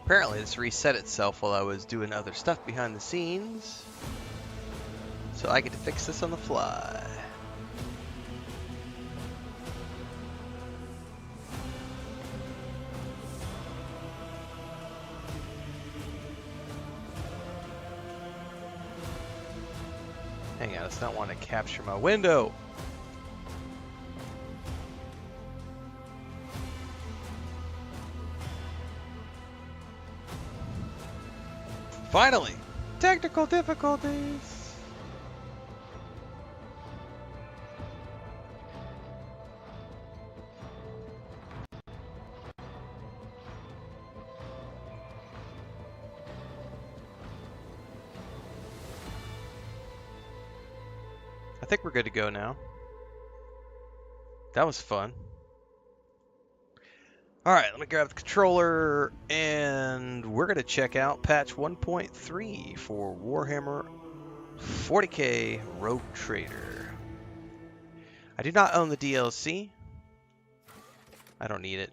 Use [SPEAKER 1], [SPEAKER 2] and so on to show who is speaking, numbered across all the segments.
[SPEAKER 1] Apparently this reset itself while I was doing other stuff behind the scenes. So I get to fix this on the fly. Hang on, it's not wanting to capture my window. Finally! Technical difficulties! I think we're good to go now. That was fun. Alright, let me grab the controller, and we're going to check out patch 1.3 for Warhammer 40K Rogue Trader. I do not own the DLC. I don't need it.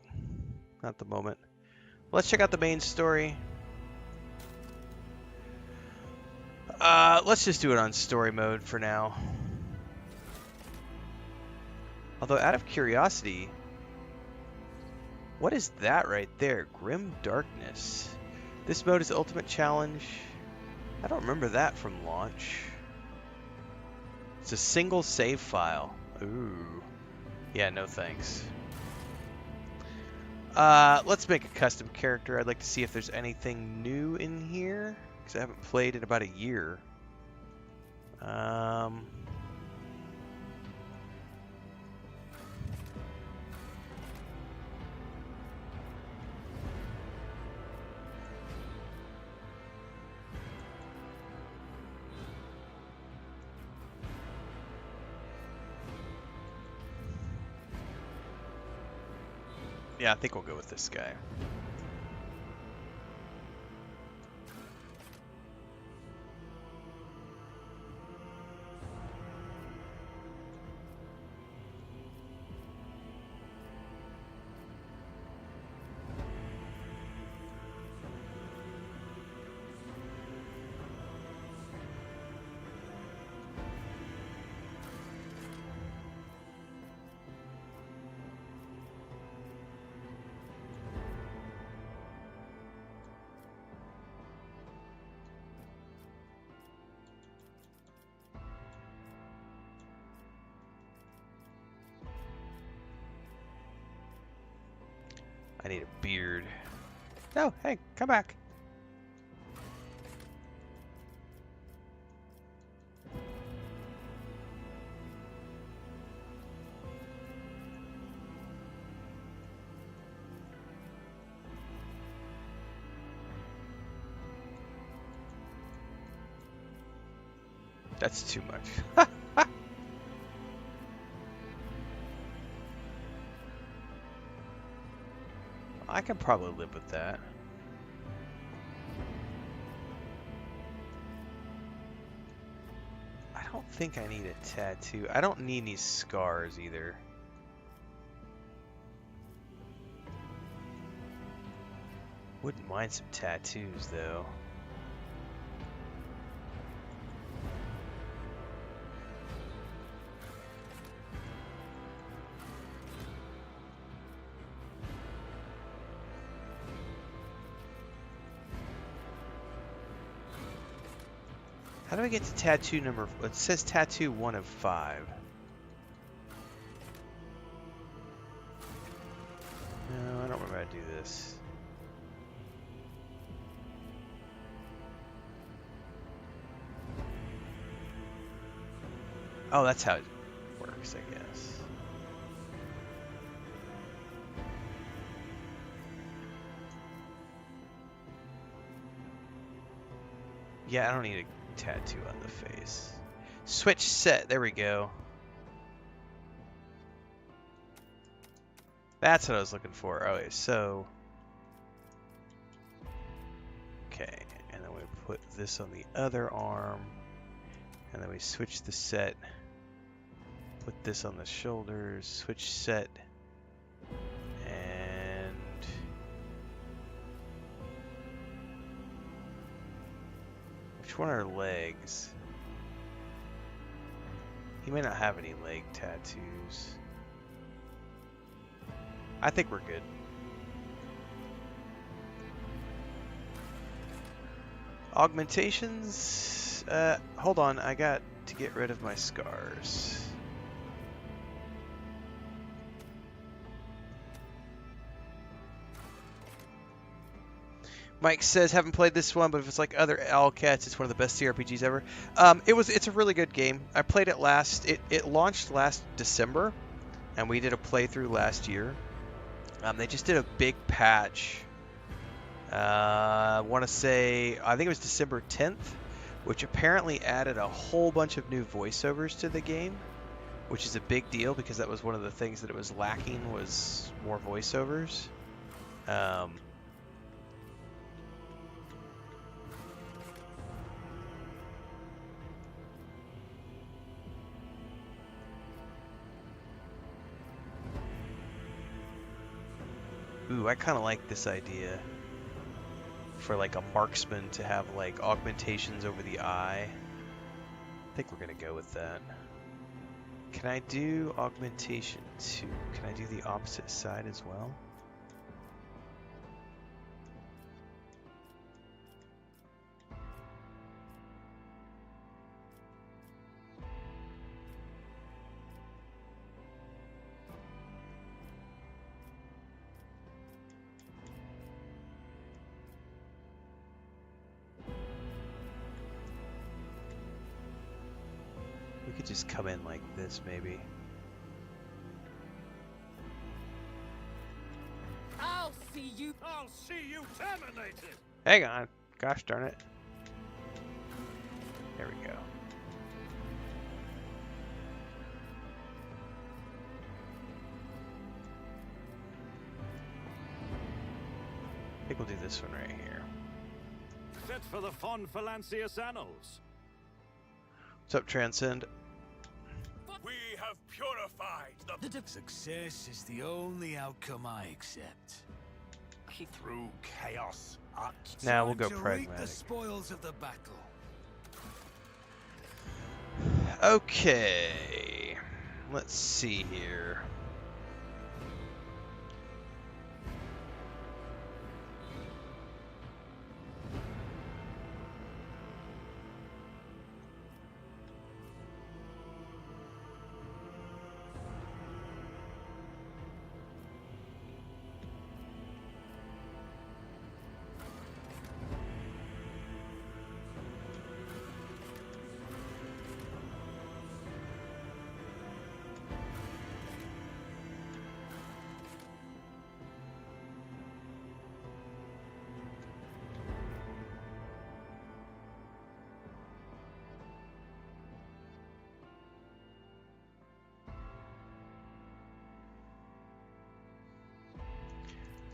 [SPEAKER 1] Not at the moment. Let's check out the main story. Let's just do it on story mode for now. Although, out of curiosity, what is that right there? Grim Darkness. This mode is Ultimate Challenge. I don't remember that from launch. It's a single save file. Ooh. Yeah, no thanks. Let's make a custom character. I'd like to see if there's anything new in here, because I haven't played in about a year. Yeah, I think we'll go with this guy. I need a beard. No, hey, come back. That's too much. I can probably live with that. I don't think I need a tattoo. I don't need any scars either. Wouldn't mind some tattoos though. How do I get to tattoo number? It says tattoo 1 of 5. No, I don't remember how to do this. Oh, that's how it works, I guess. Yeah, I don't need a tattoo on the face. Switch set, there we go. That's what I was looking for. Okay, so okay, and then we put this on the other arm, and then we switch the set, put this on the shoulders, switch set, and Which one are legs? He may not have any leg tattoos. I think we're good. Augmentations? Hold on, I got to get rid of my scars. Mike says, haven't played this one, but if it's like other Owlcats, it's one of the best CRPGs ever. It's a really good game. I played it it launched last December, and we did a playthrough last year. They just did a big patch. I want to say, I think it was December 10th, which apparently added a whole bunch of new voiceovers to the game, which is a big deal because that was one of the things that it was lacking, was more voiceovers. Ooh, I kind of like this idea for like a marksman to have like augmentations over the eye. I think we're gonna go with that. Can I do augmentation 2? Can I do the opposite side as well? We could just come in like this, maybe.
[SPEAKER 2] I'll see you terminated.
[SPEAKER 1] Hang on. Gosh darn it. There we go. I think we'll do this one right here.
[SPEAKER 2] Fit for the Von Valancius annals.
[SPEAKER 1] What's up, Transcend?
[SPEAKER 3] We have purified the success is the only outcome I accept. Through chaos,
[SPEAKER 1] Now we'll go
[SPEAKER 3] to reap
[SPEAKER 1] pragmatic.
[SPEAKER 3] the spoils of the battle.
[SPEAKER 1] Okay. Let's see here.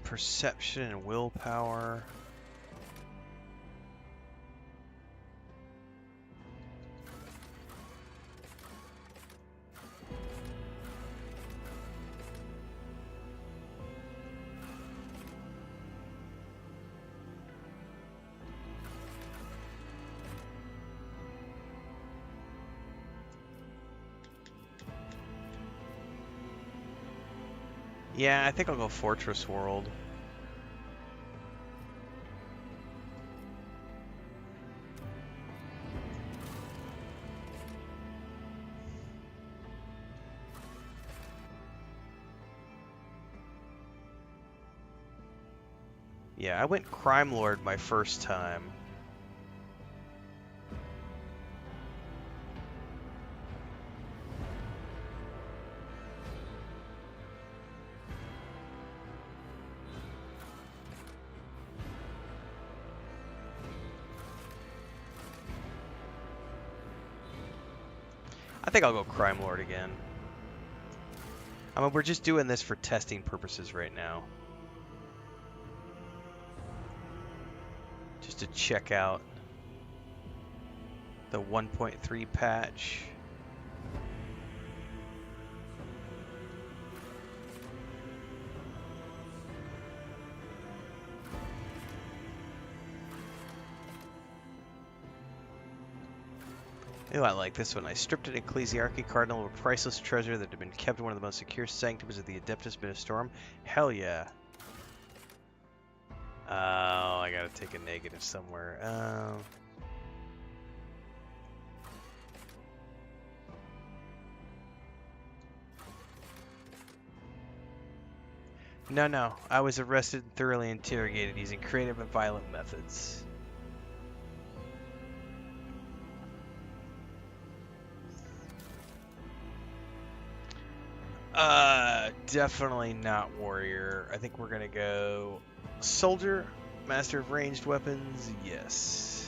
[SPEAKER 1] Perception and willpower. Yeah, I think I'll go Fortress World. Yeah, I went Crime Lord my first time. I think I'll go Crime Lord again. I mean, we're just doing this for testing purposes right now. Just to check out the 1.3 patch. Ooh, I like this one. I stripped an ecclesiarchy cardinal of a priceless treasure that had been kept in one of the most secure sanctums of the Adeptus Ministorum. Hell yeah. Oh, I gotta take a negative somewhere. No. I was arrested and thoroughly interrogated using creative and violent methods. Definitely not warrior. I think we're gonna go soldier, master of ranged weapons. Yes.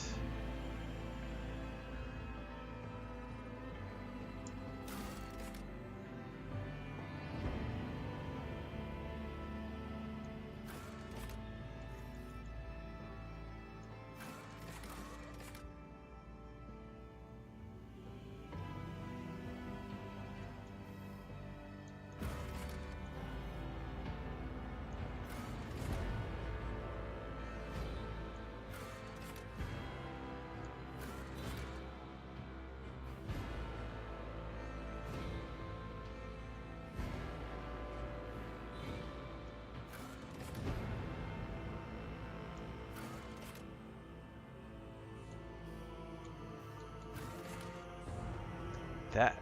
[SPEAKER 1] That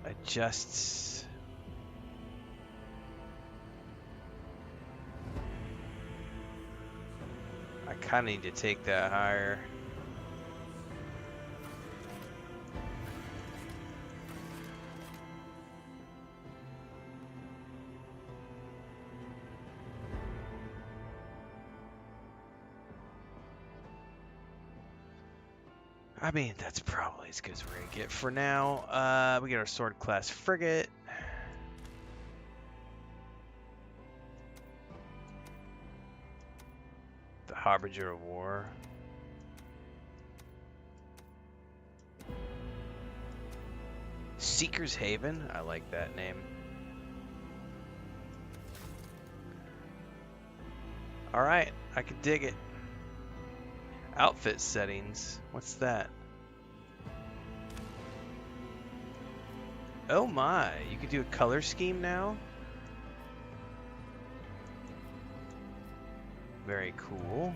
[SPEAKER 1] adjusts. I kind of need to take that higher. I mean, that's probably as good as we're going to get for now. We get our sword class frigate. The Harbinger of War. Seeker's Haven. I like that name. Alright, I can dig it. Outfit settings. What's that? Oh my, you can do a color scheme now? Very cool.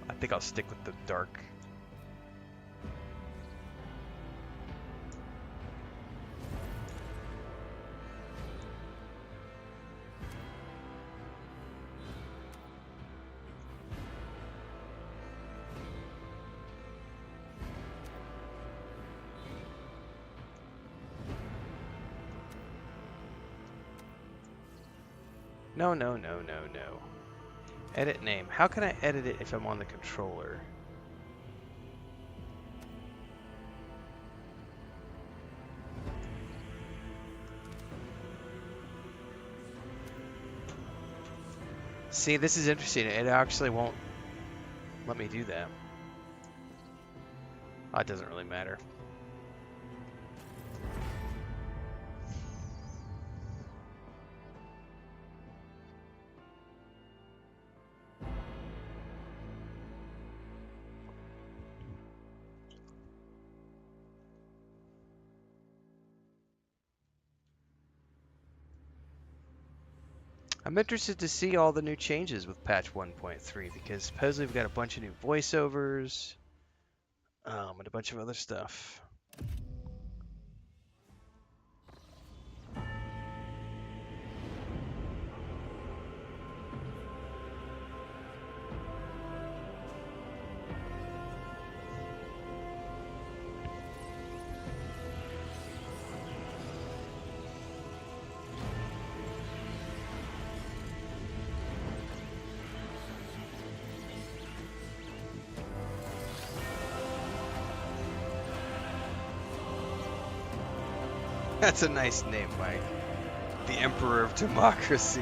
[SPEAKER 1] I think I'll stick with the dark. No. Edit name. How can I edit it if I'm on the controller? See, this is interesting. It actually won't let me do that. Oh, it doesn't really matter. I'm interested to see all the new changes with patch 1.3 because supposedly we've got a bunch of new voiceovers and a bunch of other stuff. That's a nice name, Mike. The Emperor of Democracy.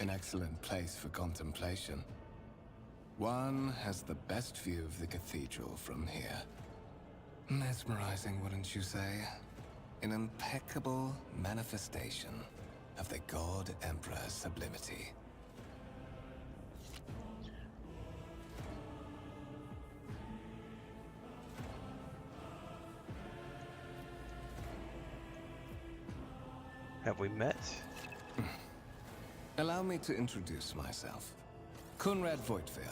[SPEAKER 4] an excellent place for contemplation. One has the best view of the cathedral from here. Mesmerizing, wouldn't you say? An impeccable manifestation of the God Emperor's sublimity.
[SPEAKER 1] Have we met?
[SPEAKER 4] Allow me to introduce myself. Conrad Voigtveer,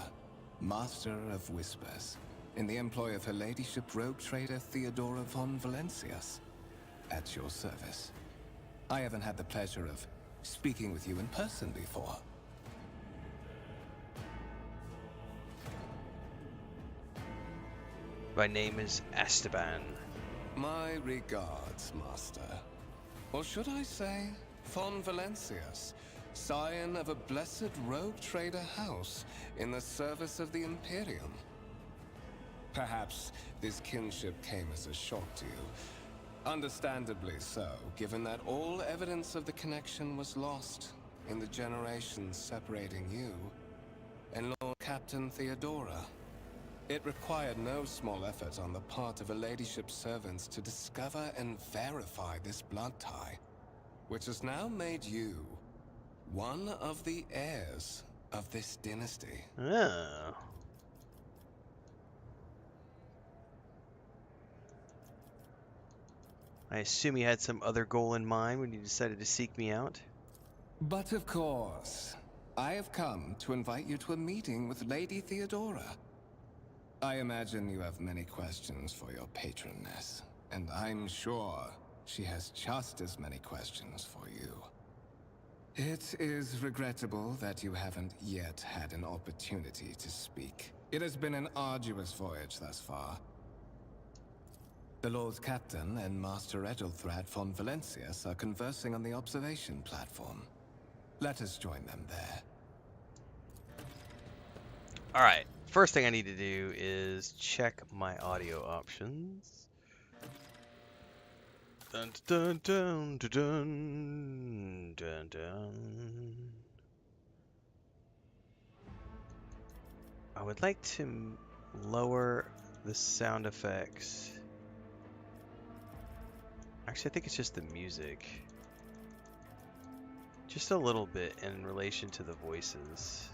[SPEAKER 4] Master of Whispers, in the employ of Her Ladyship Rogue Trader Theodora von Valencius. At your service. I haven't had the pleasure of speaking with you in person before.
[SPEAKER 1] My name is Esteban.
[SPEAKER 4] My regards, Master. Or should I say, von Valencius, scion of a blessed rogue trader house in the service of the Imperium. Perhaps this kinship came as a shock to you. Understandably so, given that all evidence of the connection was lost in the generations separating you and Lord Captain Theodora. It required no small effort on the part of Her Ladyship's servants to discover and verify this blood tie, which has now made you one of the heirs of this dynasty.
[SPEAKER 1] Oh. I assume you had some other goal in mind when you decided to seek me out?
[SPEAKER 4] But of course, I have come to invite you to a meeting with Lady Theodora. I imagine you have many questions for your patroness, and I'm sure she has just as many questions for you. It is regrettable that you haven't yet had an opportunity to speak. It has been an arduous voyage thus far. The Lord Captain and Master Ethelthrad von Valencius are conversing on the observation platform. Let us join them there.
[SPEAKER 1] Alright, first thing I need to do is check my audio options. Dun dun dun dun dun dun dun. I would like to lower the sound effects. Actually, I think it's just the music. Just a little bit in relation to the voices.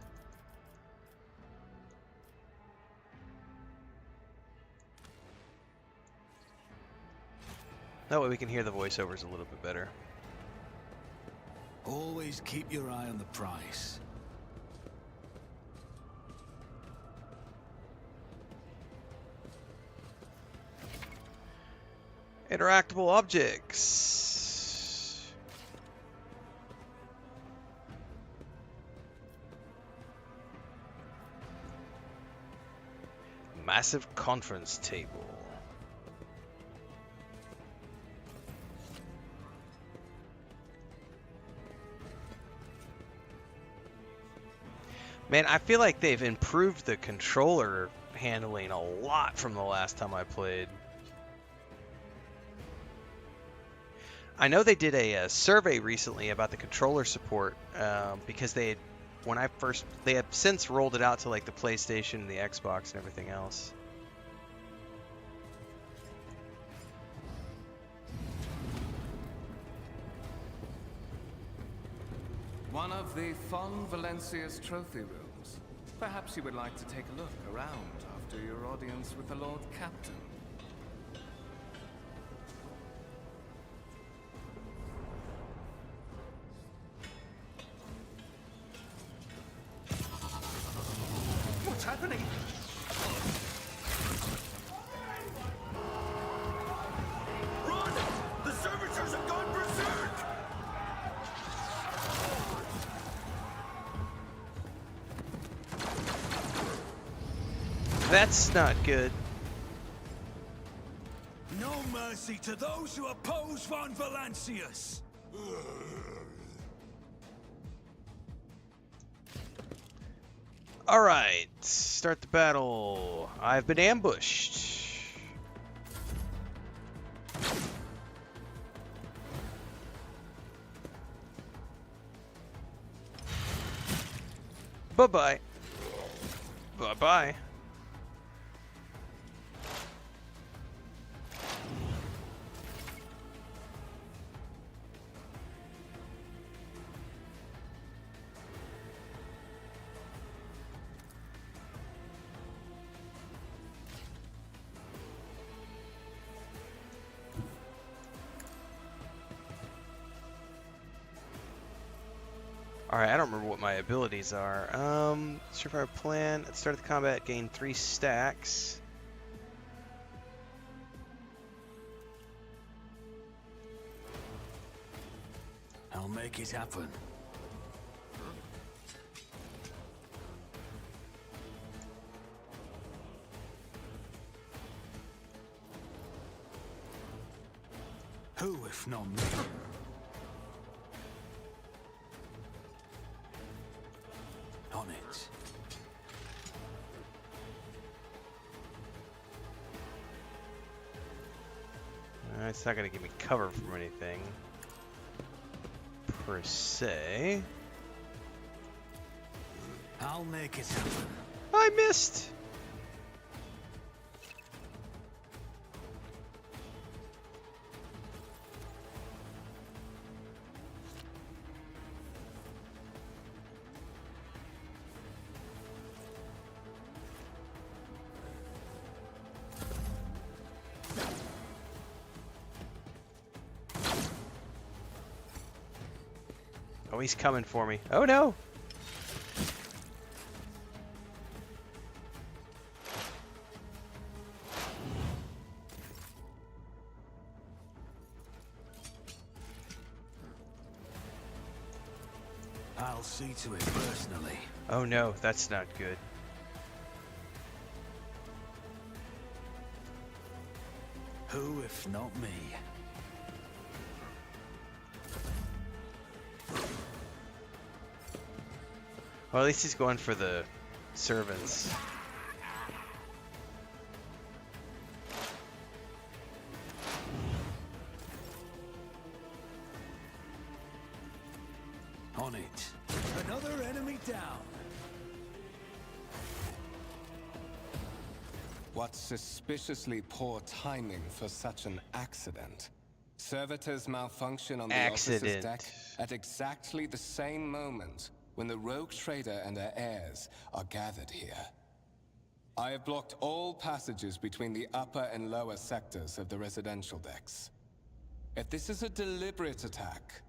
[SPEAKER 1] That way we can hear the voiceovers a little bit better.
[SPEAKER 3] Always keep your eye on the price.
[SPEAKER 1] Interactable objects. Massive conference table. Man, I feel like they've improved the controller handling a lot from the last time I played. I know they did a survey recently about the controller support because they had, they have since rolled it out to like the PlayStation and the Xbox and everything else.
[SPEAKER 4] One of the von Valencius trophy rooms. Perhaps you would like to take a look around after your audience with the Lord Captain.
[SPEAKER 3] What's happening?
[SPEAKER 2] Run! The servitors have gone berserk!
[SPEAKER 1] That's not good.
[SPEAKER 3] No mercy to those who oppose von Valencius.
[SPEAKER 1] All right, start the battle. I've been ambushed. Bye-bye. Bye-bye. Alright, I don't remember what my abilities are. Survivor plan. At the start of the combat, gain 3 stacks.
[SPEAKER 3] I'll make it happen. Who, if not me? On it.
[SPEAKER 1] It's not going to give me cover from anything, per se.
[SPEAKER 3] I'll make it happen.
[SPEAKER 1] I missed! Oh, he's coming for me. Oh no!
[SPEAKER 3] I'll see to it personally.
[SPEAKER 1] Oh no, that's not good.
[SPEAKER 3] Who, if not me?
[SPEAKER 1] Well, at least he's going for the servants.
[SPEAKER 3] On it. Another enemy down.
[SPEAKER 4] What suspiciously poor timing for such an accident. Servitors malfunction on the officer's deck at exactly the same moment when the rogue trader and her heirs are gathered here. I have blocked all passages between the upper and lower sectors of the residential decks. If this is a deliberate attack,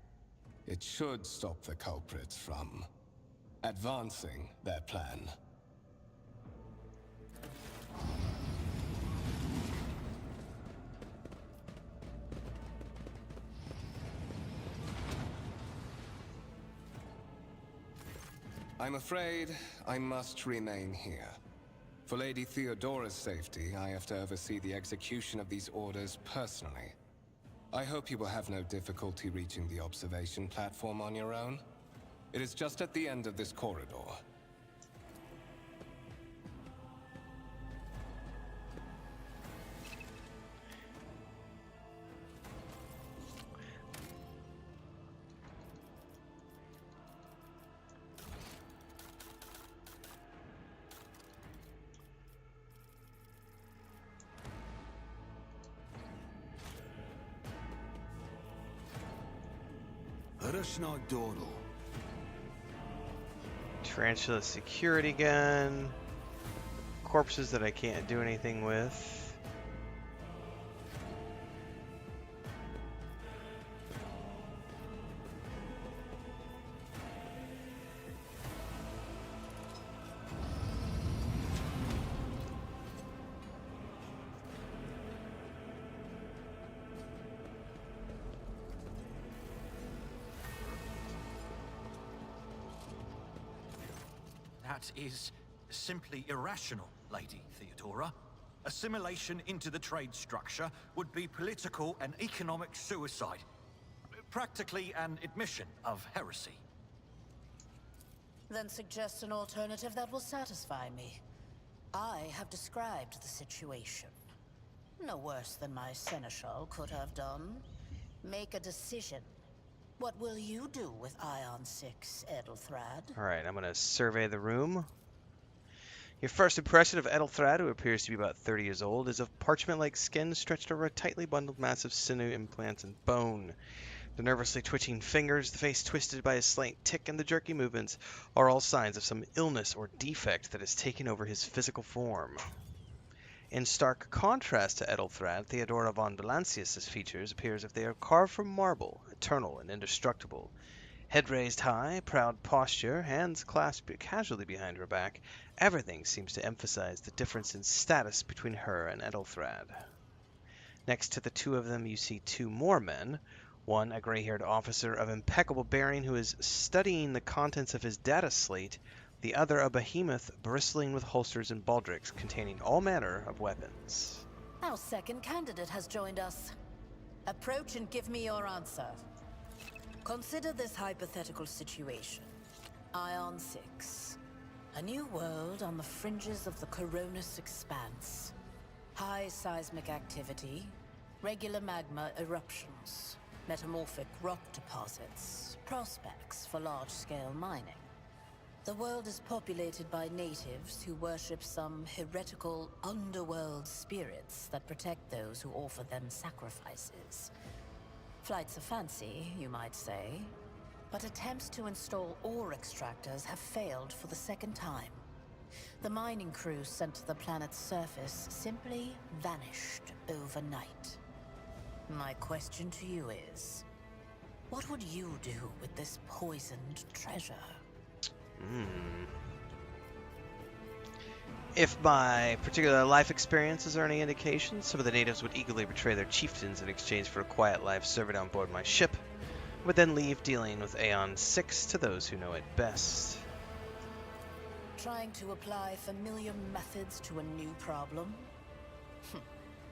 [SPEAKER 4] it should stop the culprits from advancing their plan. I'm afraid I must remain here. For Lady Theodora's safety, I have to oversee the execution of these orders personally. I hope you will have no difficulty reaching the observation platform on your own. It is just at the end of this corridor.
[SPEAKER 1] Tarantula security gun. Corpses that I can't do anything with.
[SPEAKER 5] That is simply irrational, Lady Theodora. Assimilation into the trade structure would be political and economic suicide. Practically an admission of heresy.
[SPEAKER 6] Then suggest an alternative that will satisfy me. I have described the situation. No worse than my seneschal could have done. Make a decision. What will you do with Ion 6, Edelthrad?
[SPEAKER 1] Alright, I'm going to survey the room. Your first impression of Edelthrad, who appears to be about 30 years old, is of parchment-like skin stretched over a tightly bundled mass of sinew, implants, and bone. The nervously twitching fingers, the face twisted by a slight tic, and the jerky movements are all signs of some illness or defect that has taken over his physical form. In stark contrast to Edelthrad, Theodora von Valancius's features appear as if they are carved from marble, eternal and indestructible. Head raised high, proud posture, hands clasped casually behind her back, everything seems to emphasize the difference in status between her and Edelthrad. Next to the two of them, you see two more men. One, a gray-haired officer of impeccable bearing who is studying the contents of his data slate. The other, a behemoth bristling with holsters and baldricks containing all manner of weapons.
[SPEAKER 6] Our second candidate has joined us. Approach and give me your answer. Consider this hypothetical situation. Ion 6. A new world on the fringes of the Coronis expanse. High seismic activity, regular magma eruptions, metamorphic rock deposits, prospects for large-scale mining. The world is populated by natives who worship some heretical underworld spirits that protect those who offer them sacrifices. Flights of fancy, you might say, but attempts to install ore extractors have failed for the second time. The mining crew sent to the planet's surface simply vanished overnight. My question to you is, what would you do with this poisoned treasure?
[SPEAKER 1] If my particular life experiences are any indication, some of the natives would eagerly betray their chieftains in exchange for a quiet life served on board my ship, would then leave dealing with Aeon 6 to those who know it best.
[SPEAKER 6] Trying to apply familiar methods to a new problem?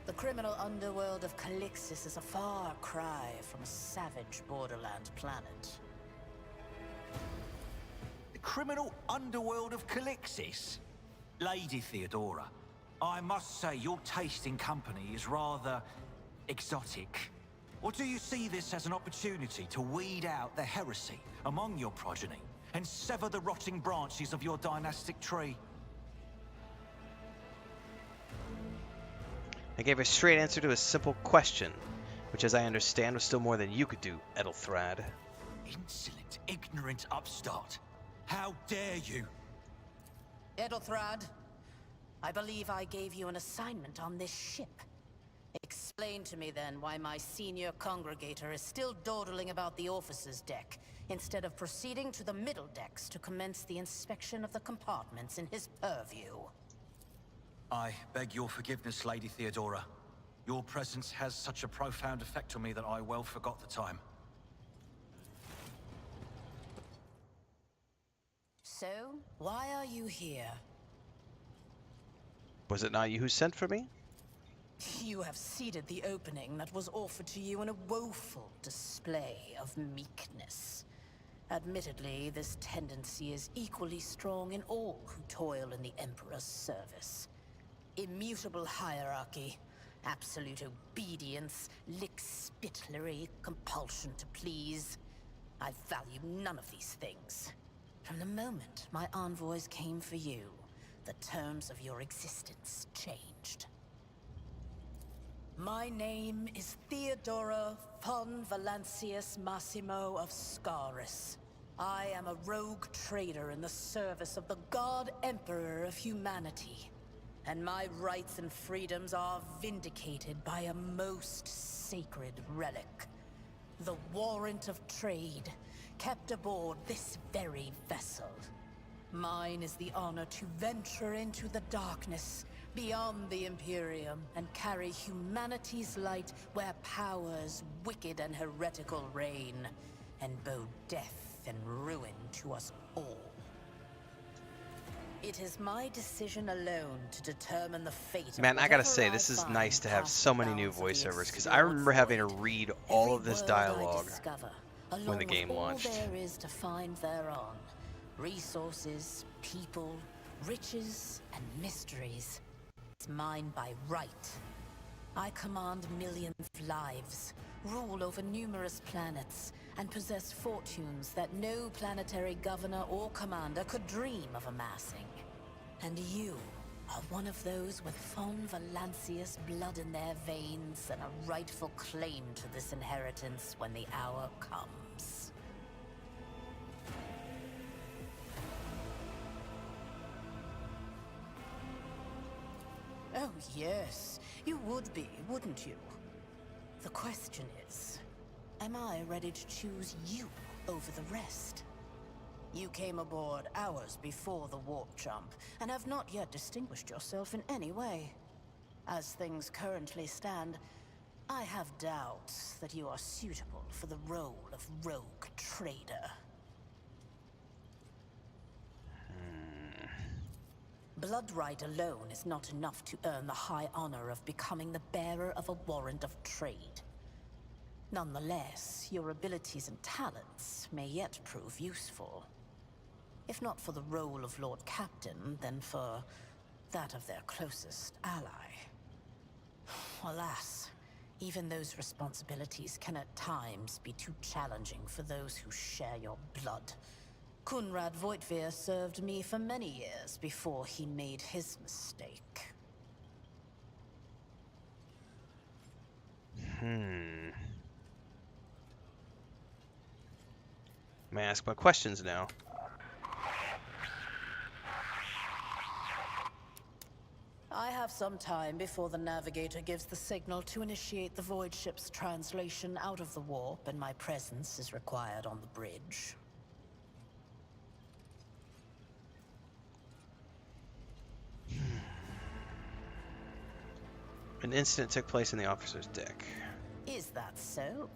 [SPEAKER 6] The criminal underworld of Calixis is a far cry from a savage borderland planet.
[SPEAKER 5] The criminal underworld of Calixis? Lady Theodora, I must say your taste in company is rather exotic. Or do you see this as an opportunity to weed out the heresy among your progeny and sever the rotting branches of your dynastic tree?
[SPEAKER 1] I gave a straight answer to a simple question, which as I understand was still more than you could do, Edelthrad.
[SPEAKER 5] Insolent, ignorant upstart. How dare you?
[SPEAKER 6] Edelthrad, I believe I gave you an assignment on this ship. Explain to me then why my senior congregator is still dawdling about the officer's deck, instead of proceeding to the middle decks to commence the inspection of the compartments in his purview.
[SPEAKER 5] I beg your forgiveness, Lady Theodora. Your presence has such a profound effect on me that I well forgot the time.
[SPEAKER 6] So, why are you here?
[SPEAKER 1] Was it not you who sent for me?
[SPEAKER 6] You have ceded the opening that was offered to you in a woeful display of meekness. Admittedly, this tendency is equally strong in all who toil in the Emperor's service. Immutable hierarchy, absolute obedience, lick-spittlery, compulsion to please. I value none of these things. From the moment my envoys came for you, the terms of your existence changed. My name is Theodora von Valancius Massimo of Scaris. I am a rogue trader in the service of the God Emperor of humanity. And my rights and freedoms are vindicated by a most sacred relic. The warrant of trade, kept aboard this very vessel. Mine is the honor to venture into the darkness, beyond the Imperium, and carry humanity's light where powers wicked and heretical reign, and bow death and ruin to us all. It is my decision alone to determine the fate.
[SPEAKER 1] Man, I gotta say, this is nice to have so many new voiceovers, because I remember having to read all of this dialogue when the game launched.
[SPEAKER 6] All there is to find thereon. Resources, people, riches, and mysteries. It's mine by right. I command millions of lives, rule over numerous planets, and possess fortunes that no planetary governor or commander could dream of amassing. And you are one of those with Fon Valancius blood in their veins and a rightful claim to this inheritance when the hour comes. Oh yes, you would be, wouldn't you? The question is, am I ready to choose you over the rest? You came aboard hours before the warp jump, and have not yet distinguished yourself in any way. As things currently stand, I have doubts that you are suitable for the role of rogue trader. Bloodright alone is not enough to earn the high honor of becoming the bearer of a warrant of trade. Nonetheless, your abilities and talents may yet prove useful. If not for the role of Lord Captain, then for that of their closest ally. Alas, even those responsibilities can at times be too challenging for those who share your blood. Kunrad Voitvir served me for many years before he made his mistake.
[SPEAKER 1] May I ask my questions now?
[SPEAKER 6] I have some time before the navigator gives the signal to initiate the void ship's translation out of the warp, and my presence is required on the bridge.
[SPEAKER 1] An incident took place in the officer's deck.
[SPEAKER 6] Is that so?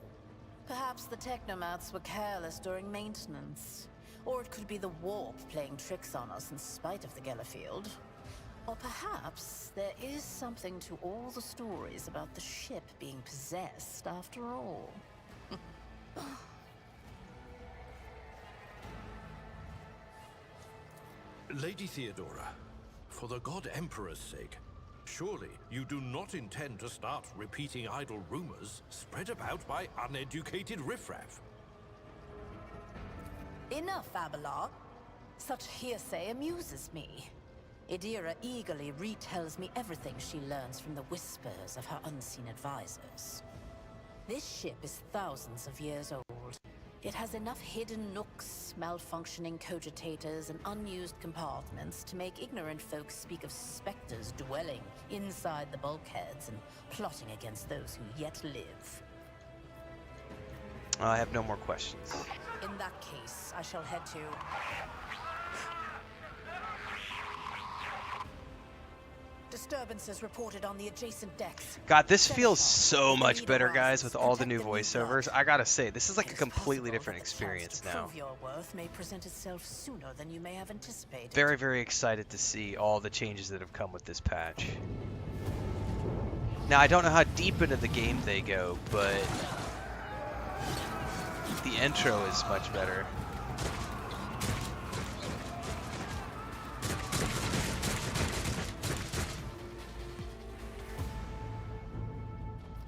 [SPEAKER 6] Perhaps the technomats were careless during maintenance. Or it could be the warp playing tricks on us in spite of the Gellerfield. Or perhaps there is something to all the stories about the ship being possessed after all.
[SPEAKER 7] Lady Theodora, for the God Emperor's sake, surely you do not intend to start repeating idle rumors spread about by uneducated riffraff.
[SPEAKER 6] Enough, Abelard. Such hearsay amuses me. Idira eagerly retells me everything she learns from the whispers of her unseen advisors. This ship is thousands of years old. It has enough hidden nooks, malfunctioning cogitators, and unused compartments to make ignorant folks speak of specters dwelling inside the bulkheads and plotting against those who yet live.
[SPEAKER 1] I have no more questions.
[SPEAKER 6] In that case, I shall head to... Disturbances reported on the adjacent decks.
[SPEAKER 1] God, this feels so much better, guys, with all the new voiceovers. I gotta say, this is like a completely different experience now.
[SPEAKER 6] Your worth may present itself sooner than you may have anticipated.
[SPEAKER 1] Very, very excited to see all the changes that have come with this patch. Now, I don't know how deep into the game they go, but the intro is much better.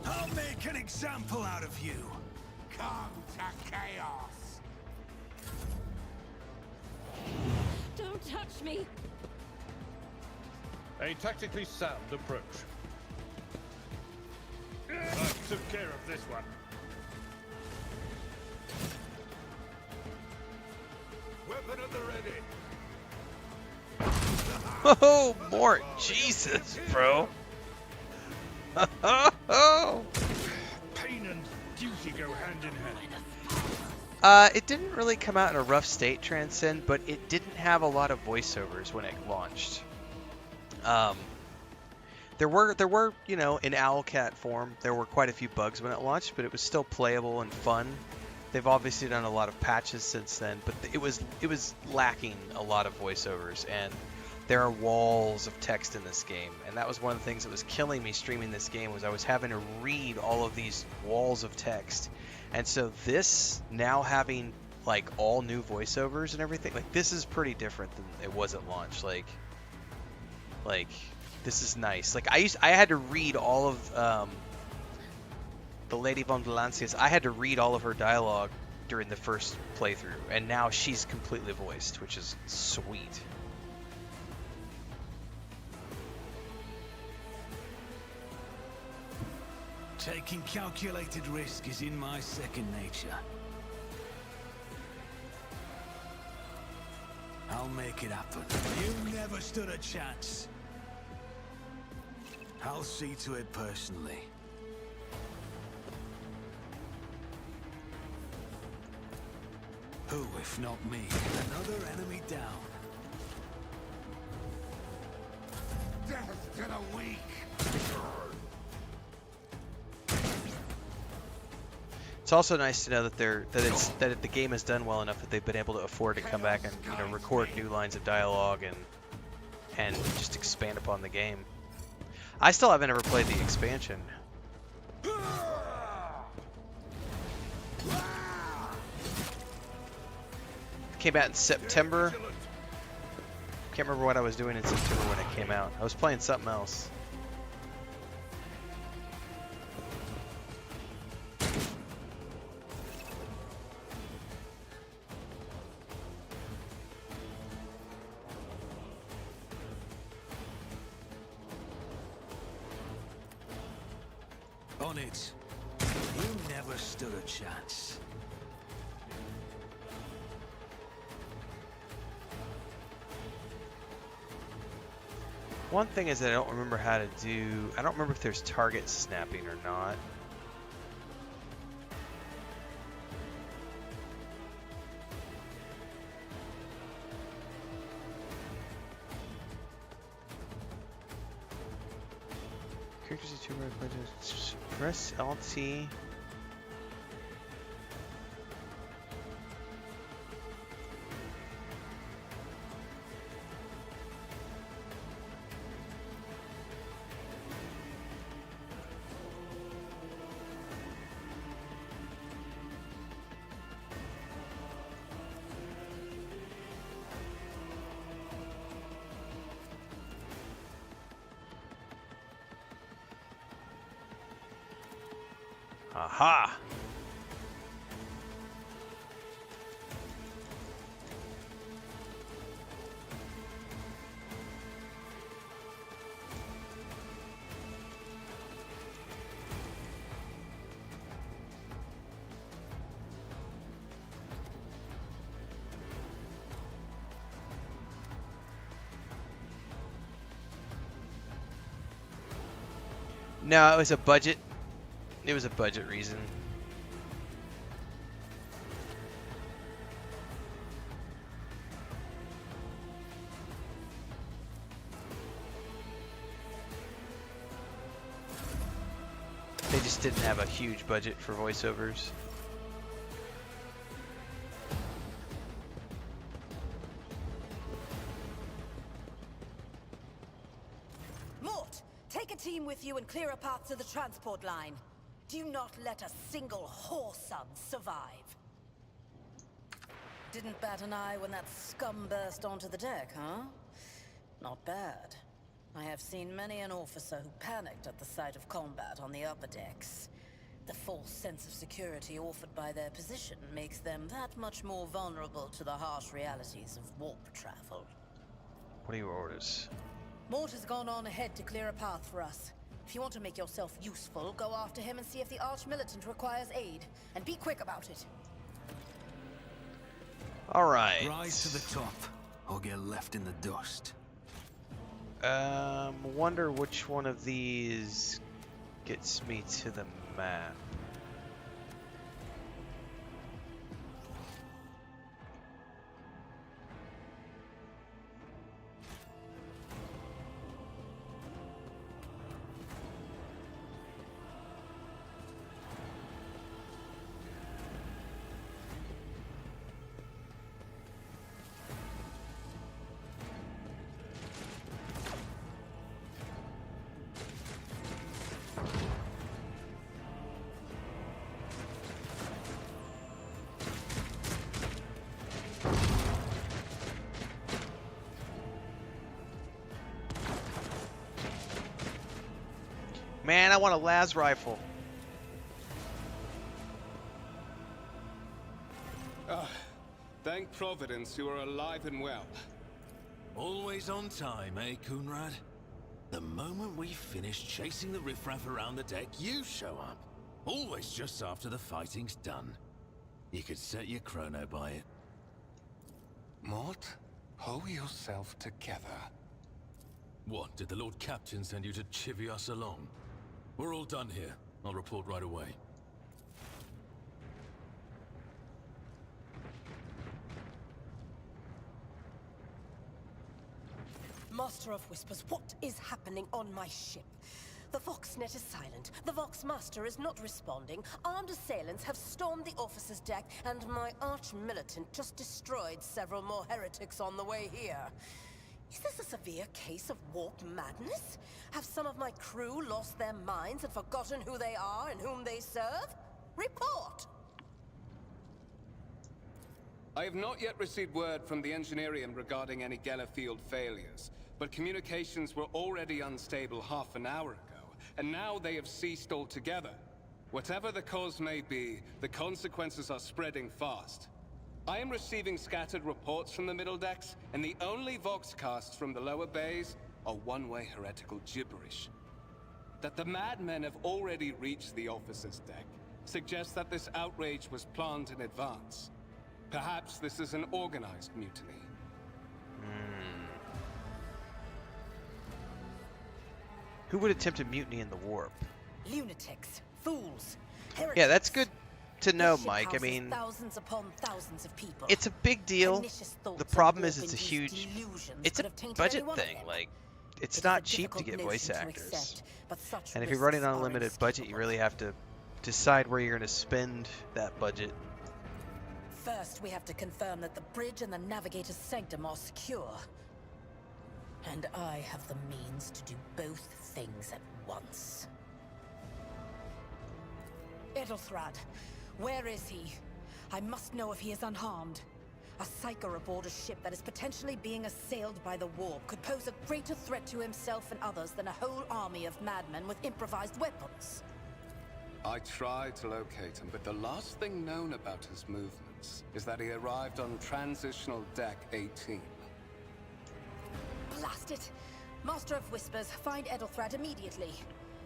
[SPEAKER 3] I'll make an example out of you.
[SPEAKER 8] Come to chaos.
[SPEAKER 9] Don't touch me!
[SPEAKER 2] A tactically sound approach. I took care of this one.
[SPEAKER 8] Weapon at the ready.
[SPEAKER 1] Oh, Mort, Jesus, bro.
[SPEAKER 2] Pain and duty go hand in hand.
[SPEAKER 1] It didn't really come out in a rough state, Transcend, but it didn't have a lot of voiceovers when it launched. There were, you know, in Owlcat form, there were quite a few bugs when it launched, but it was still playable and fun. They've obviously done a lot of patches since then, but it was lacking a lot of voiceovers, and there are walls of text in this game, and that was one of the things that was killing me streaming this game, was I was having to read all of these walls of text. And so this, now having like all new voiceovers and everything, like this is pretty different than it was at launch. Like this is nice. Like I had to read all of the Lady von Valancius. I had to read all of her dialogue during the first playthrough, and now she's completely voiced, which is sweet.
[SPEAKER 3] Taking calculated risk is in my second nature. I'll make it happen. You never stood a chance. I'll see to it personally. Who, if not me? Another enemy down.
[SPEAKER 8] Death to the weak!
[SPEAKER 1] It's also nice to know that the game has done well enough that they've been able to afford to come back and record new lines of dialogue and just expand upon the game. I still haven't ever played the expansion. Came out in September. Can't remember what I was doing in September when it came out. I was playing something else.
[SPEAKER 3] On it. You never stood a chance.
[SPEAKER 1] One thing is that I don't remember how to do... I don't remember if there's target snapping or not. Characters are too rare. Press LT. Aha! No, it was a budget. It was a budget reason. They just didn't have a huge budget for voiceovers.
[SPEAKER 6] Mort, take a team with you and clear a path to the transport line. Do not let a single whoreson survive. Didn't bat an eye when that scum burst onto the deck, huh? Not bad. I have seen many an officer who panicked at the sight of combat on the upper decks. The false sense of security offered by their position makes them that much more vulnerable to the harsh realities of warp travel.
[SPEAKER 1] What are your orders?
[SPEAKER 6] Mort has gone on ahead to clear a path for us. If you want to make yourself useful, go after him and see if the Arch-Militant requires aid. And be quick about it.
[SPEAKER 1] Alright.
[SPEAKER 3] Rise to the top, or get left in the dust.
[SPEAKER 1] Wonder which one of these gets me to the map. Man, I want a las rifle.
[SPEAKER 4] thank Providence you are alive and well.
[SPEAKER 3] Always on time, eh, Coonrad? The moment we finish chasing the riffraff around the deck, you show up. Always just after the fighting's done. You could set your chrono by it.
[SPEAKER 4] Mort, hold yourself together.
[SPEAKER 7] What, did the Lord Captain send you to chivvy us along? We're all done here. I'll report right away.
[SPEAKER 10] Master of Whispers, what is happening on my ship? The Voxnet is silent. The Voxmaster is not responding. Armed assailants have stormed the officer's deck, and my arch-militant just destroyed several more heretics on the way here. Is this a severe case of warp madness? Have some of my crew lost their minds and forgotten who they are and whom they serve? Report!
[SPEAKER 4] I have not yet received word from the Engineering regarding any Geller field failures, but communications were already unstable half an hour ago, and now they have ceased altogether. Whatever the cause may be, the consequences are spreading fast. I am receiving scattered reports from the middle decks, and the only voxcasts from the lower bays are one-way heretical gibberish. That the madmen have already reached the officer's deck suggests that this outrage was planned in advance. Perhaps this is an organized mutiny.
[SPEAKER 1] Who would attempt a mutiny in the warp?
[SPEAKER 10] Lunatics, fools, heretics.
[SPEAKER 1] Yeah, that's good to know,
[SPEAKER 10] This ship
[SPEAKER 1] Mike. I
[SPEAKER 10] houses
[SPEAKER 1] mean,
[SPEAKER 10] thousands upon thousands of people.
[SPEAKER 1] it's a big deal.
[SPEAKER 10] Pernicious thoughts
[SPEAKER 1] The
[SPEAKER 10] of
[SPEAKER 1] problem is
[SPEAKER 10] warp
[SPEAKER 1] it's a
[SPEAKER 10] induced
[SPEAKER 1] huge,
[SPEAKER 10] delusions
[SPEAKER 1] it's
[SPEAKER 10] could
[SPEAKER 1] a
[SPEAKER 10] have tainted
[SPEAKER 1] budget
[SPEAKER 10] any one of
[SPEAKER 1] thing.
[SPEAKER 10] them.
[SPEAKER 1] Like,
[SPEAKER 10] It
[SPEAKER 1] it's
[SPEAKER 10] is
[SPEAKER 1] not
[SPEAKER 10] a
[SPEAKER 1] cheap to
[SPEAKER 10] difficult
[SPEAKER 1] get voice
[SPEAKER 10] notion to
[SPEAKER 1] actors.
[SPEAKER 10] accept, but such
[SPEAKER 1] And if you're
[SPEAKER 10] risks
[SPEAKER 1] running on a
[SPEAKER 10] are
[SPEAKER 1] limited budget, you
[SPEAKER 10] inescapable.
[SPEAKER 1] really have to decide where you're going to spend that budget.
[SPEAKER 10] First, we have to confirm that the bridge and the navigator's sanctum are secure. And I have the means to do both things at once. Edelthrad, where is he? I must know if he is unharmed. A psyker aboard a ship that is potentially being assailed by the warp could pose a greater threat to himself and others than a whole army of madmen with improvised weapons.
[SPEAKER 4] I tried to locate him, but the last thing known about his movements is that he arrived on Transitional Deck 18.
[SPEAKER 10] Blast it! Master of Whispers, find Edelthrad immediately.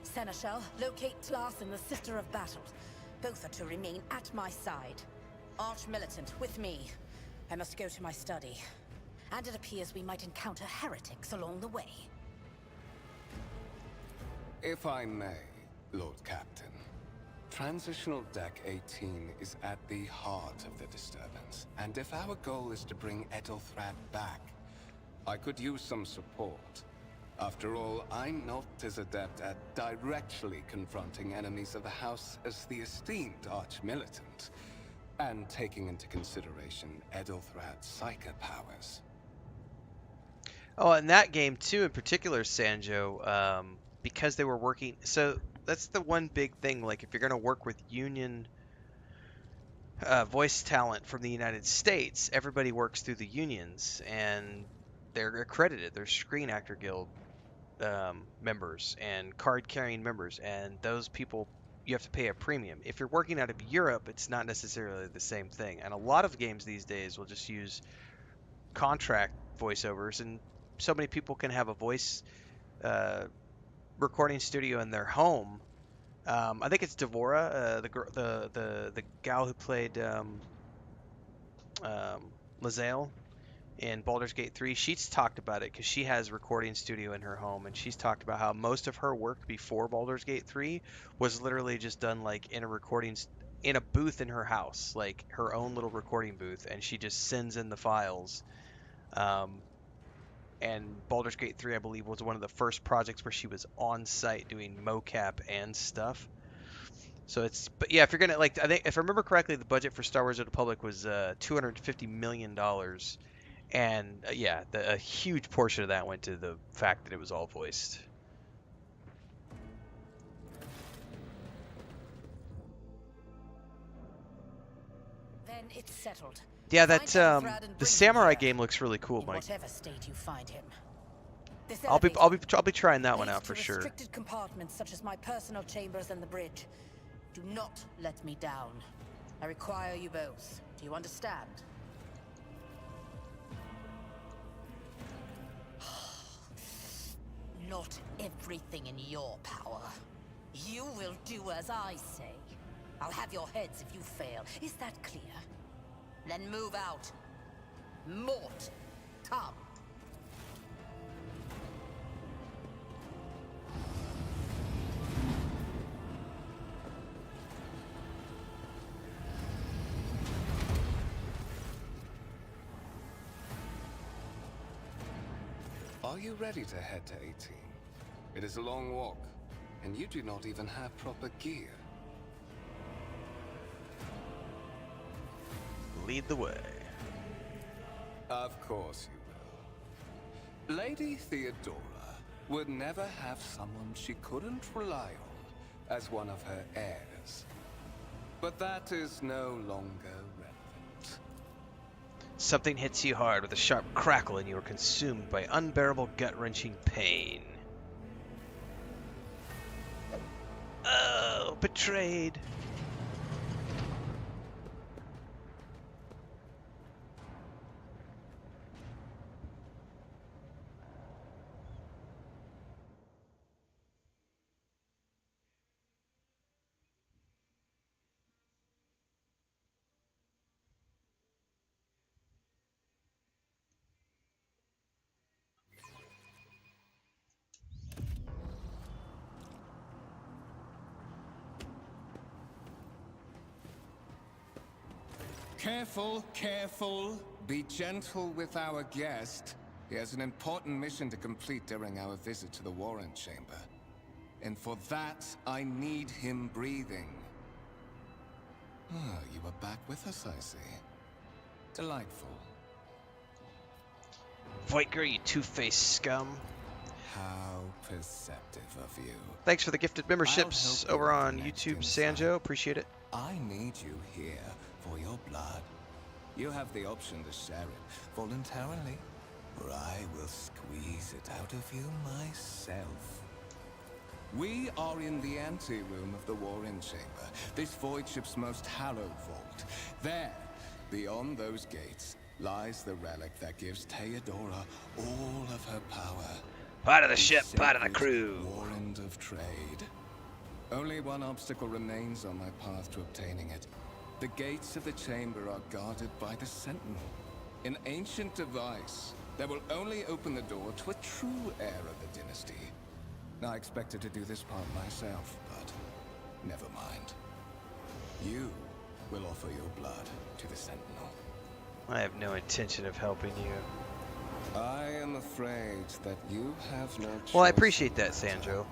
[SPEAKER 10] Seneschal, locate Tlas and the Sister of Battle. Both are to remain at my side. Arch-militant, with me. I must go to my study. And it appears we might encounter heretics along the way.
[SPEAKER 4] If I may, Lord Captain. Transitional Deck 18 is at the heart of the disturbance, and if our goal is to bring Edelthrad back, I could use some support. After all, I'm not as adept at directly confronting enemies of the House as the esteemed Arch-Militant, and taking into consideration Edelthrad's psychic powers.
[SPEAKER 1] Oh, and that game too, in particular, Sanjo, because they were working. So that's the one big thing. Like, if you're going to work with union voice talent from the United States, everybody works through the unions, and they're accredited. They're Screen Actor Guild members and card-carrying members, and those people, you have to pay a premium. If you're working out of Europe, it's not necessarily the same thing. And a lot of games these days will just use contract voiceovers, and so many people can have a voice recording studio in their home. I think it's Devora, the gal who played Lae'zel in Baldur's Gate 3. She's talked about it because she has a recording studio in her home, and she's talked about how most of her work before Baldur's Gate 3 was literally just done like in a booth in her house, like her own little recording booth, and she just sends in the files. And Baldur's Gate 3, I believe, was one of the first projects where she was on site doing mocap and stuff. So but yeah, if you're gonna, like, I think if I remember correctly, the budget for Star Wars: The Republic was $250 million, and yeah, a huge portion of that went to the fact that it was all voiced.
[SPEAKER 10] Then it's settled.
[SPEAKER 1] Yeah, that
[SPEAKER 10] Find Edelthrad and
[SPEAKER 1] the
[SPEAKER 10] bring him
[SPEAKER 1] samurai
[SPEAKER 10] here,
[SPEAKER 1] game looks really cool,
[SPEAKER 10] in
[SPEAKER 1] Mike.
[SPEAKER 10] whatever state you find him. This
[SPEAKER 1] I'll be trying that one
[SPEAKER 10] leads
[SPEAKER 1] out for
[SPEAKER 10] to
[SPEAKER 1] sure.
[SPEAKER 10] Restricted compartments such as my personal chambers and the bridge. Do not let me down. I require you both. Do you understand?
[SPEAKER 6] everything in your power. You will do as I say. I'll have your heads if you fail. Is that clear? Then move out. Mort, come.
[SPEAKER 4] Are you ready to head to 18? It is a long walk, and you do not even have proper gear.
[SPEAKER 1] Lead the way.
[SPEAKER 4] Of course you will. Lady Theodora would never have someone she couldn't rely on as one of her heirs. But that is no longer relevant.
[SPEAKER 1] Something hits you hard with a sharp crackle and you are consumed by unbearable gut-wrenching pain. Oh, betrayed.
[SPEAKER 4] Careful, careful. Be gentle with our guest. He has an important mission to complete during our visit to the Warren Chamber. And for that, I need him breathing. Ah, you are back with us, I see. Delightful.
[SPEAKER 1] Voigtger, you two-faced scum.
[SPEAKER 4] How perceptive of you.
[SPEAKER 1] Thanks for the gifted memberships
[SPEAKER 4] I'll help
[SPEAKER 1] over
[SPEAKER 4] you
[SPEAKER 1] on
[SPEAKER 4] connect
[SPEAKER 1] YouTube,
[SPEAKER 4] inside.
[SPEAKER 1] Sanjo. Appreciate it.
[SPEAKER 4] I need you here for your blood. You have the option to share it voluntarily, or I will squeeze it out of you myself. We are in the anteroom of the Warren Chamber, this void ship's most hallowed vault. There, beyond those gates, lies the relic that gives Theodora all of her power.
[SPEAKER 1] Part of the ship, part of the
[SPEAKER 4] sacred
[SPEAKER 1] crew.
[SPEAKER 4] Warrant of trade. Only one obstacle remains on my path to obtaining it. The gates of the chamber are guarded by the Sentinel. An ancient device that will only open the door to a true heir of the dynasty. I expected to do this part myself, but never mind. You will offer your blood to the Sentinel.
[SPEAKER 1] I have no intention of helping you.
[SPEAKER 4] I am afraid that you have no choice.
[SPEAKER 1] Well, I appreciate that, Sanjo.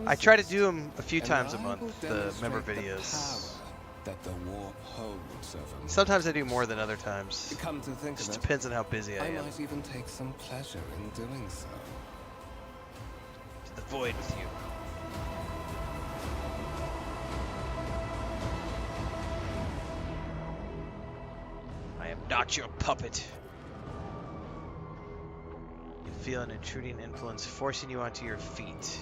[SPEAKER 1] I try to do them a few times a month, the member videos.
[SPEAKER 4] That the warp holds over me.
[SPEAKER 1] Sometimes I do more than other times.
[SPEAKER 4] Come to think
[SPEAKER 1] Just
[SPEAKER 4] of it,
[SPEAKER 1] depends on how busy I
[SPEAKER 4] I
[SPEAKER 1] am.
[SPEAKER 4] might even take some pleasure in doing so.
[SPEAKER 1] To the void with you. I am not your puppet. You feel an intruding influence forcing you onto your feet.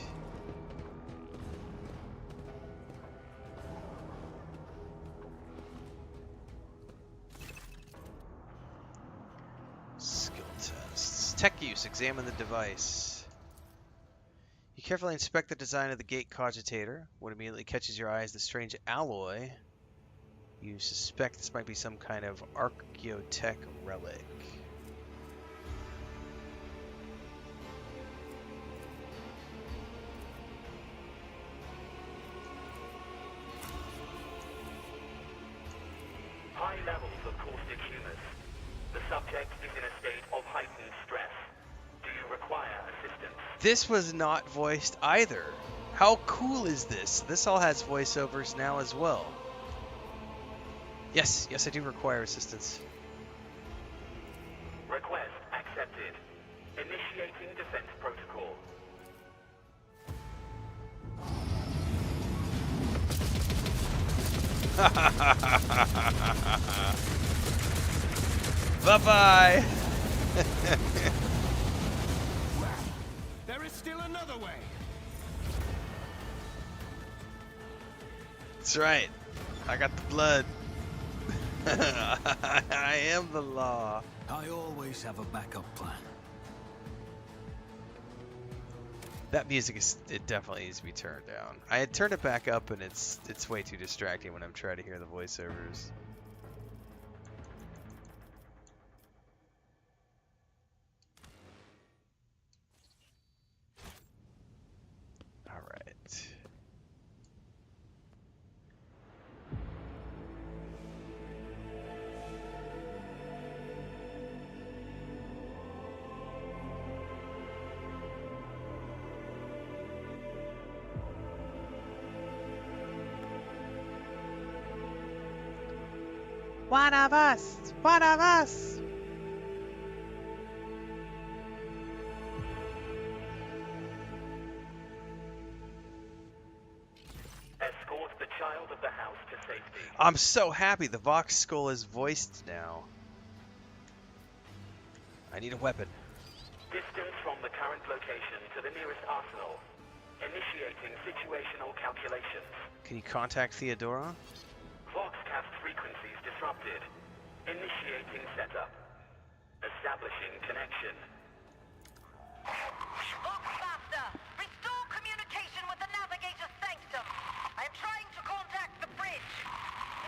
[SPEAKER 1] Skill tests. Tech use. Examine the device. You carefully inspect the design of the gate cogitator. What immediately catches your eye is the strange alloy. You suspect this might be some kind of archaeotech relic.
[SPEAKER 11] High levels of caustic humus. The subject is in a state of heightened stress. Do you require assistance?
[SPEAKER 1] This was not voiced either. How cool is this? This all has voiceovers now as well. Yes, I do require assistance.
[SPEAKER 11] Request accepted. Initiating defense protocol.
[SPEAKER 1] Bye-bye.
[SPEAKER 8] There is still another way.
[SPEAKER 1] That's right. I got the blood. I am the law.
[SPEAKER 3] I always have a backup plan.
[SPEAKER 1] That music it definitely needs to be turned down. I had turned it back up and it's way too distracting when I'm trying to hear the voiceovers. All right. One of us! One of us!
[SPEAKER 11] Escort the child of the house to safety.
[SPEAKER 1] I'm so happy the Vox Skull is voiced now. I need a weapon.
[SPEAKER 11] Distance from the current location to the nearest arsenal. Initiating situational calculations.
[SPEAKER 1] Can you contact Theodora?
[SPEAKER 11] Voxcast frequencies disrupted. Initiating setup. Establishing connection.
[SPEAKER 12] Voxmaster, restore communication with the navigator's sanctum. I am trying to contact the bridge.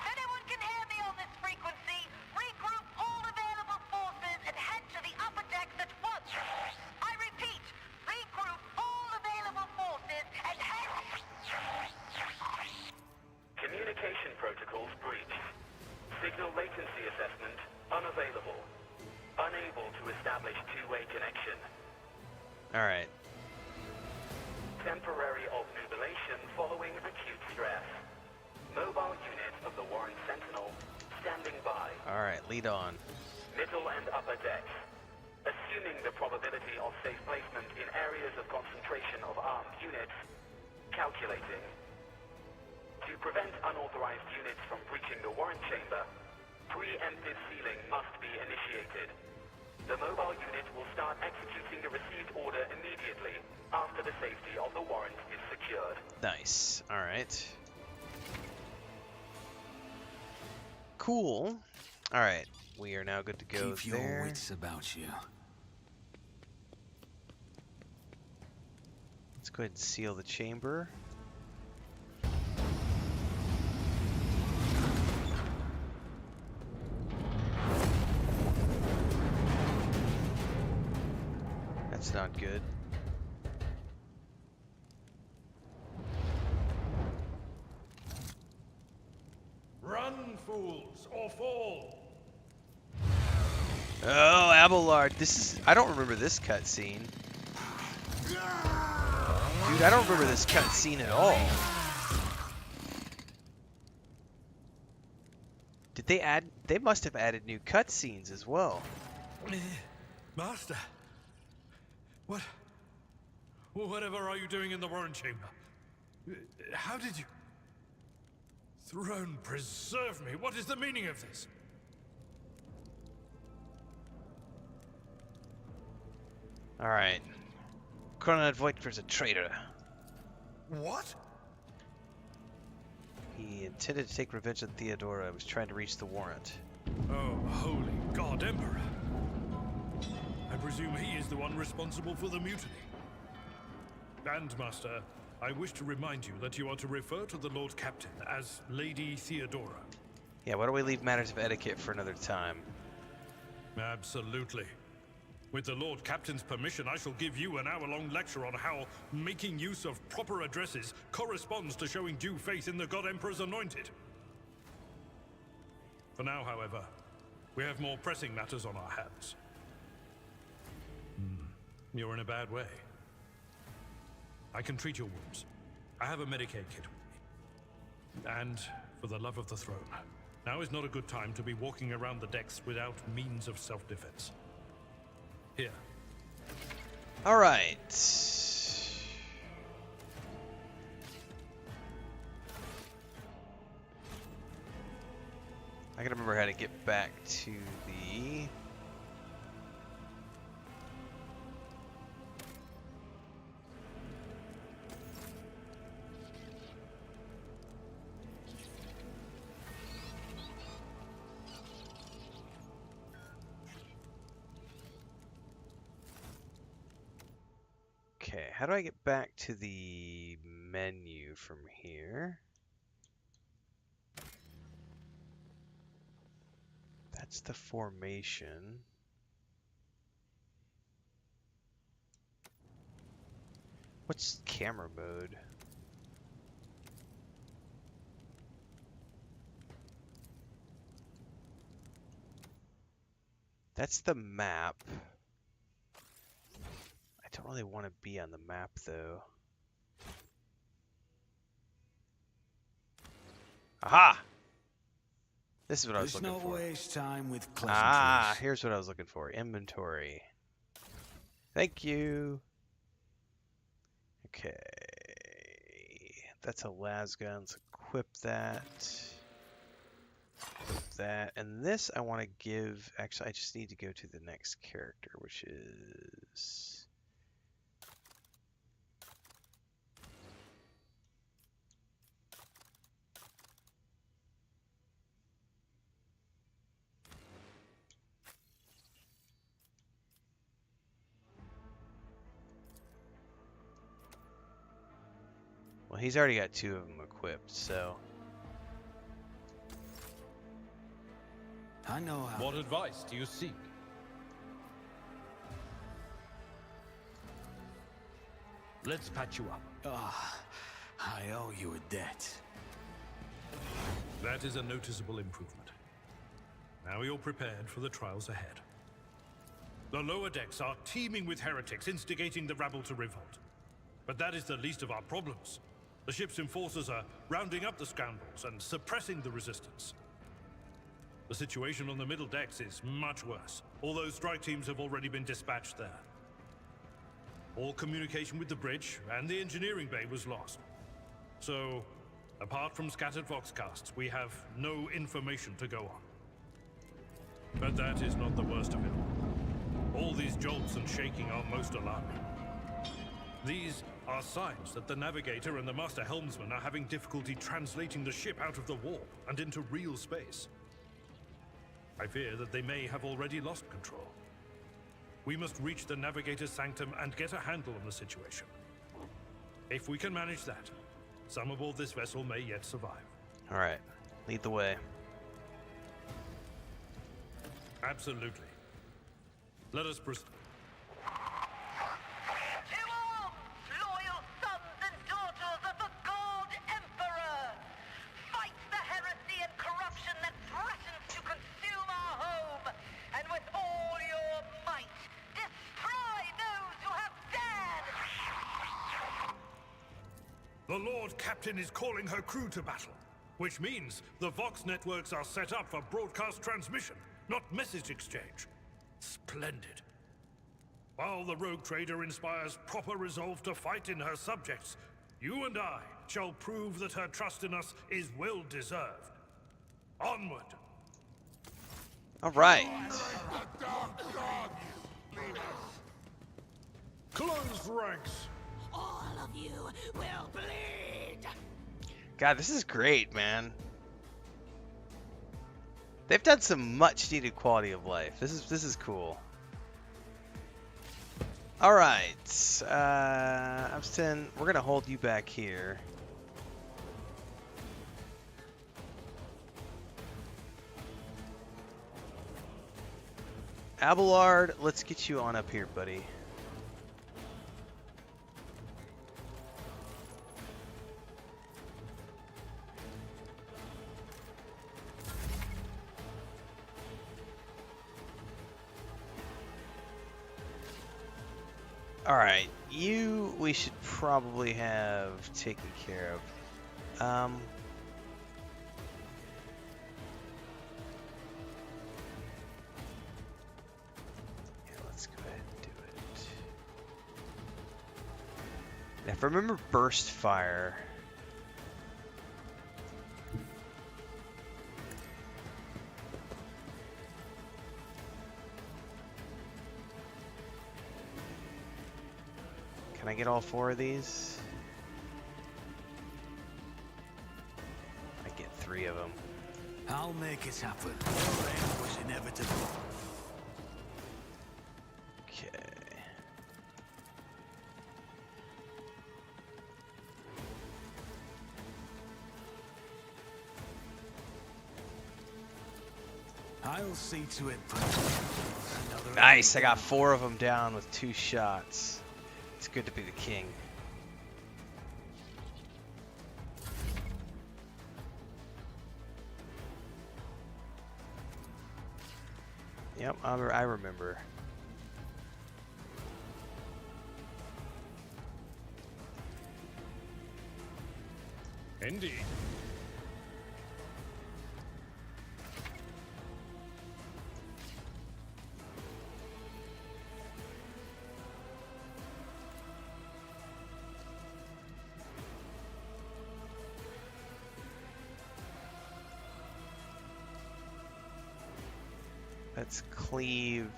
[SPEAKER 12] If anyone can hear me on this frequency, regroup all available forces and head to the upper decks at once. I repeat, regroup all available forces and head...
[SPEAKER 11] Communication protocols breached. Signal latency assessment unavailable. Unable to establish two-way connection.
[SPEAKER 1] Alright.
[SPEAKER 11] Temporary obnubilation following acute stress. Mobile unit of the Warren Sentinel standing by.
[SPEAKER 1] Alright, lead on.
[SPEAKER 11] Middle and upper decks. Assuming the probability of safe placement in areas of concentration of armed units. Calculating. To prevent unauthorized units from breaching the warrant chamber, preemptive sealing must be initiated. The mobile unit will start executing the received order immediately after the safety of the warrant is secured.
[SPEAKER 1] Nice. Alright. Cool. Alright. We are now good to go
[SPEAKER 3] Keep
[SPEAKER 1] there.
[SPEAKER 3] your wits about you.
[SPEAKER 1] Let's go ahead and seal the chamber. That's not good.
[SPEAKER 7] Run, fools, or fall!
[SPEAKER 1] Oh, Abelard. This is... I don't remember this cutscene. Dude, I don't remember this cutscene at all. Did they add... They must have added new cutscenes as well.
[SPEAKER 7] Master, whatever are you doing in the warrant chamber? How did you... Throne preserve me, what is the meaning of this?
[SPEAKER 1] Alright. Coronel Voigt's a traitor.
[SPEAKER 7] What?
[SPEAKER 1] He intended to take revenge on Theodora and was trying to reach the warrant.
[SPEAKER 7] Oh, holy God, Emperor. I presume he is the one responsible for the mutiny. And, Master, I wish to remind you that you are to refer to the Lord Captain as Lady Theodora.
[SPEAKER 1] Yeah, why don't we leave matters of etiquette for another time?
[SPEAKER 7] Absolutely. With the Lord Captain's permission, I shall give you an hour-long lecture on how making use of proper addresses corresponds to showing due faith in the God Emperor's anointed. For now, however, we have more pressing matters on our hands. You're in a bad way. I can treat your wounds. I have a Medicaid kit with me. And, for the love of the throne, now is not a good time to be walking around the decks without means of self-defense. Here.
[SPEAKER 1] Alright. I gotta remember how to get back to the... Okay, how do I get back to the menu from here? That's the formation. What's camera mode? That's the map. I don't really want to be on the map though. Aha! This is what I was looking for.
[SPEAKER 3] Waste time with
[SPEAKER 1] Ah, here's what I was looking for. Inventory. Thank you. Okay. That's a lasgun. Let's equip that. Equip that. And this I want to give... Actually, I just need to go to the next character, which is... Well, he's already got 2 of them equipped, so...
[SPEAKER 3] I know how.
[SPEAKER 13] What advice do you seek? Let's patch you up.
[SPEAKER 3] Ah, I owe you a debt.
[SPEAKER 7] That is a noticeable improvement. Now you're prepared for the trials ahead. The lower decks are teeming with heretics instigating the rabble to revolt. But that is the least of our problems. The ship's enforcers are rounding up the scoundrels and suppressing the resistance. The situation on the middle decks is much worse, although strike teams have already been dispatched there. All communication with the bridge and the engineering bay was lost. So, apart from scattered voxcasts, we have no information to go on. But that is not the worst of it all. All these jolts and shaking are most alarming. These are signs that the navigator and the master helmsman are having difficulty translating the ship out of the warp and into real space. I fear that they may have already lost control. We must reach the navigator's sanctum and get a handle on the situation. If we can manage that, some aboard this vessel may yet survive.
[SPEAKER 1] All right, lead the way.
[SPEAKER 7] Absolutely. Let us proceed. The Lord Captain is calling her crew to battle, which means the Vox networks are set up for broadcast transmission, not message exchange. Splendid. While the rogue trader inspires proper resolve to fight in her subjects, you and I shall prove that her trust in us is well deserved. Onward.
[SPEAKER 1] All right.
[SPEAKER 7] Close ranks.
[SPEAKER 9] All of you will bleed.
[SPEAKER 1] God, this is great, man. They've done some much needed quality of life. This is cool. All right, Abstin, we're gonna hold you back here. Abelard, let's get you on up here, buddy. Alright, you we should probably have taken care of. Yeah, let's go ahead and do it. Now, if I remember burst fire. Can I get all 4 of these? I get 3 of them.
[SPEAKER 3] I'll make it happen. The end was inevitable.
[SPEAKER 1] Okay.
[SPEAKER 3] I'll see to it.
[SPEAKER 1] Nice, I got 4 of them down with 2 shots. It's good to be the king. Yep, I remember.
[SPEAKER 7] Indeed.
[SPEAKER 1] Let's cleave.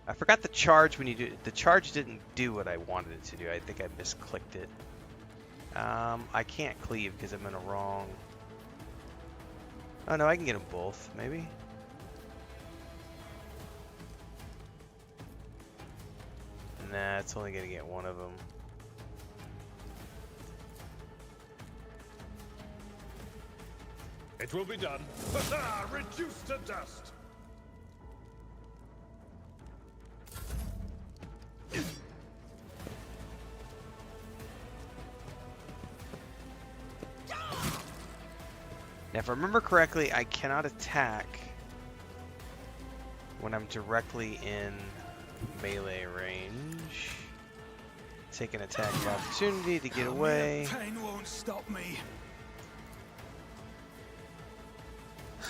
[SPEAKER 1] I forgot the charge when you do. The charge didn't do what I wanted it to do. I think I misclicked it. I can't cleave because I'm in a wrong. Oh no, I can get them both, maybe. Nah, it's only gonna get one of them.
[SPEAKER 7] It will be done. Reduced to dust.
[SPEAKER 1] Now, if I remember correctly, I cannot attack when I'm directly in melee range. Take an attack of opportunity to get away.
[SPEAKER 3] Pain won't stop me.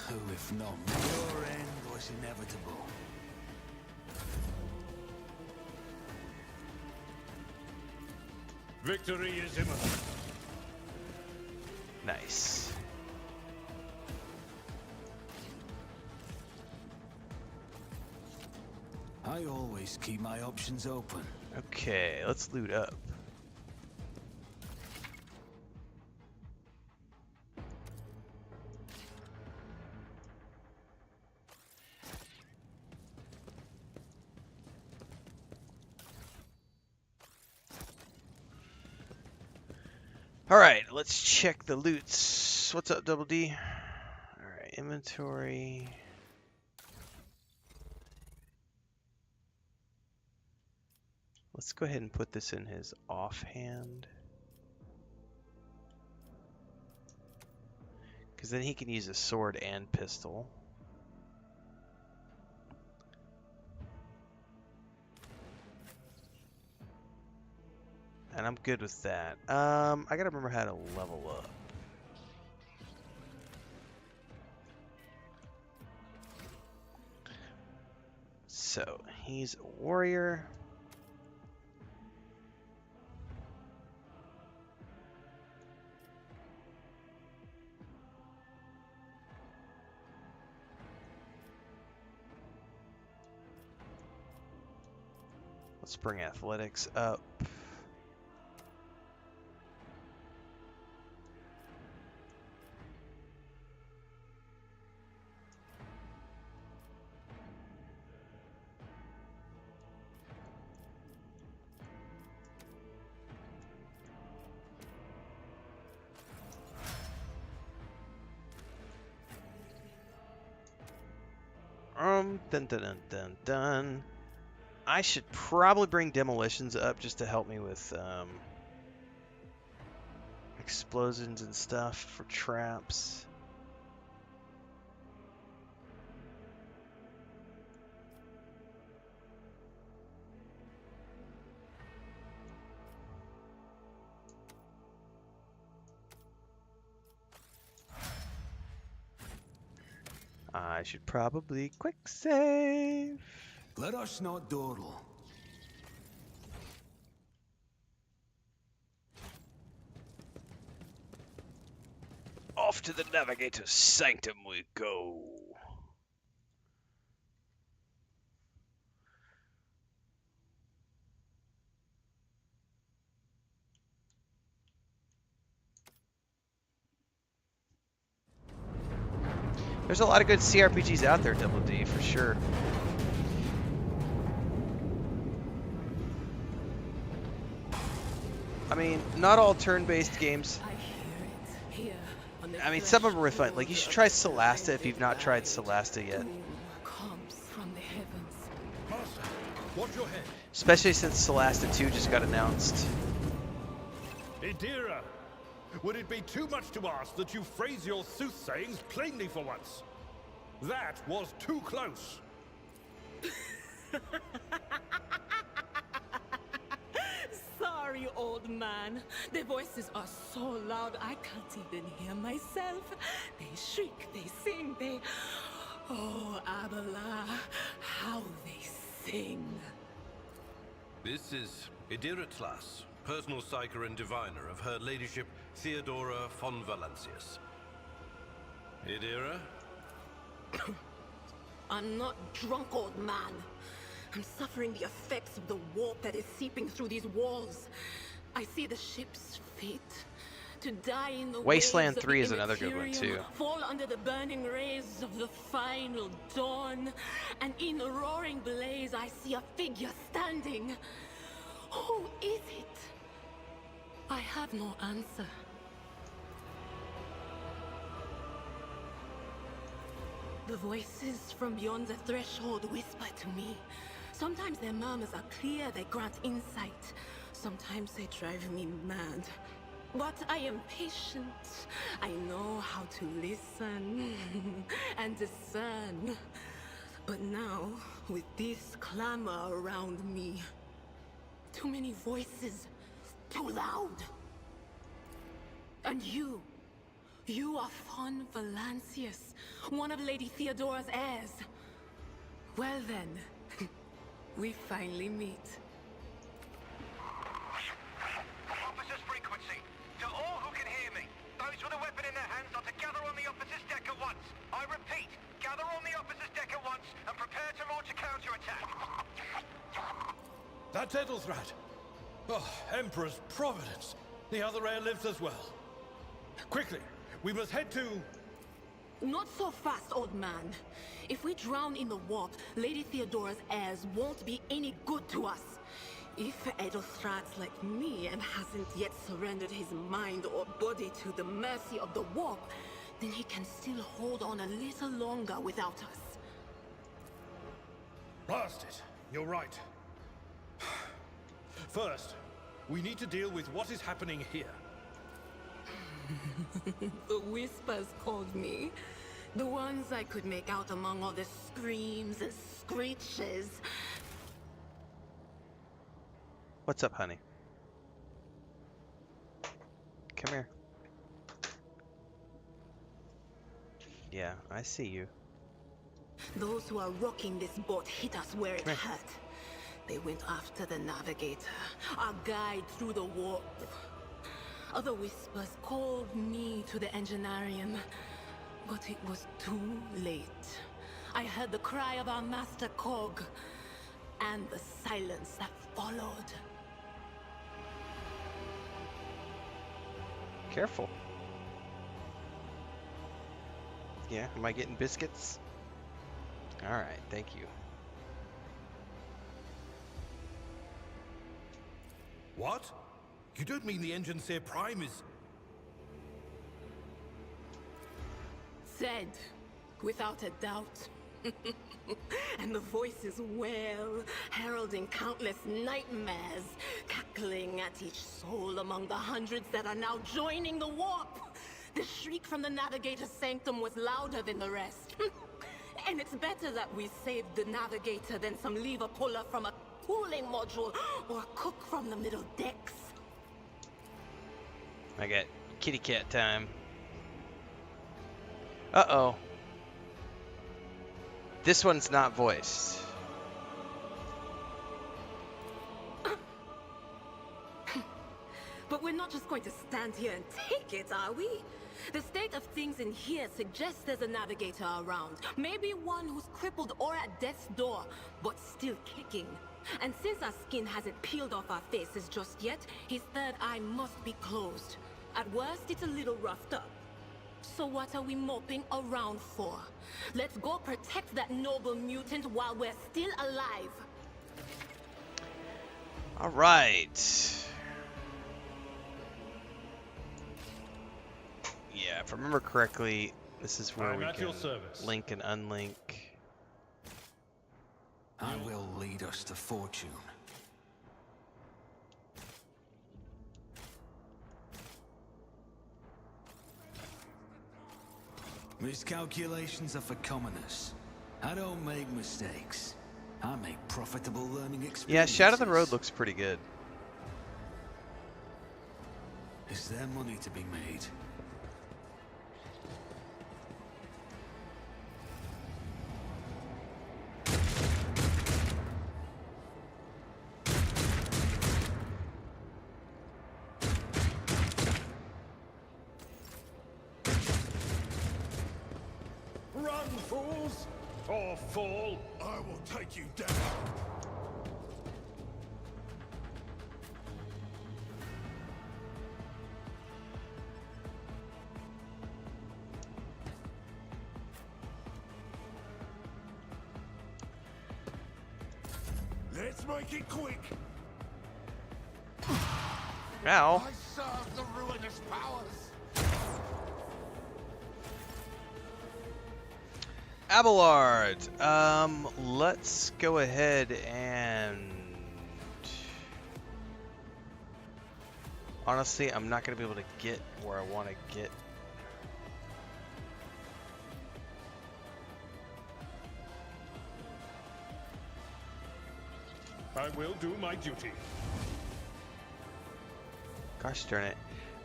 [SPEAKER 3] Who, if not me? Your end was inevitable.
[SPEAKER 7] Victory is imminent.
[SPEAKER 1] Nice.
[SPEAKER 3] I always keep my options open.
[SPEAKER 1] Okay, let's loot up. Alright, let's check the loots. What's up, Double D? Alright, inventory. Let's go ahead and put this in his offhand. Because then he can use a sword and pistol. And I'm good with that. I gotta remember how to level up. So, he's a warrior. Let's bring athletics up. Dun dun dun dun dun. I should probably bring demolitions up just to help me with explosions and stuff for traps. I should probably quick save.
[SPEAKER 3] Let us not dawdle.
[SPEAKER 1] Off to the Navigator's Sanctum we go. There's a lot of good CRPGs out there, Double D, for sure. I mean, not all turn-based games.
[SPEAKER 10] I hear it here on
[SPEAKER 1] I mean, some of them are fun. Like, you should try Solasta if you've not tried Solasta yet.
[SPEAKER 10] Comes from the heavens.
[SPEAKER 7] Master, watch your head.
[SPEAKER 1] Especially since Solasta 2 just got announced.
[SPEAKER 7] Idira, would it be too much to ask that you phrase your soothsayings plainly for once? That was too close.
[SPEAKER 10] Sorry, old man. Their voices are so loud I can't even hear myself. They shriek, they sing, they... Oh, Abala, how they sing.
[SPEAKER 14] This is Idira Tlas, personal psyker and diviner of Her Ladyship Theodora von Valancius. Idira?
[SPEAKER 10] I'm not drunk, old man. I'm suffering the effects of the warp that is seeping through these walls. I see the ship's fate. To die in the
[SPEAKER 1] Wasteland
[SPEAKER 10] waves of
[SPEAKER 1] 3
[SPEAKER 10] the
[SPEAKER 1] is another good one,
[SPEAKER 10] immaterial,
[SPEAKER 1] too.
[SPEAKER 10] Fall under the burning rays of the final dawn. And in the roaring blaze, I see a figure standing. Who is it? I have no answer. The voices from beyond the threshold whisper to me. Sometimes their murmurs are clear, they grant insight. Sometimes they drive me mad. But I am patient. I know how to listen and discern. But now, with this clamor around me, too many voices, too loud. And you are Von Valancius, one of Lady Theodora's heirs. Well then, we finally meet.
[SPEAKER 11] Officer's frequency. To all who can hear me, those with a weapon in their hands are to gather on the officer's deck at once. I repeat, gather on the officer's deck at once and prepare to launch a counterattack.
[SPEAKER 7] That's Ethelthrat. Oh, Emperor's Providence. The other heir lives as well. Quickly, we must head to...
[SPEAKER 10] Not so fast, old man. If we drown in the warp, Lady Theodora's heirs won't be any good to us. If Ethelthrat's like me and hasn't yet surrendered his mind or body to the mercy of the warp, then he can still hold on a little longer without us.
[SPEAKER 7] Blast it. You're right. First, we need to deal with what is happening here.
[SPEAKER 10] The whispers called me. The ones I could make out among all the screams and screeches.
[SPEAKER 1] What's up, honey? Come here. Yeah, I see you.
[SPEAKER 10] Those who are rocking this boat hit us where it hurt. They went after the navigator, our guide through the warp. Other whispers called me to the enginarium, but it was too late. I heard the cry of our master Cog, and the silence that followed.
[SPEAKER 1] Careful. Yeah, am I getting biscuits? Alright, thank you.
[SPEAKER 7] What? You don't mean the Engineer Prime is...
[SPEAKER 10] Said, without a doubt. And the voices wail, heralding countless nightmares, cackling at each soul among the hundreds that are now joining the warp. The shriek from the Navigator's sanctum was louder than the rest. And it's better that we saved the Navigator than some lever puller from a cooling module or a cook from the middle decks.
[SPEAKER 1] I got kitty cat time. Uh-oh. This one's not voiced.
[SPEAKER 10] But we're not just going to stand here and take it, are we? The state of things in here suggests there's a navigator around. Maybe one who's crippled or at death's door, but still kicking. And since our skin hasn't peeled off our faces just yet, his third eye must be closed. At worst, it's a little roughed up. So what are we moping around for? Let's go protect that noble mutant while we're still alive.
[SPEAKER 1] All right. Yeah, if I remember correctly, this is where
[SPEAKER 7] I'm
[SPEAKER 1] we
[SPEAKER 7] at your
[SPEAKER 1] can
[SPEAKER 7] service.
[SPEAKER 1] link and unlink.
[SPEAKER 3] I will lead us to fortune. Miscalculations are for commoners. I don't make mistakes. I make profitable learning experiences.
[SPEAKER 1] Yeah, Shadow of the Road looks pretty good.
[SPEAKER 3] Is there money to be made?
[SPEAKER 7] Run, fools! Or fall! I will take you down!
[SPEAKER 8] Let's make it quick.
[SPEAKER 1] Ow.
[SPEAKER 8] I serve the ruinous powers.
[SPEAKER 1] Abelard. Let's go ahead and... Honestly, I'm not going to be able to get where I want to get.
[SPEAKER 7] I will do my duty.
[SPEAKER 1] Gosh darn it.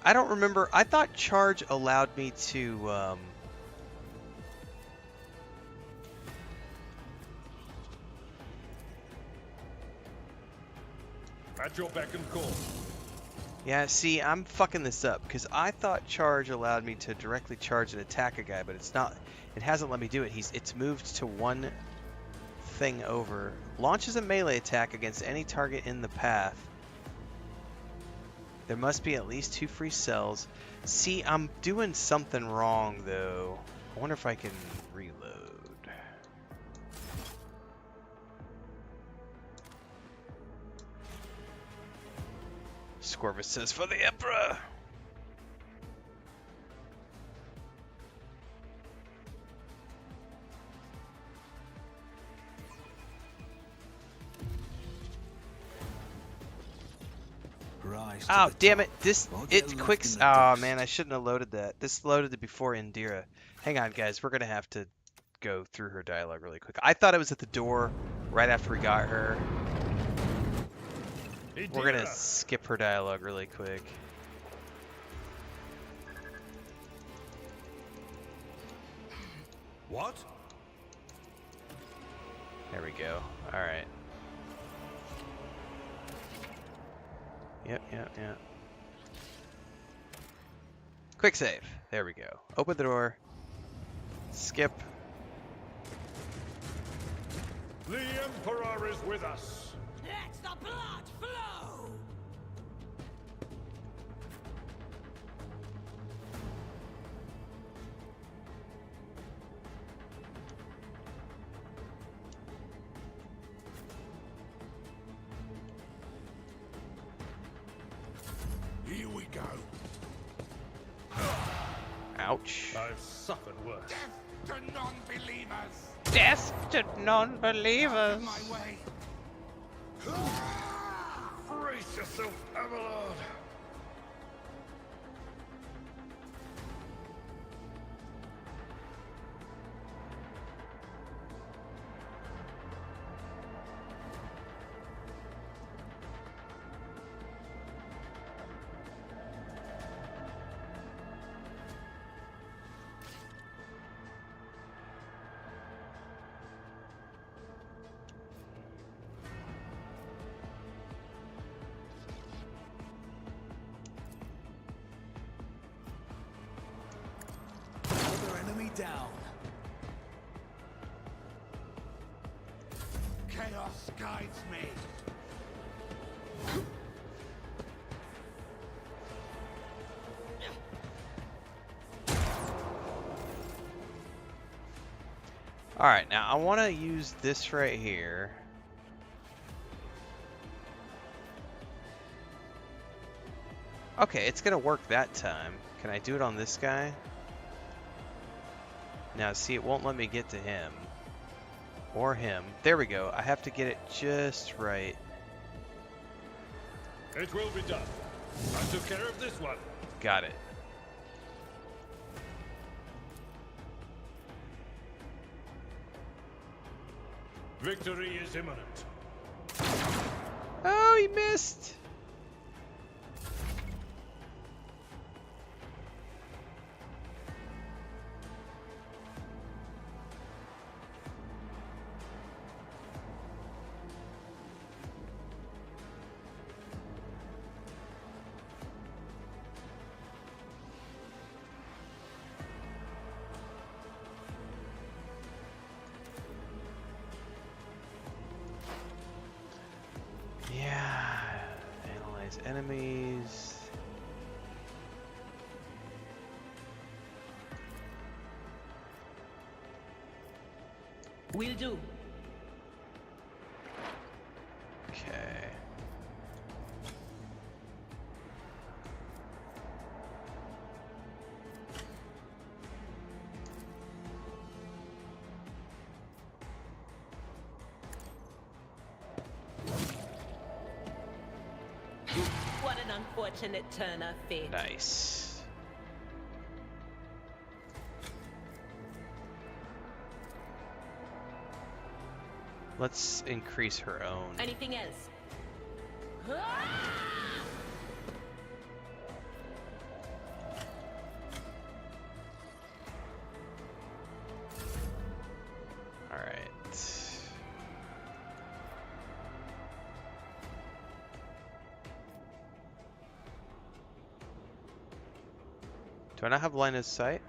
[SPEAKER 1] I don't remember. I thought charge allowed me to...
[SPEAKER 7] At your beck and call.
[SPEAKER 1] Yeah, see, I'm fucking this up because I thought charge allowed me to directly charge and attack a guy, but it's not. It hasn't let me do it. It's moved to one thing over. Launches a melee attack against any target in the path. There must be at least 2 free cells. See, I'm doing something wrong though. I wonder if I can reload. Scorvus says for the Emperor. Oh damn it! It's quick. Oh man, I shouldn't have loaded that. This loaded it before Indira. Hang on, guys. We're gonna have to go through her dialogue really quick. I thought it was at the door right after we got her. We're gonna skip her dialogue really quick.
[SPEAKER 7] What?
[SPEAKER 1] There we go. All right. Yep. Quick save. There we go. Open the door. Skip.
[SPEAKER 7] The Emperor is with us.
[SPEAKER 9] Let the blood flow!
[SPEAKER 8] Here we go.
[SPEAKER 1] Ouch.
[SPEAKER 7] I've suffered worse.
[SPEAKER 8] Death to non-believers.
[SPEAKER 1] Death to non-believers.
[SPEAKER 8] My way.
[SPEAKER 7] Brace yourself, Abelard.
[SPEAKER 3] Down.
[SPEAKER 8] Chaos guides me.
[SPEAKER 1] All right, now I want to use this right here. Okay, it's gonna work that time. Can I do it on this guy? Now, see, it won't let me get to him. Or him. There we go. I have to get it just right.
[SPEAKER 7] It will be done. I took care of this one.
[SPEAKER 1] Got it.
[SPEAKER 7] Victory is imminent.
[SPEAKER 1] Oh, he missed. Yeah, analyze enemies.
[SPEAKER 9] Will do.
[SPEAKER 1] Okay.
[SPEAKER 9] What an unfortunate turn of fate.
[SPEAKER 1] Nice. Let's increase her own.
[SPEAKER 9] Anything else?
[SPEAKER 1] All right. Do I not have line of sight?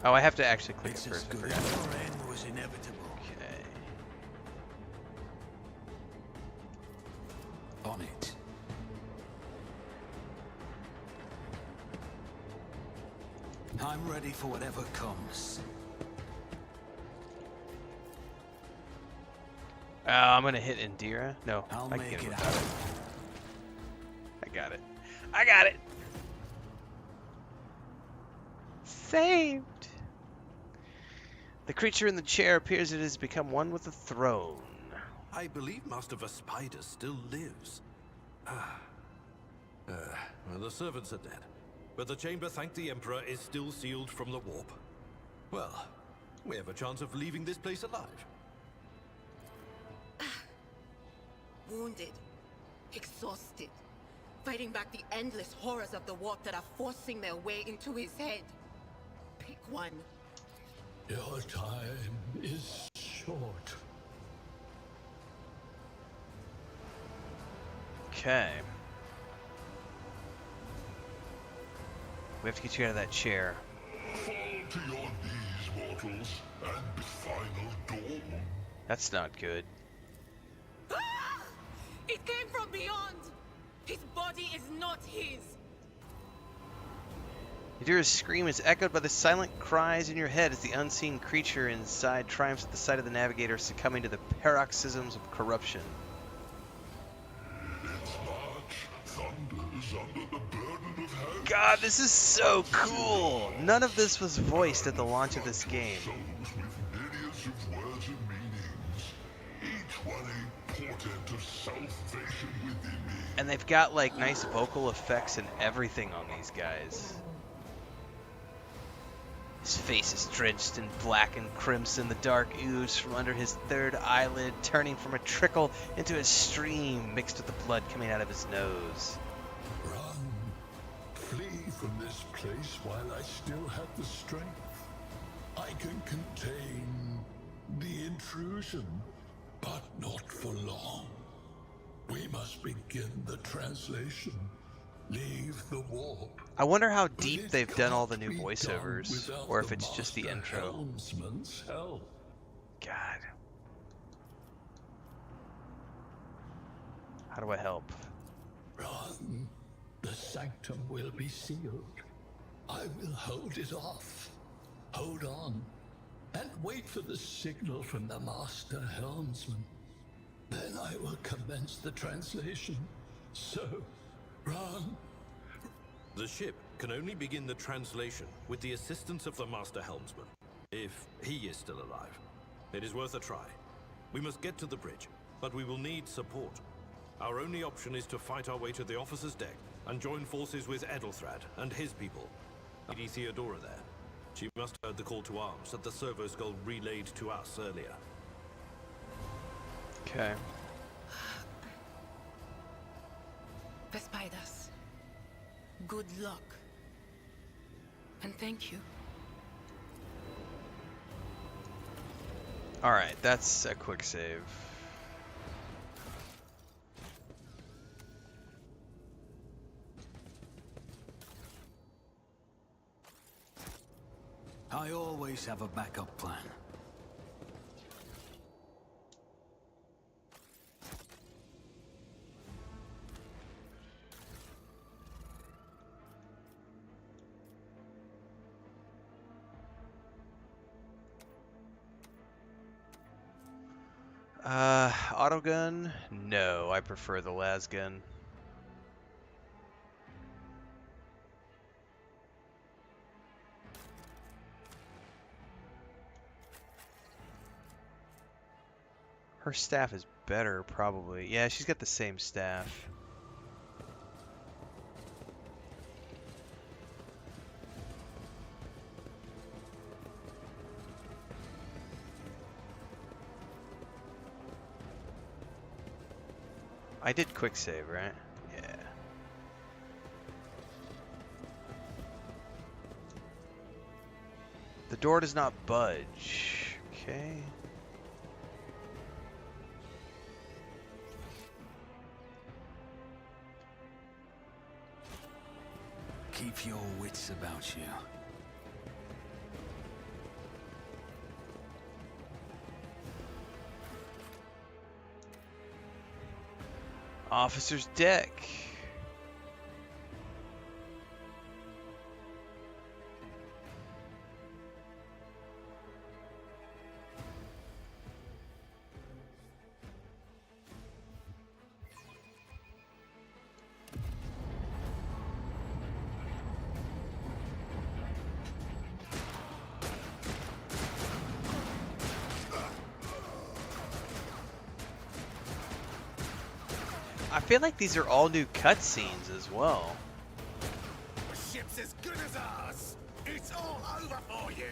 [SPEAKER 1] Oh, I have to actually click it first. I forgot.
[SPEAKER 5] Your end was inevitable.
[SPEAKER 1] Okay.
[SPEAKER 5] On it. I'm ready for whatever comes.
[SPEAKER 1] I'm gonna hit Indira. No,
[SPEAKER 5] I'll
[SPEAKER 1] I
[SPEAKER 5] make
[SPEAKER 1] can get
[SPEAKER 5] it
[SPEAKER 1] it.
[SPEAKER 5] happen.
[SPEAKER 1] I got it. I got it. Saved. The creature in the chair appears it has become one with the throne.
[SPEAKER 14] I believe Master Vespider still lives. Well, the servants are dead, but the chamber, thank the Emperor, is still sealed from the warp. Well, we have a chance of leaving this place alive.
[SPEAKER 15] Wounded, exhausted, fighting back the endless horrors of the warp that are forcing their way into his head. Pick one.
[SPEAKER 16] Your time is short.
[SPEAKER 1] Okay. We have to get you out of that chair.
[SPEAKER 16] Fall to your knees, mortals, and bid final dawn.
[SPEAKER 1] That's not good.
[SPEAKER 15] It came from beyond! His body is not his!
[SPEAKER 1] Indira's scream is echoed by the silent cries in your head as the unseen creature inside triumphs at the sight of the navigator succumbing to the paroxysms of corruption.
[SPEAKER 16] Its march thunders under the burden of hell.
[SPEAKER 1] God, this is so cool! None of this was voiced at the launch of this game.
[SPEAKER 16] Souls with myriads of words and meanings, each one a portent of salvation within me.
[SPEAKER 1] And they've got like nice vocal effects and everything on these guys. His face is drenched in black and crimson. The dark ooze from under his third eyelid, turning from a trickle into a stream mixed with the blood coming out of his nose.
[SPEAKER 16] Run. Flee from this place while I still have the strength. I can contain the intrusion, but not for long. We must begin the translation. Leave the warp.
[SPEAKER 1] I wonder how deep they've done all the new voiceovers, or if it's just the intro.
[SPEAKER 16] Helmsman's help.
[SPEAKER 1] God. How do I help?
[SPEAKER 16] Run. The sanctum will be sealed. I will hold it off. Hold on. And wait for the signal from the master helmsman. Then I will commence the translation. So, run.
[SPEAKER 14] The ship
[SPEAKER 7] can only begin the translation with the assistance of the Master Helmsman, if he is still alive. It is worth a try. We must get to the bridge, but we will need support. Our only option is to fight our way to the officer's deck and join forces with Edelthrad and his people. Lady Theodora there. She must have heard the call to arms that the servo skull relayed to us earlier.
[SPEAKER 1] Okay.
[SPEAKER 15] Vespaidas, good luck. And thank you.
[SPEAKER 1] Alright, that's a quick save.
[SPEAKER 17] I always have a backup plan.
[SPEAKER 1] Autogun? No, I prefer the las gun. Her staff is better, probably. Yeah, she's got the same staff. I did quick save, right? Yeah. The door does not budge. Okay.
[SPEAKER 17] Keep your wits about you.
[SPEAKER 1] Officer's deck. I feel like these are all new cutscenes as well.
[SPEAKER 8] The ship's as good as ours. It's all over for you.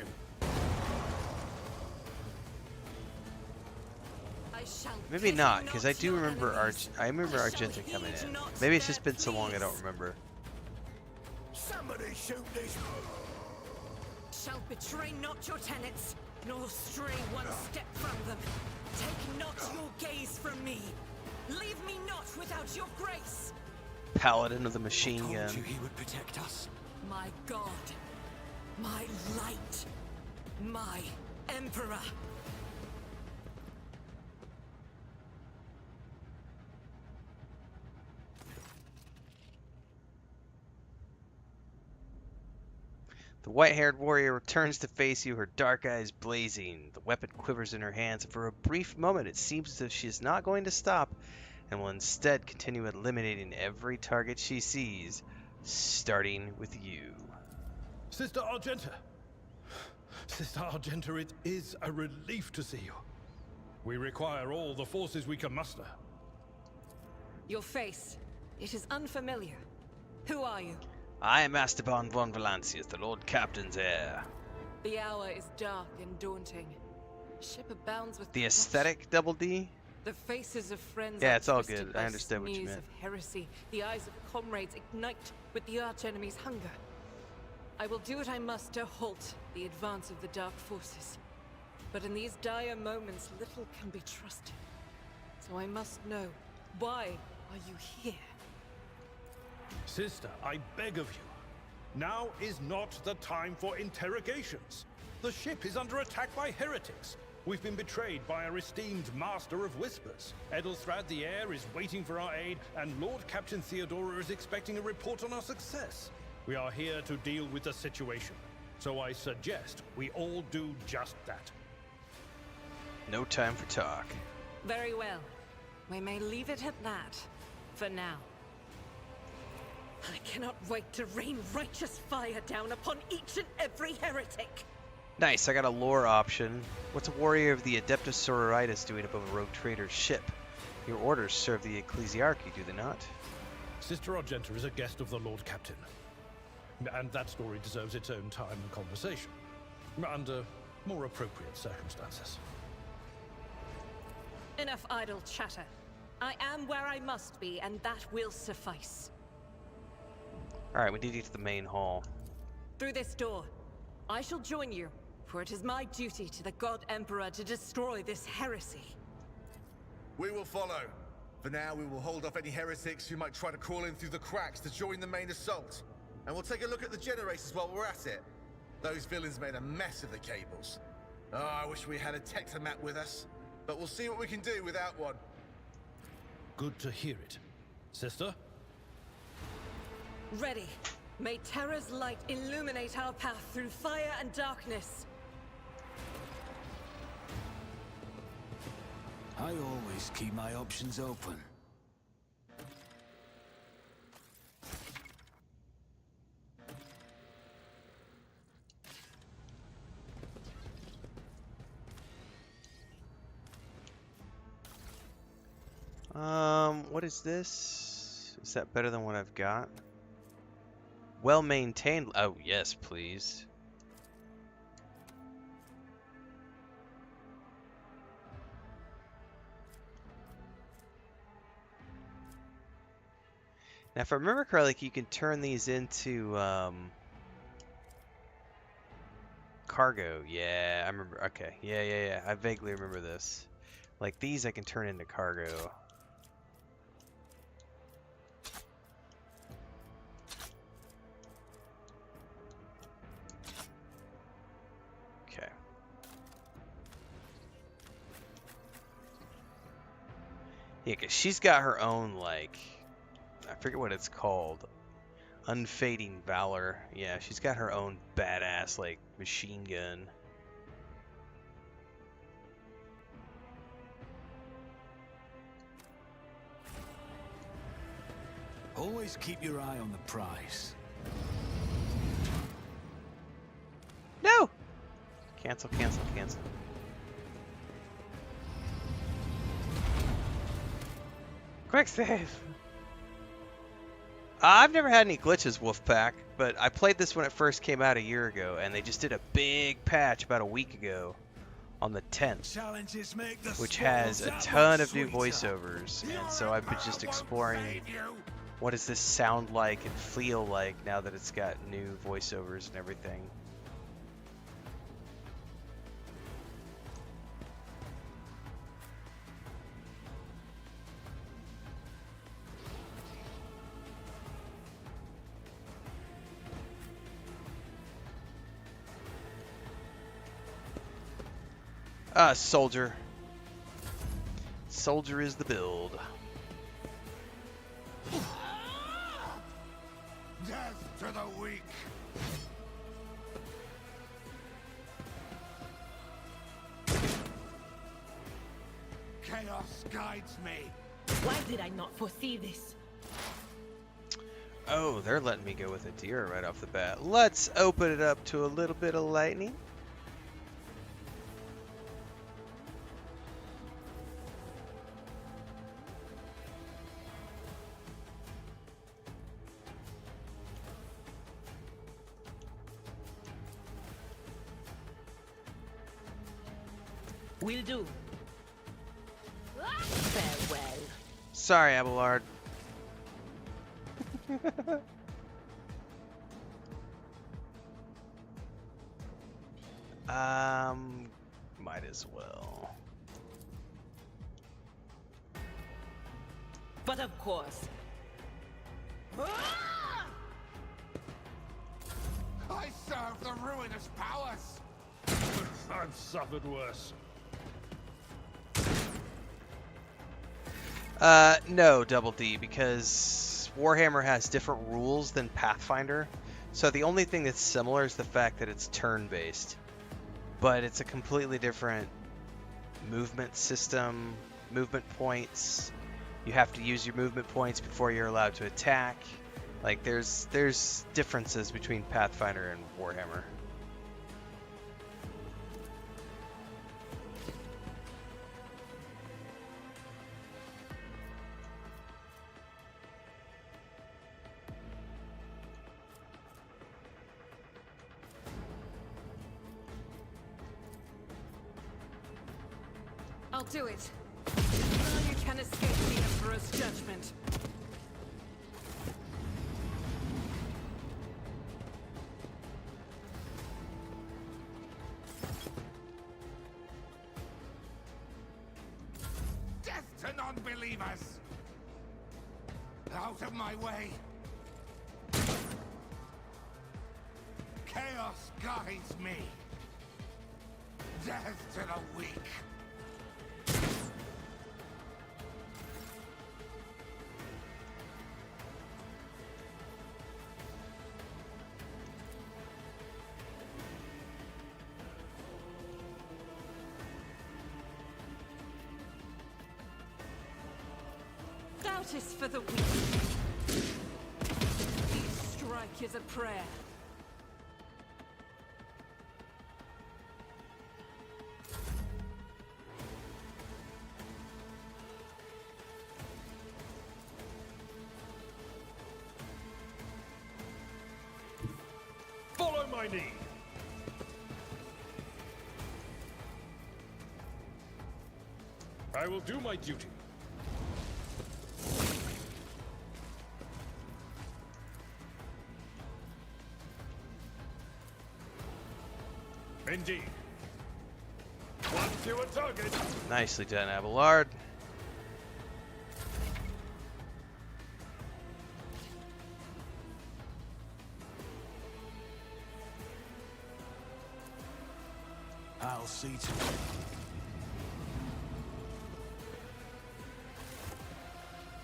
[SPEAKER 1] Maybe not, because I do remember Argenta coming in. Maybe it's just been so long I don't remember.
[SPEAKER 8] Somebody shoot this.
[SPEAKER 18] Shall betray not your tenets, nor stray one step from them. Take not your gaze from me. Leave me not without your grace.
[SPEAKER 1] Paladin of the machine gun.
[SPEAKER 17] Told you he would protect us.
[SPEAKER 18] My God, my light, my emperor.
[SPEAKER 1] The white-haired warrior returns to face you, her dark eyes blazing. The weapon quivers in her hands, and for a brief moment it seems as if she is not going to stop, and will instead continue eliminating every target she sees, starting with you.
[SPEAKER 7] Sister Argenta! Sister Argenta, it is a relief to see you. We require all the forces we can muster.
[SPEAKER 18] Your face, it is unfamiliar. Who are you?
[SPEAKER 1] I am Esteban von Valancius, the Lord Captain's heir.
[SPEAKER 18] The hour is dark and daunting. Ship abounds with
[SPEAKER 1] The aesthetic, Double D?
[SPEAKER 18] The faces of friends.
[SPEAKER 1] Yeah, it's all
[SPEAKER 18] twisted
[SPEAKER 1] good.
[SPEAKER 18] by
[SPEAKER 1] I understand what you
[SPEAKER 18] sneers
[SPEAKER 1] meant.
[SPEAKER 18] Of heresy. The eyes of comrades ignite with the arch-enemy's hunger. I will do what I must to halt the advance of the dark forces. But in these dire moments, little can be trusted. So I must know, why are you here?
[SPEAKER 7] Sister, I beg of you. Now is not the time for interrogations. The ship is under attack by heretics. We've been betrayed by our esteemed Master of Whispers. Edelthrad the Heir is waiting for our aid, and Lord Captain Theodora is expecting a report on our success. We are here to deal with the situation, so I suggest we all do just that.
[SPEAKER 1] No time for talk.
[SPEAKER 18] Very well. We may leave it at that, for now. I cannot wait to rain righteous fire down upon each and every heretic.
[SPEAKER 1] Nice, I got a lore option. What's a warrior of the Adeptus Sororitas doing above a rogue trader's ship? Your orders serve the ecclesiarchy, do they not?
[SPEAKER 7] Sister Argenta is a guest of the Lord Captain. And that story deserves its own time and conversation. Under more appropriate circumstances.
[SPEAKER 18] Enough idle chatter. I am where I must be, and that will suffice.
[SPEAKER 1] Alright, we need to get to the main hall.
[SPEAKER 18] Through this door. I shall join you, for it is my duty to the God Emperor to destroy this heresy.
[SPEAKER 8] We will follow. For now, we will hold off any heretics who might try to crawl in through the cracks to join the main assault. And we'll take a look at the generators while we're at it. Those villains made a mess of the cables. Oh, I wish we had a Tectomat with us. But we'll see what we can do without one.
[SPEAKER 7] Good to hear it. Sister?
[SPEAKER 18] Ready. May Terra's light illuminate our path through fire and darkness.
[SPEAKER 17] I always keep my options open.
[SPEAKER 1] What is this? Is that better than what I've got? Well maintained. Oh, yes, please. Now, if I remember correctly, you can turn these into cargo. Yeah, I remember. Okay. Yeah. I vaguely remember this. Like these I can turn into cargo. Okay. Yeah, 'cause she's got her own, like, I forget what it's called. Unfading Valor. Yeah, she's got her own badass, like, machine gun.
[SPEAKER 17] Always keep your eye on the prize.
[SPEAKER 1] No! Cancel. Quick save! I've never had any glitches, Wolfpack, but I played this when it first came out a year ago, and they just did a big patch about a week ago on the 10th, which has a ton of new voiceovers, and so I've been just exploring what does this sound like and feel like now that it's got new voiceovers and everything. Soldier. Soldier is the build.
[SPEAKER 8] Death to the weak. Chaos guides me.
[SPEAKER 9] Why did I not foresee this?
[SPEAKER 1] Oh, they're letting me go with a deer right off the bat. Let's open it up to a little bit of lightning.
[SPEAKER 9] Will do. Farewell.
[SPEAKER 1] Sorry, Abelard. Might as well.
[SPEAKER 9] But of course.
[SPEAKER 8] I serve the ruinous powers.
[SPEAKER 7] I've suffered worse.
[SPEAKER 1] No, Double D, because Warhammer has different rules than Pathfinder. So the only thing that's similar is the fact that it's turn-based. But it's a completely different movement system, movement points. You have to use your movement points before you're allowed to attack. Like there's differences between Pathfinder and Warhammer.
[SPEAKER 18] I'll do it. None you can escape the Emperor's judgment.
[SPEAKER 19] Death to non-believers! Out of my way! Chaos guides me! Death to the weak!
[SPEAKER 18] Doubt is for the weak. Each strike is a prayer.
[SPEAKER 7] Follow my lead. I will do my duty. Indeed. One fewer target.
[SPEAKER 1] Nicely done, Abelard.
[SPEAKER 17] I'll see to it.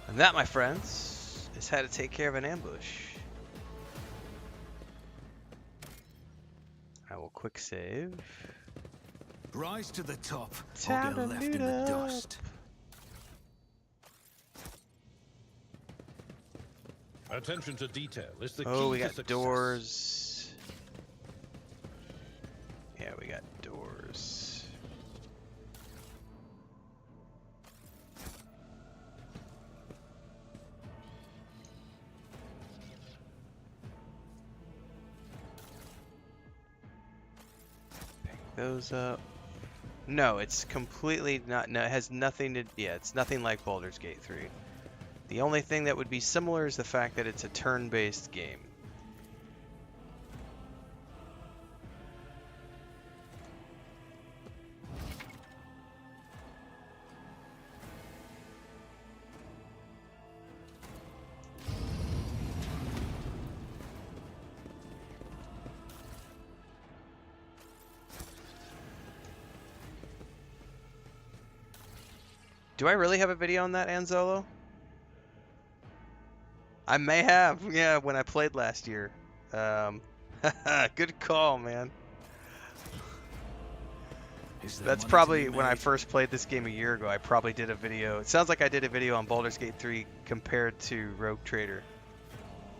[SPEAKER 1] And that, my friends, is how to take care of an ambush. I will quick save.
[SPEAKER 17] Rise to the top, or
[SPEAKER 1] Time
[SPEAKER 17] get
[SPEAKER 1] to
[SPEAKER 17] left
[SPEAKER 1] meet
[SPEAKER 17] in the
[SPEAKER 1] up.
[SPEAKER 17] dust.
[SPEAKER 7] Attention to detail is the key
[SPEAKER 1] Oh, we
[SPEAKER 7] to
[SPEAKER 1] got
[SPEAKER 7] success.
[SPEAKER 1] doors. Yeah, we got doors. Pick those up. No, it's completely not. No, it has nothing to. Yeah, it's nothing like Baldur's Gate 3. The only thing that would be similar is the fact that it's a turn-based game. Do I really have a video on that, Anzolo? I may have, yeah, when I played last year. Good call, man. That's probably when I first played this game a year ago. I probably did a video. It sounds like I did a video on Baldur's Gate 3 compared to Rogue Trader.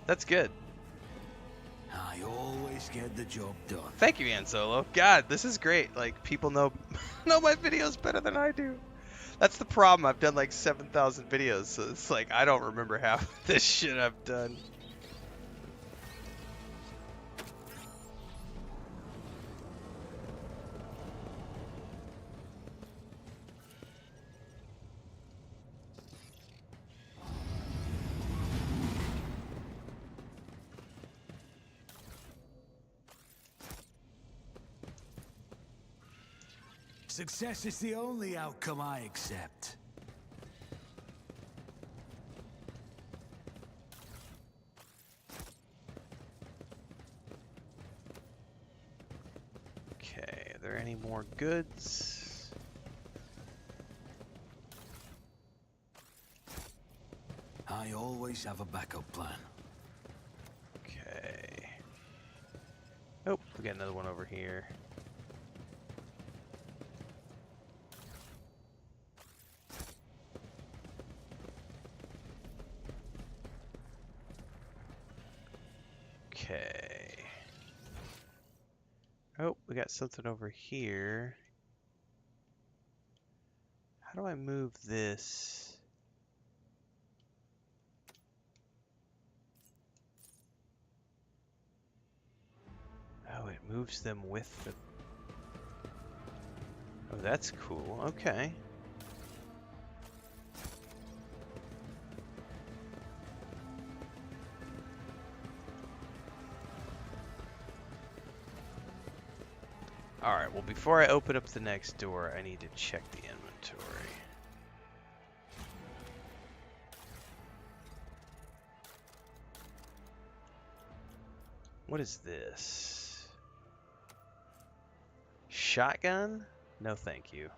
[SPEAKER 1] That's good.
[SPEAKER 17] I always get the job done.
[SPEAKER 1] Thank you, Anzolo. God, this is great. Like, people know my videos better than I do. That's the problem. I've done like 7,000 videos, so it's like I don't remember half this shit I've done.
[SPEAKER 17] Success is the only outcome I accept.
[SPEAKER 1] Okay, are there any more goods?
[SPEAKER 17] I always have a backup plan.
[SPEAKER 1] Okay. Oh, we got another one over here. Okay. Oh, we got something over here. How do I move this? Oh, it moves them with the... Oh, that's cool. Okay. Alright, well before I open up the next door, I need to check the inventory. What is this? Shotgun? No thank you.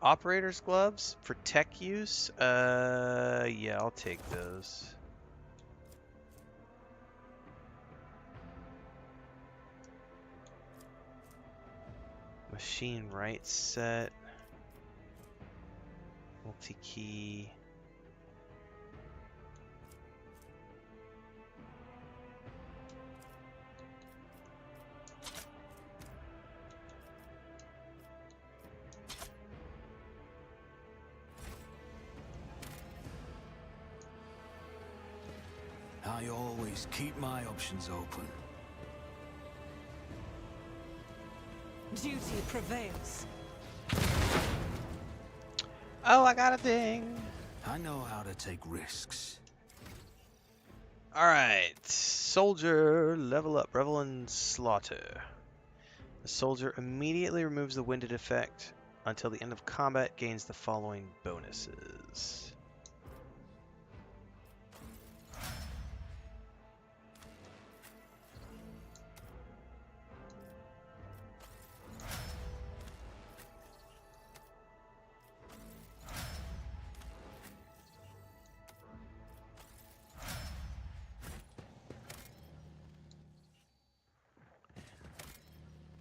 [SPEAKER 1] Operator's gloves? For tech use? Yeah, I'll take those. Machine right set. Multi-key.
[SPEAKER 17] I always keep my options open.
[SPEAKER 18] Duty prevails.
[SPEAKER 1] Oh, I got a ding.
[SPEAKER 17] I know how to take risks.
[SPEAKER 1] Alright. Soldier, level up. Revel in Slaughter. The soldier immediately removes the winded effect until the end of combat, gains the following bonuses.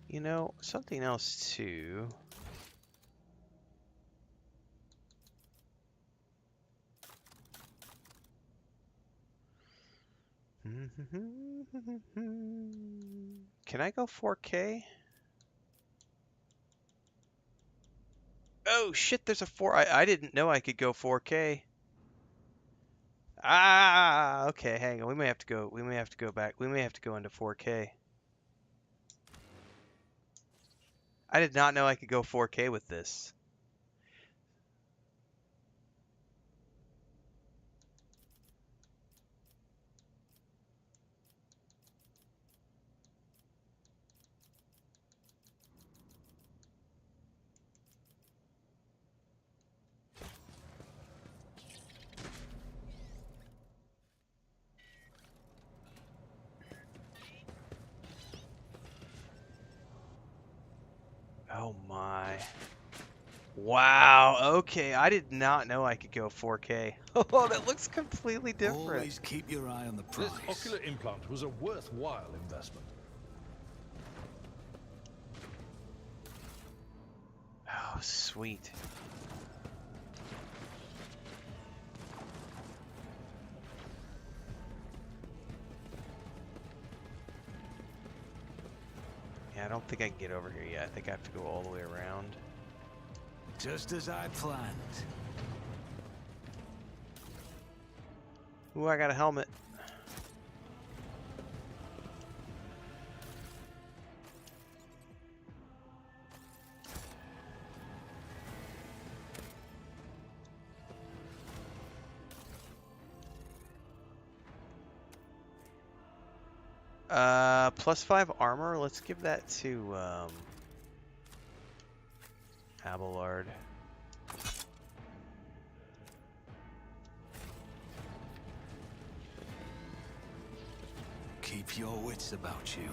[SPEAKER 1] You know, something else too. Can I go 4K? Oh shit, there's a 4. I didn't know I could go 4K. Ah, okay, hang on. We may have to go back. We may have to go into 4K. I did not know I could go 4K with this. Oh my. Wow, okay. I did not know I could go 4K. Oh, that looks completely different.
[SPEAKER 17] Always keep your eye on the price.
[SPEAKER 7] This ocular implant was a worthwhile investment.
[SPEAKER 1] Oh, sweet. Yeah, I don't think I can get over here yet. I think I have to go all the way around.
[SPEAKER 17] Just as I planned.
[SPEAKER 1] Ooh, I got a helmet. +5 armor. Let's give that to Abelard.
[SPEAKER 17] Keep your wits about you.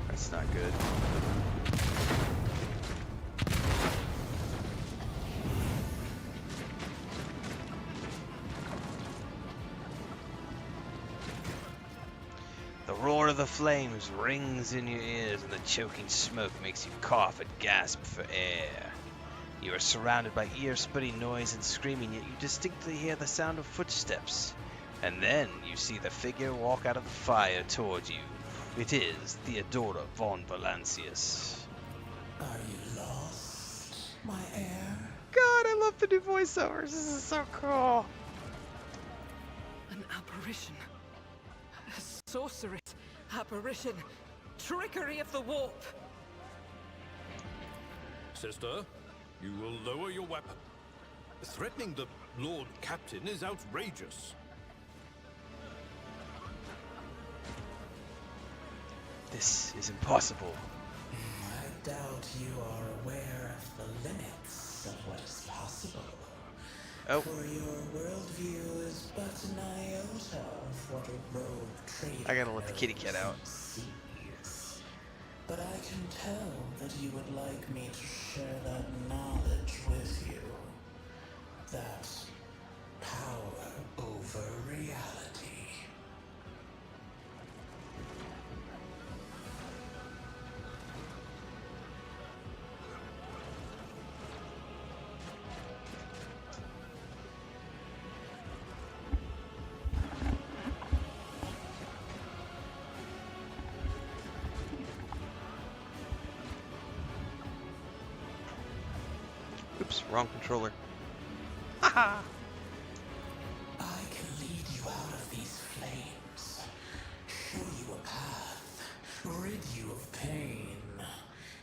[SPEAKER 1] That's not good. The roar of the flames rings in your ears, and the choking smoke makes you cough and gasp for air. You are surrounded by ear-splitting noise and screaming, yet you distinctly hear the sound of footsteps. And then you see the figure walk out of the fire towards you. It is Theodora von Valancius.
[SPEAKER 17] Are you lost, my heir?
[SPEAKER 1] God, I love the new voiceovers. This is so cool.
[SPEAKER 18] An apparition. A sorceress apparition. Trickery of the warp.
[SPEAKER 7] Sister, you will lower your weapon. Threatening the Lord Captain is outrageous.
[SPEAKER 1] This is impossible.
[SPEAKER 17] I doubt you are aware of the limits of what is possible.
[SPEAKER 1] Oh.
[SPEAKER 17] For your worldview is but an iota of what a rogue trader
[SPEAKER 1] I gotta let the kitty cat out.
[SPEAKER 17] sees. But I can tell that you would like me to share that knowledge with you. That power over reality.
[SPEAKER 1] Oops, wrong controller. Haha!
[SPEAKER 17] I can lead you out of these flames, show you a path, rid you of pain,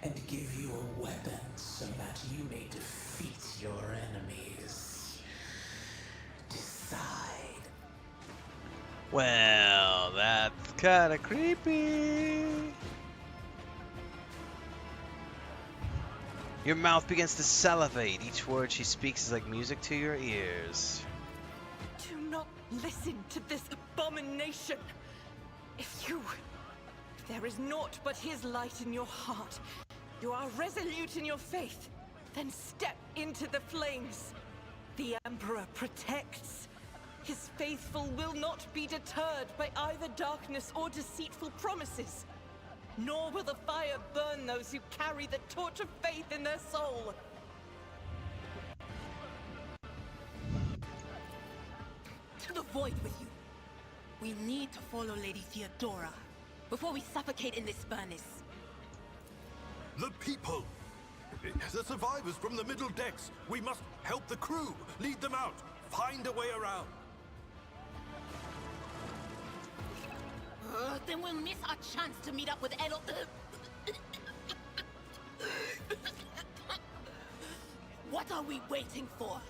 [SPEAKER 17] and give you a weapon so that you may defeat your enemies. Decide.
[SPEAKER 1] Well, that's kind of creepy. Your mouth begins to salivate. Each word she speaks is like music to your ears.
[SPEAKER 18] Do not listen to this abomination. If there is naught but his light in your heart, you are resolute in your faith, then step into the flames. The Emperor protects. His faithful will not be deterred by either darkness or deceitful promises. Nor will the fire burn those who carry the torch of faith in their soul.
[SPEAKER 15] To the void with you. We need to follow Lady Theodora before we suffocate in this furnace.
[SPEAKER 7] The people! The survivors from the middle decks! We must help the crew! Lead them out! Find a way around!
[SPEAKER 15] Then we'll miss our chance to meet up with Edel. What are we waiting for?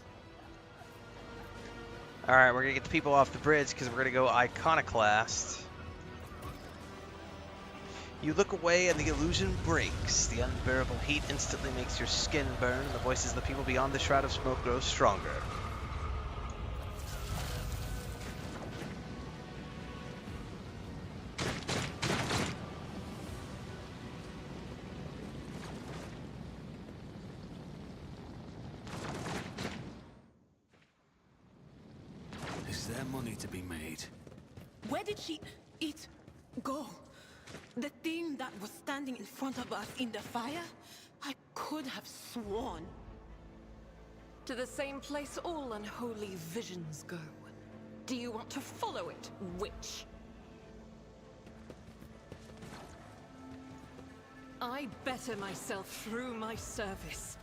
[SPEAKER 1] Alright, we're gonna get the people off the bridge because we're gonna go iconoclast. You look away and the illusion breaks. The unbearable heat instantly makes your skin burn, and the voices of the people beyond the shroud of smoke grow stronger.
[SPEAKER 17] Is there money to be made?
[SPEAKER 15] Where did it go? The thing that was standing in front of us in the fire? I could have sworn.
[SPEAKER 18] To the same place all unholy visions go. Do you want to follow it, witch? I better myself through my service.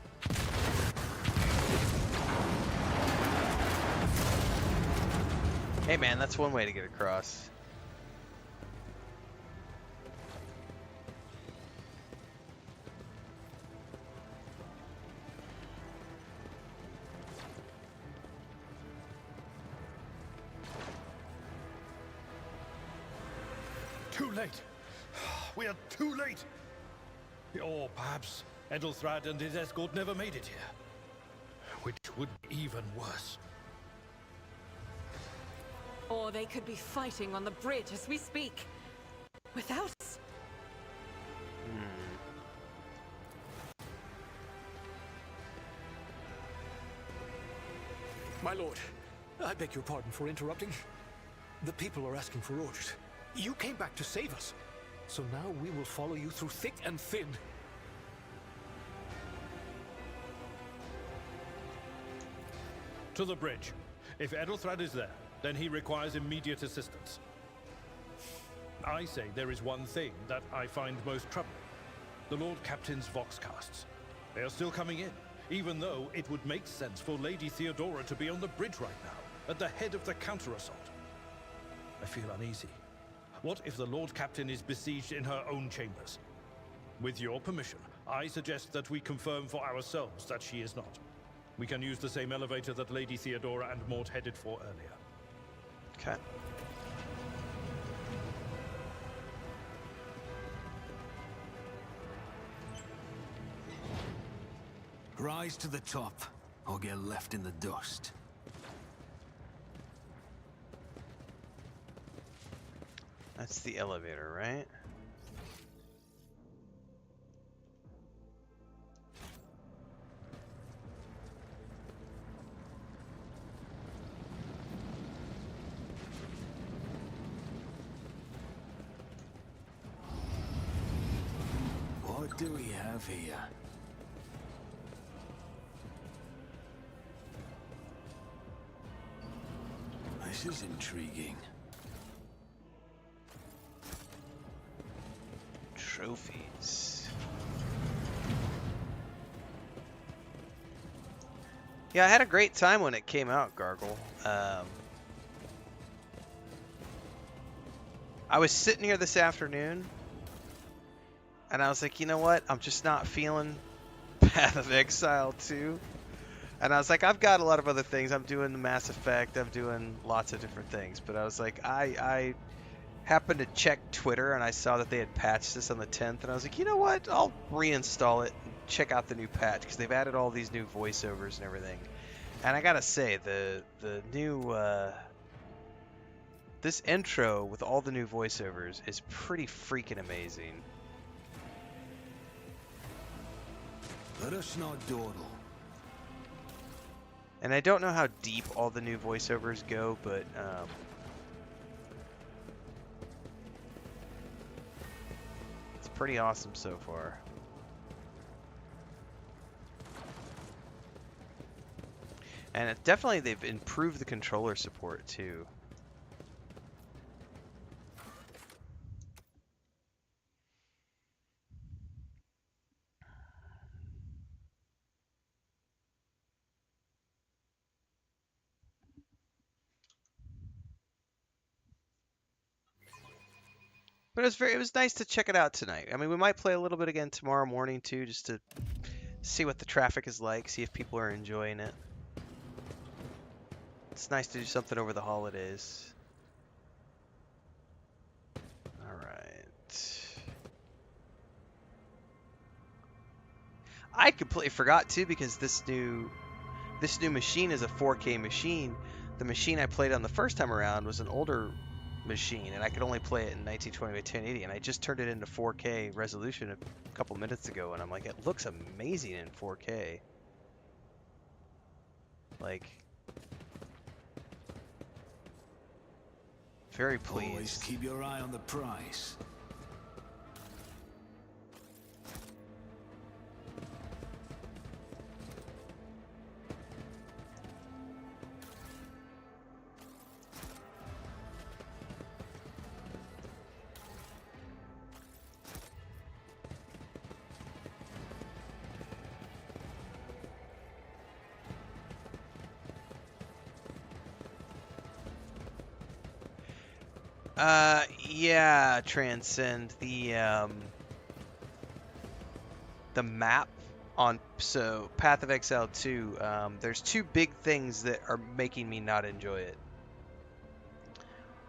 [SPEAKER 1] Hey man, that's one way to get across.
[SPEAKER 7] Too late! We are too late! Or perhaps Edelthrad and his escort never made it here. Which would be even worse.
[SPEAKER 18] Or they could be fighting on the bridge as we speak. Without us.
[SPEAKER 20] My lord, I beg your pardon for interrupting. The people are asking for orders. You came back to save us. So now we will follow you through thick and thin.
[SPEAKER 7] To the bridge. If Edelthrad is there, then he requires immediate assistance. I say there is one thing that I find most troubling. The Lord Captain's Voxcasts. They are still coming in, even though it would make sense for Lady Theodora to be on the bridge right now, at the head of the counter-assault. I feel uneasy. What if the Lord Captain is besieged in her own chambers? With your permission, I suggest that we confirm for ourselves that she is not. We can use the same elevator that Lady Theodora and Mort headed for earlier.
[SPEAKER 1] Okay.
[SPEAKER 3] Rise to the top, or get left in the dust.
[SPEAKER 1] That's the elevator, right?
[SPEAKER 3] What do we have here? This is intriguing.
[SPEAKER 1] Trophies. Yeah, I had a great time when it came out, Gargle. I was sitting here this afternoon, and I was like, you know what? I'm just not feeling Path of Exile 2. And I was like, I've got a lot of other things. I'm doing the Mass Effect. I'm doing lots of different things. But I was like, I happened to check Twitter, and I saw that they had patched this on the 10th. And I was like, you know what? I'll reinstall it and check out the new patch, because they've added all these new voiceovers and everything. And I gotta say, the new this intro with all the new voiceovers is pretty freaking amazing.
[SPEAKER 3] Let us not dawdle.
[SPEAKER 1] And I don't know how deep all the new voiceovers go, but it's pretty awesome so far. And it definitely, they've improved the controller support too. But it was nice to check it out tonight. I mean, we might play a little bit again tomorrow morning too, just to see what the traffic is like, see if people are enjoying it. It's nice to do something over the holidays. All right. I completely forgot too, because this new machine is a 4K machine. The machine I played on the first time around was an older machine, and I could only play it in 1920 by 1080, and I just turned it into 4K resolution a couple minutes ago, and I'm like, it looks amazing in 4K. Like, very pleased.
[SPEAKER 3] Always keep your eye on the prize.
[SPEAKER 1] Yeah, Transcend. The map on Path of Exile 2, there's two big things that are making me not enjoy it.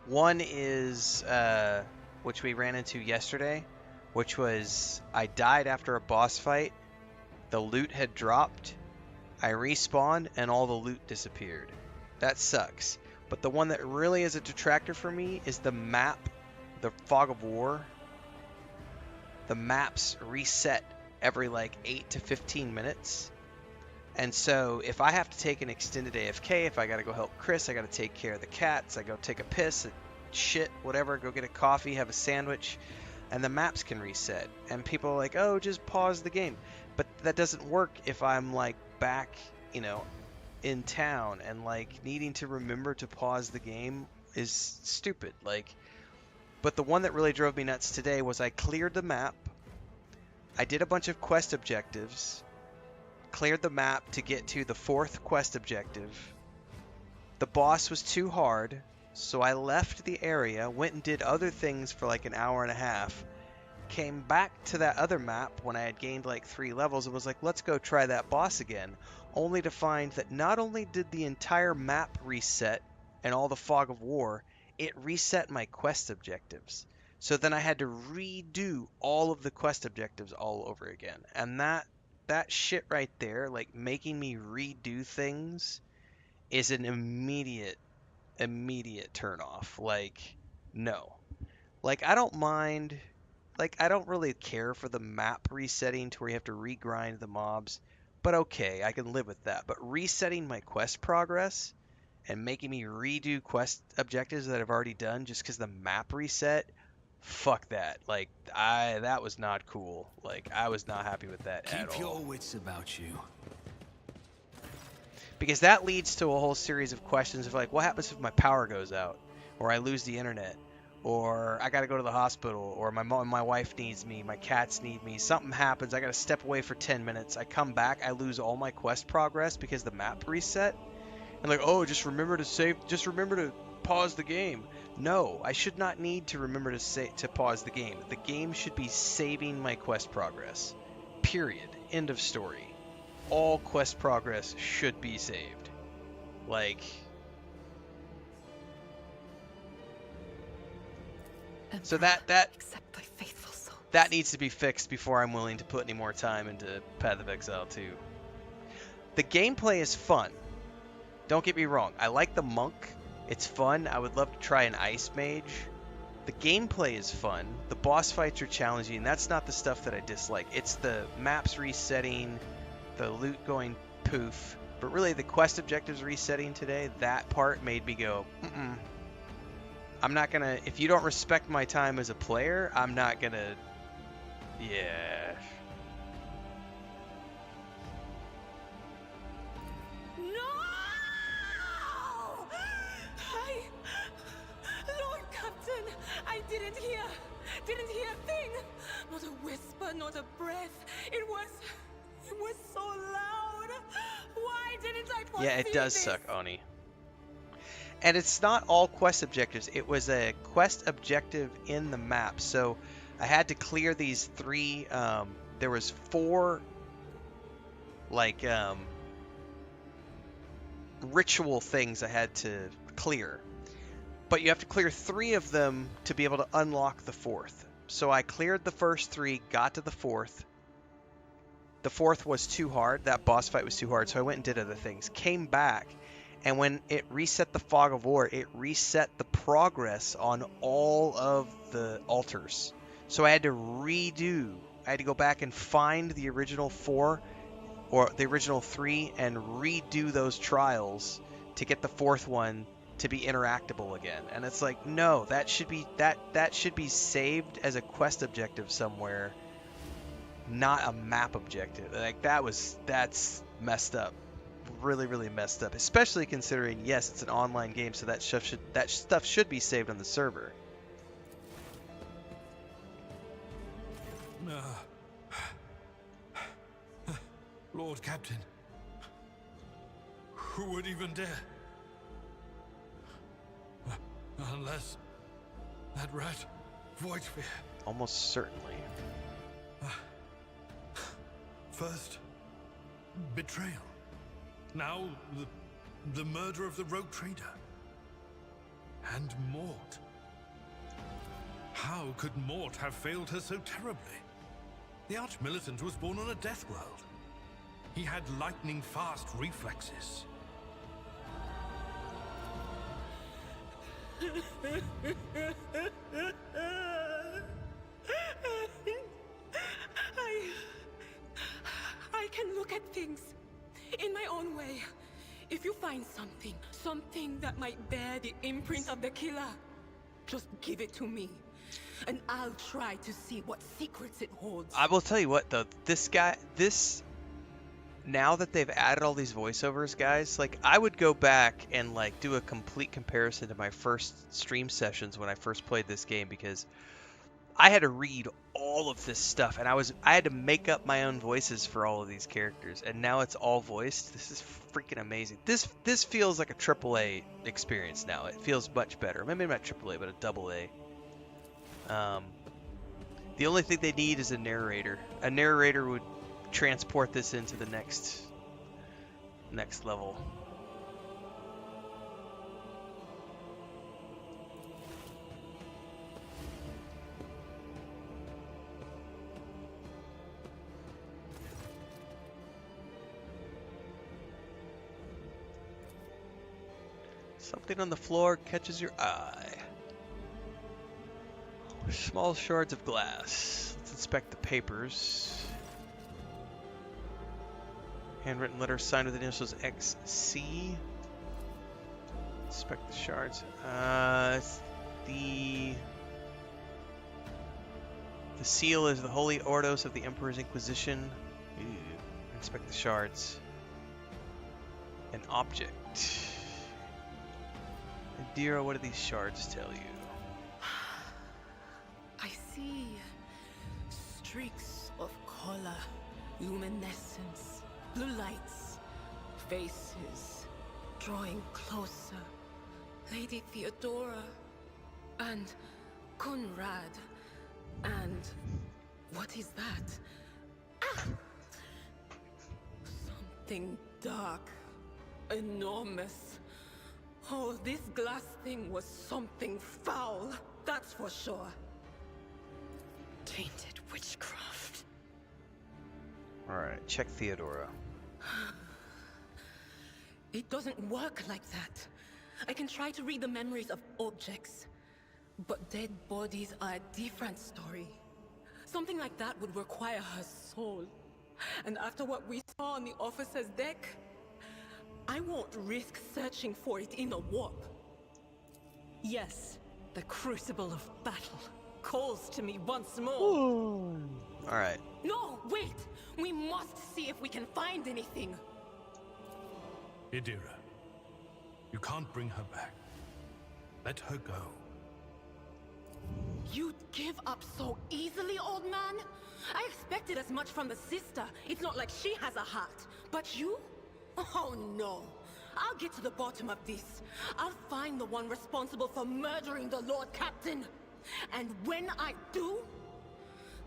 [SPEAKER 1] One is, which we ran into yesterday, which was I died after a boss fight, the loot had dropped, I respawned, and all the loot disappeared. That sucks. But the one that really is a detractor for me is the map, the Fog of War. The maps reset every like 8 to 15 minutes. And so if I have to take an extended AFK, if I got to go help Chris, I got to take care of the cats, I go take a piss, shit, whatever, go get a coffee, have a sandwich, and the maps can reset. And people are like, oh, just pause the game. But that doesn't work if I'm like back, you know, in town, and like needing to remember to pause the game is stupid. Like, but the one that really drove me nuts today was I cleared the map. I did a bunch of quest objectives, cleared the map to get to the 4th quest objective. The boss was too hard, so I left the area, went and did other things for like an hour and a half, came back to that other map when I had gained like 3 levels and was like, let's go try that boss again, only to find that not only did the entire map reset and all the fog of war, it reset my quest objectives. So then I had to redo all of the quest objectives all over again. And that shit right there, like making me redo things, is an immediate turnoff. Like, no. Like, I don't mind, like, I don't really care for the map resetting to where you have to regrind the mobs, but okay, I can live with that. But resetting my quest progress and making me redo quest objectives that I've already done just because the map reset, fuck that. Like, that was not cool. Like, I was not happy with that at all.
[SPEAKER 3] Keep your wits about you.
[SPEAKER 1] Because that leads to a whole series of questions of like, what happens if my power goes out, or I lose the internet, or I got to go to the hospital, or my wife needs me, my cats need me, something happens, I got to step away for 10 minutes, I come back, I lose all my quest progress because the map reset, and like, oh, just remember to pause the game. No, I should not need to remember to pause the game. The game should be saving my quest progress. Period. End of story. All quest progress should be saved. Like, so that needs to be fixed before I'm willing to put any more time into Path of Exile 2. The gameplay is fun. Don't get me wrong. I like the monk. It's fun. I would love to try an ice mage. The gameplay is fun. The boss fights are challenging. That's not the stuff that I dislike. It's the maps resetting, the loot going poof. But really, the quest objectives resetting today, that part made me go, I'm not gonna, if you don't respect my time as a player, I'm not gonna, yeah.
[SPEAKER 15] Lord Captain, I didn't hear a thing. Not a whisper, not a breath. It was so loud. Why didn't I foresee
[SPEAKER 1] Yeah, it does
[SPEAKER 15] this?
[SPEAKER 1] suck, Oni. And it's not all quest objectives. It was a quest objective in the map. So I had to clear these 3, there was 4, like, ritual things I had to clear. But you have to clear 3 of them to be able to unlock the 4th. So I cleared the first 3, got to the 4th. The 4th was too hard. That boss fight was too hard, so I went and did other things. Came back, and when it reset the Fog of War, it reset the progress on all of the altars. So I had to go back and find the original 4, or the original 3, and redo those trials to get the 4th one to be interactable again. And it's like, no, that should be saved as a quest objective somewhere, not a map objective. Like, that's messed up. Really, really messed up. Especially considering, yes, it's an online game, so that stuff should be saved on the server.
[SPEAKER 7] Lord Captain, who would even dare? Unless that rat, Voidsphere.
[SPEAKER 1] Almost certainly.
[SPEAKER 7] First, betrayal. Now, the murder of the rogue trader. And Mort. How could Mort have failed her so terribly? The Arch-Militant was born on a death world. He had lightning-fast reflexes.
[SPEAKER 15] I can look at things in my own way. If you find something that might bear the imprint of the killer, just give it to me, and I'll try to see what secrets it holds.
[SPEAKER 1] I will tell you what, though, this now that they've added all these voiceovers, guys, like I would go back and like do a complete comparison to my first stream sessions when I first played this game, because I had to read all of this stuff and I had to make up my own voices for all of these characters, and now it's all voiced. This is freaking amazing. This feels like a AAA experience now. It feels much better. Maybe not AAA, but a AA. The only thing they need is a narrator. A narrator would transport this into the next level. Something on the floor catches your eye. Small shards of glass. Let's inspect the papers. Handwritten letter signed with the initials XC. Inspect the shards. The seal is the Holy Ordos of the Emperor's Inquisition. Ooh. Inspect the shards. An object. Adira, what do these shards tell you?
[SPEAKER 15] I see streaks of color, luminescence, blue lights, faces drawing closer. Lady Theodora and Conrad and what is that? Ah! Something dark, enormous. Oh, this glass thing was something foul, that's for sure. Tainted witchcraft.
[SPEAKER 1] Alright, check Theodora.
[SPEAKER 15] It doesn't work like that. I can try to read the memories of objects, but dead bodies are a different story. Something like that would require her soul. And after what we saw on the officer's deck, I won't risk searching for it in the warp. Yes, the crucible of battle calls to me once more.
[SPEAKER 1] Alright.
[SPEAKER 15] No, wait! We must see if we can find anything.
[SPEAKER 7] Idira, you can't bring her back. Let her go.
[SPEAKER 15] You'd give up so easily, old man? I expected as much from the sister. It's not like she has a heart. But you? Oh no. I'll get to the bottom of this. I'll find the one responsible for murdering the Lord Captain. And when I do,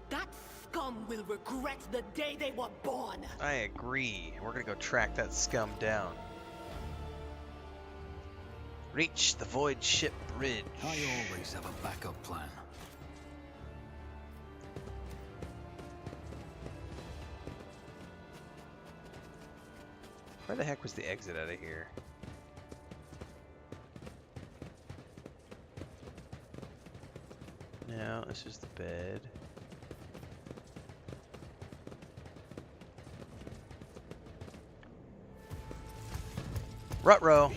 [SPEAKER 15] that scum will regret the day they were born.
[SPEAKER 1] I agree. We're gonna go track that scum down. Reach the Void Ship Bridge.
[SPEAKER 5] I always have a backup plan.
[SPEAKER 1] Where the heck was the exit out of here? No, this is the bed. Ruh-roh.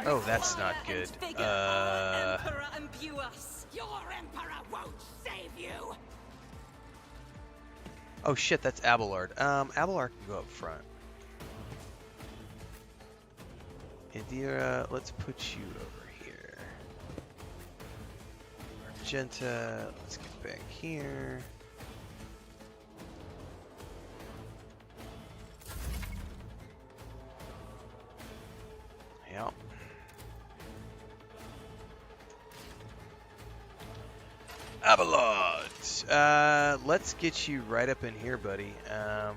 [SPEAKER 1] Oh, that's not good.
[SPEAKER 15] Emperor imbue us. Your Emperor won't save you.
[SPEAKER 1] Oh shit, that's Abelard. Abelard can go up front. Idira, let's put you over here. Argenta, let's get back here. Yep. Abelard! Let's get you right up in here, buddy. I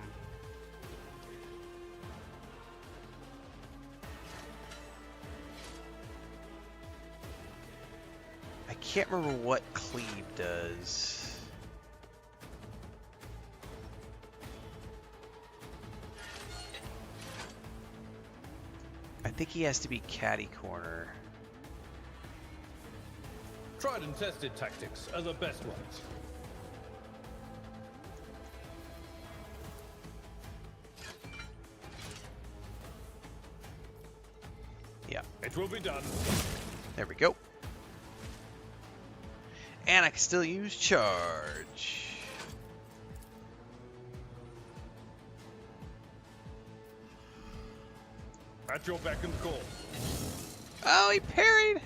[SPEAKER 1] can't remember what Cleave does. I think he has to be catty corner.
[SPEAKER 13] Tried and tested tactics are the best ones.
[SPEAKER 1] Yeah.
[SPEAKER 13] It will be done.
[SPEAKER 1] There we go. And I can still use charge.
[SPEAKER 13] At your beck and call.
[SPEAKER 1] Oh, he parried!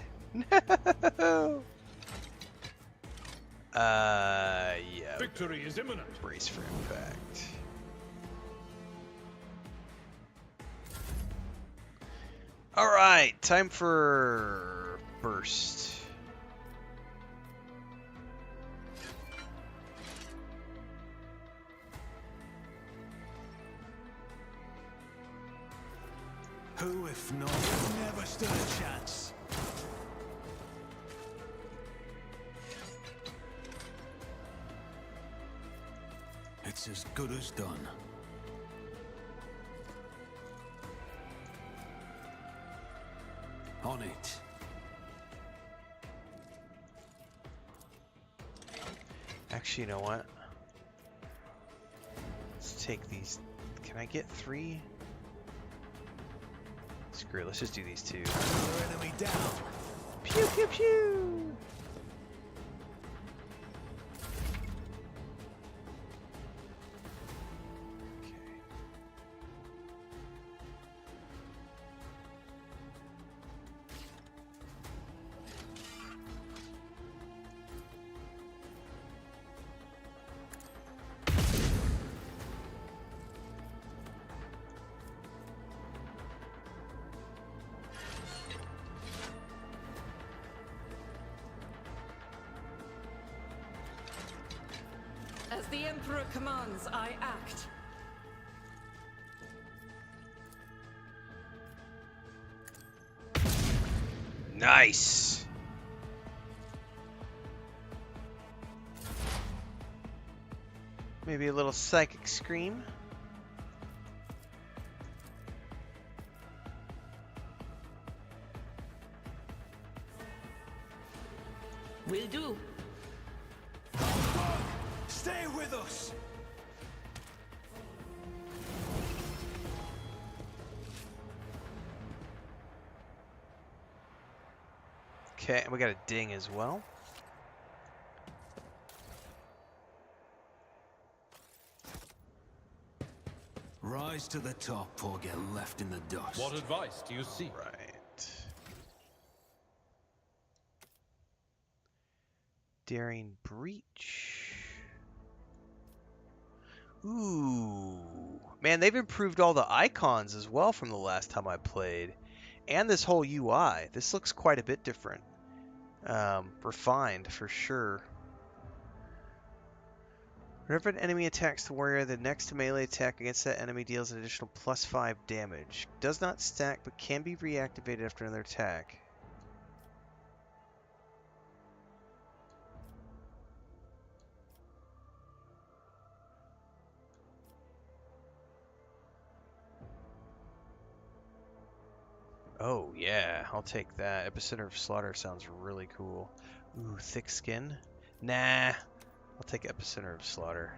[SPEAKER 1] No! Yeah.
[SPEAKER 13] Victory is imminent.
[SPEAKER 1] Brace for impact. Alright, time for burst.
[SPEAKER 3] Who, if not, never stood a chance? It's as good as done. On it.
[SPEAKER 1] Actually, you know what? Let's take these. Can I get 3? Screw it, let's just do these 2.
[SPEAKER 3] Enemy down.
[SPEAKER 1] Pew pew pew!
[SPEAKER 18] As the Emperor commands, I act.
[SPEAKER 1] Nice! Maybe a little psychic scream.
[SPEAKER 9] Will do.
[SPEAKER 3] Stay with us.
[SPEAKER 1] Okay, and we got a ding as well.
[SPEAKER 3] Rise to the top or get left in the dust.
[SPEAKER 13] What advice do you seek?
[SPEAKER 1] Right. Daring breach. Ooh. Man, they've improved all the icons as well from the last time I played. And this whole UI. This looks quite a bit different. Refined for sure. Whenever an enemy attacks the warrior, the next melee attack against that enemy deals an additional +5 damage. Does not stack, but can be reactivated after another attack. Oh yeah, I'll take that. Epicenter of Slaughter sounds really cool. Ooh, thick skin? Nah, I'll take Epicenter of Slaughter.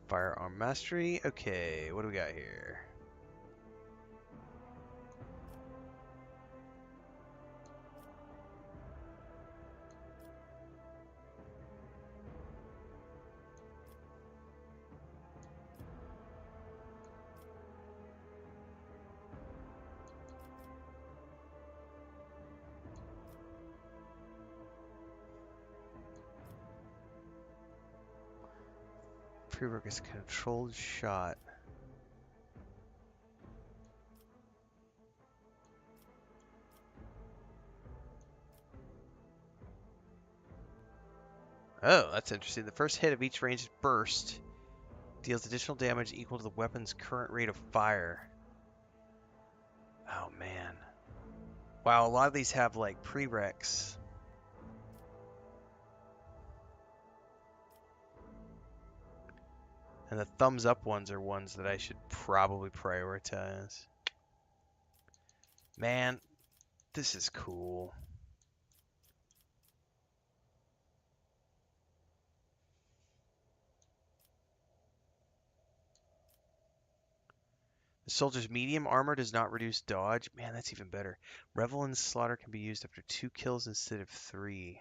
[SPEAKER 1] Firearm Mastery. Okay, what do we got here? Pre-work is controlled shot. Oh, that's interesting. The first hit of each ranged burst deals additional damage equal to the weapon's current rate of fire. Oh, man. Wow, a lot of these have, like, prereqs. And the thumbs up ones are ones that I should probably prioritize. Man, this is cool. The soldier's medium armor does not reduce dodge. Man, that's even better. Revel in Slaughter can be used after 2 kills instead of 3.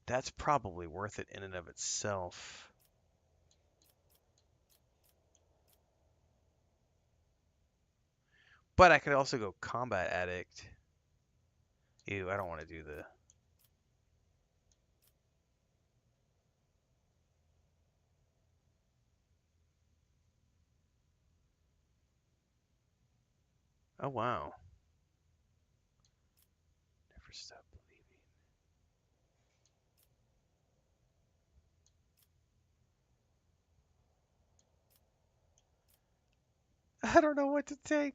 [SPEAKER 1] That's probably worth it in and of itself. But I could also go combat addict. Ew, I don't want to do the... Oh, wow. Never stop believing. I don't know what to take.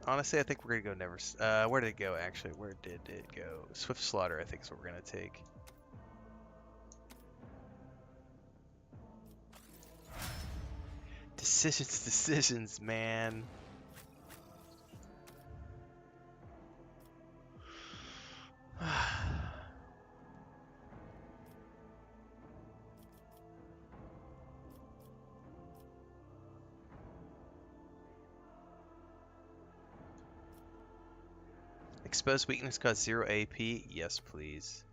[SPEAKER 1] Honestly, I think we're gonna go never. Where did it go? Actually, where did it go? Swift Slaughter, I think, is what we're gonna take. Decisions, man. Exposed weakness cause 0 AP. Yes, please.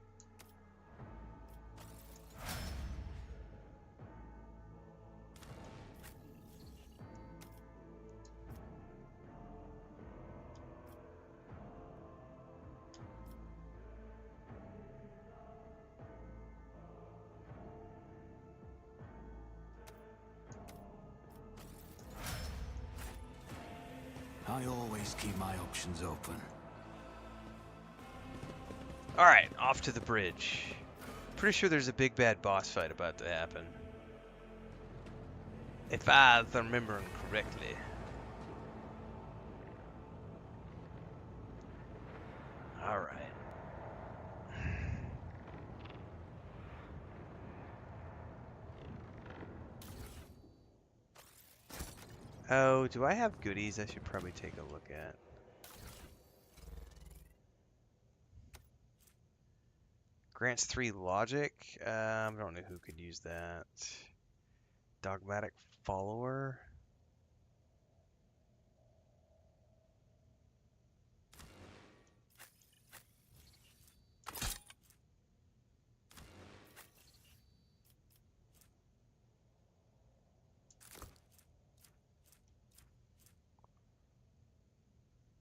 [SPEAKER 3] I always keep my options open.
[SPEAKER 1] Alright, off to the bridge. Pretty sure there's a big bad boss fight about to happen. If I'm remembering correctly. Alright. Oh, do I have goodies I should probably take a look at? Grants 3 logic. I don't know who could use that. Dogmatic follower.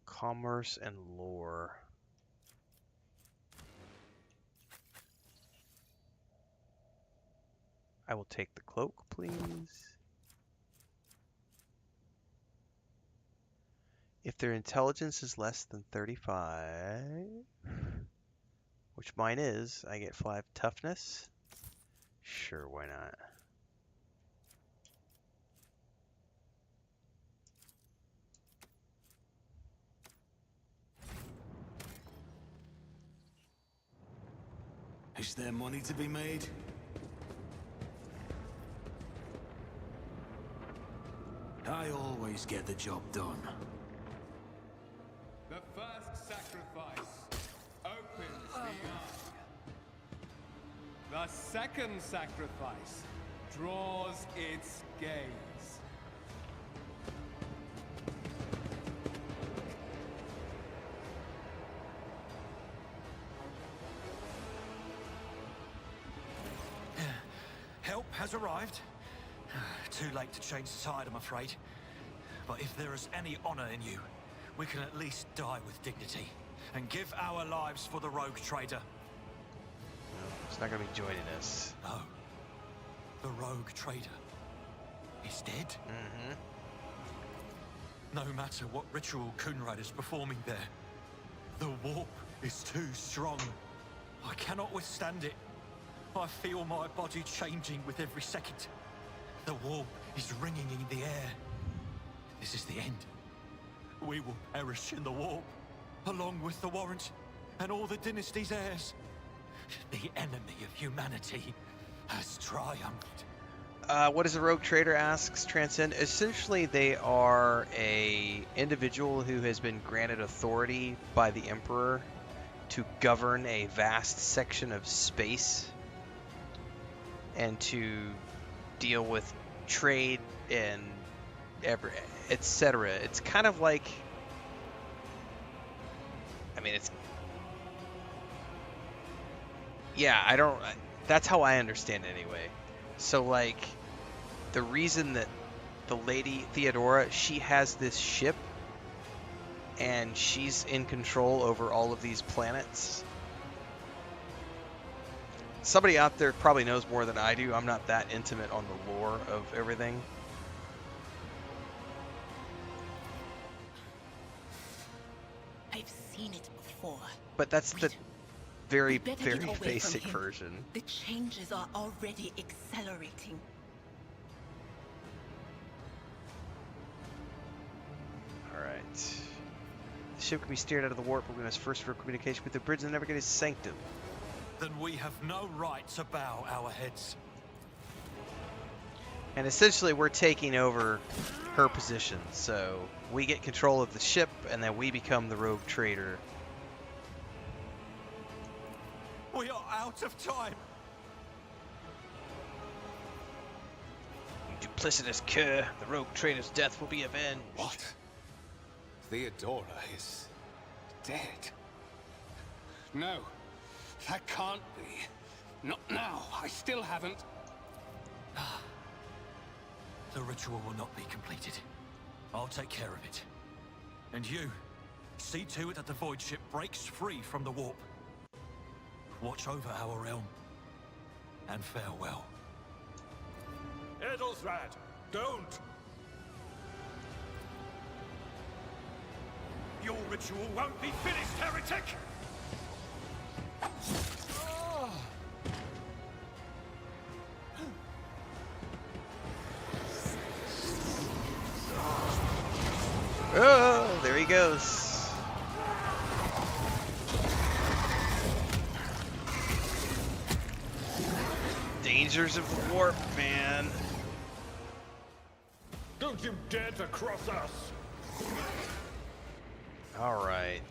[SPEAKER 1] Commerce and lore. I will take the cloak, please. If their intelligence is less than 35, which mine is, I get 5 toughness. Sure, why not?
[SPEAKER 3] Is there money to be made? I always get the job done.
[SPEAKER 4] The first sacrifice opens the eye. The second sacrifice draws its gaze.
[SPEAKER 5] Help has arrived. Too late to change the tide, I'm afraid. But if there is any honor in you, we can at least die with dignity and give our lives for the rogue trader.
[SPEAKER 1] It's not going to be joining us.
[SPEAKER 5] No. The rogue trader is dead.
[SPEAKER 1] Mm-hmm.
[SPEAKER 5] No matter what ritual Coonrad is performing there, the warp is too strong. I cannot withstand it. I feel my body changing with every second. The warp is ringing in the air. This is the end. We will perish in the warp, along with the warrant and all the dynasty's heirs. The enemy of humanity has triumphed.
[SPEAKER 1] What is a rogue trader? Asks Transcend. Essentially, they are a individual who has been granted authority by the Emperor to govern a vast section of space and to deal with trade and etc. It's kind of like, I mean, it's, yeah, I don't, that's how I understand it anyway. So like, the reason that the lady Theodora, she has this ship and she's in control over all of these planets. Somebody out there probably knows more than I do. I'm not that intimate on the lore of everything.
[SPEAKER 15] I've seen it before.
[SPEAKER 1] But that's the very,
[SPEAKER 15] better
[SPEAKER 1] very
[SPEAKER 15] get away from
[SPEAKER 1] basic
[SPEAKER 15] him.
[SPEAKER 1] version.
[SPEAKER 15] The changes are already accelerating.
[SPEAKER 1] Alright. The ship can be steered out of the warp, but we must first repair communication with the bridge and navigate its sanctum.
[SPEAKER 5] Then we have no right to bow our heads.
[SPEAKER 1] And essentially we're taking over her position. So we get control of the ship and then we become the rogue trader.
[SPEAKER 5] We are out of time.
[SPEAKER 1] You duplicitous cur, the rogue trader's death will be avenged.
[SPEAKER 4] What? Theodora is dead? No, that can't be. Not now. I still haven't.
[SPEAKER 5] The ritual will not be completed. I'll take care of it. And you, see to it that the void ship breaks free from the warp. Watch over our realm. And farewell.
[SPEAKER 13] Edelthrad, don't!
[SPEAKER 2] Your ritual won't be finished, heretic!
[SPEAKER 1] Oh, there he goes. Dangers of the warp, man.
[SPEAKER 13] Don't you dare to cross us!
[SPEAKER 1] All right.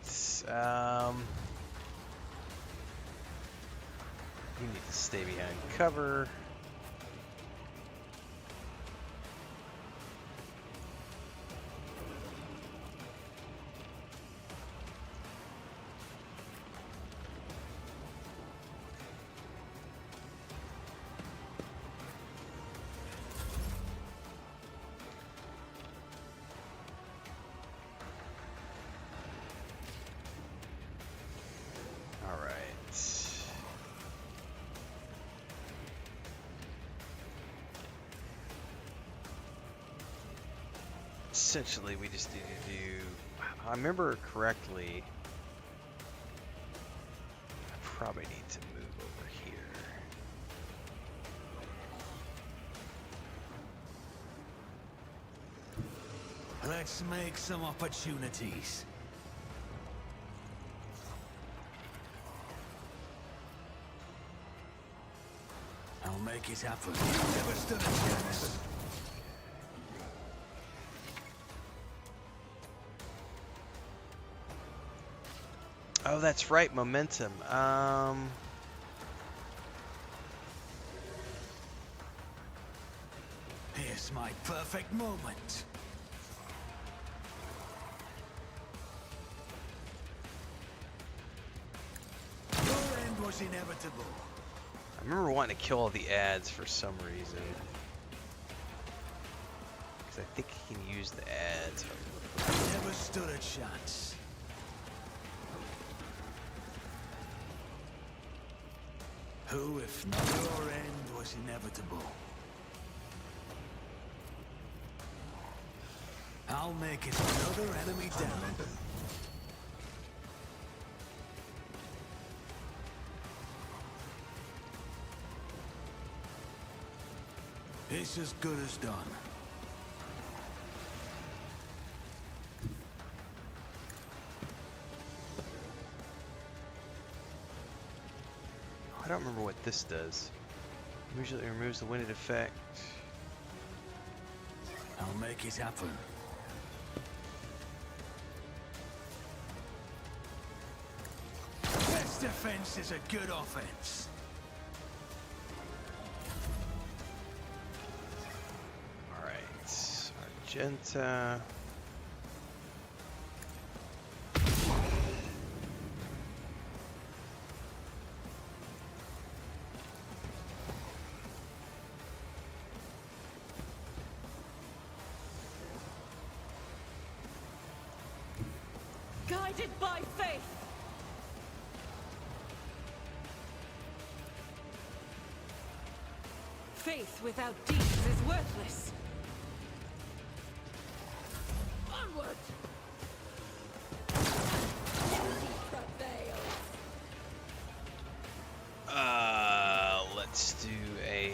[SPEAKER 1] You need to stay behind cover. Essentially, we just need to do, if I remember correctly, I probably need to move over here.
[SPEAKER 3] Let's make some opportunities. I'll make it happen. Never stood a chance.
[SPEAKER 1] Oh, that's right, momentum.
[SPEAKER 3] Here's my perfect moment. Your end was inevitable.
[SPEAKER 1] I remember wanting to kill all the ads for some reason. Because I think he can use the ads.
[SPEAKER 3] Never stood a chance. Who, if not your end, was inevitable? I'll make it another enemy down. It's as good as done.
[SPEAKER 1] I don't remember what this does. Usually it removes the winded effect.
[SPEAKER 3] I'll make it happen.
[SPEAKER 5] best defense is a good offense.
[SPEAKER 1] All right, Argenta.
[SPEAKER 15] Guided by faith. Faith without deeds is worthless. Onward!
[SPEAKER 1] Let's do a.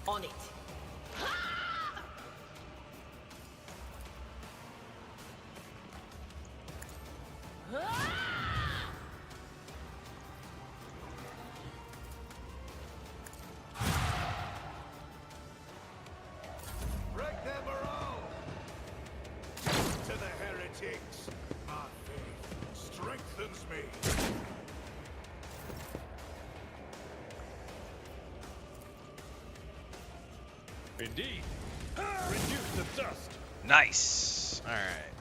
[SPEAKER 9] On it.
[SPEAKER 2] Break their morale! To the heretics! My faith strengthens me!
[SPEAKER 7] Indeed. Reduce to dust.
[SPEAKER 1] Nice. All right.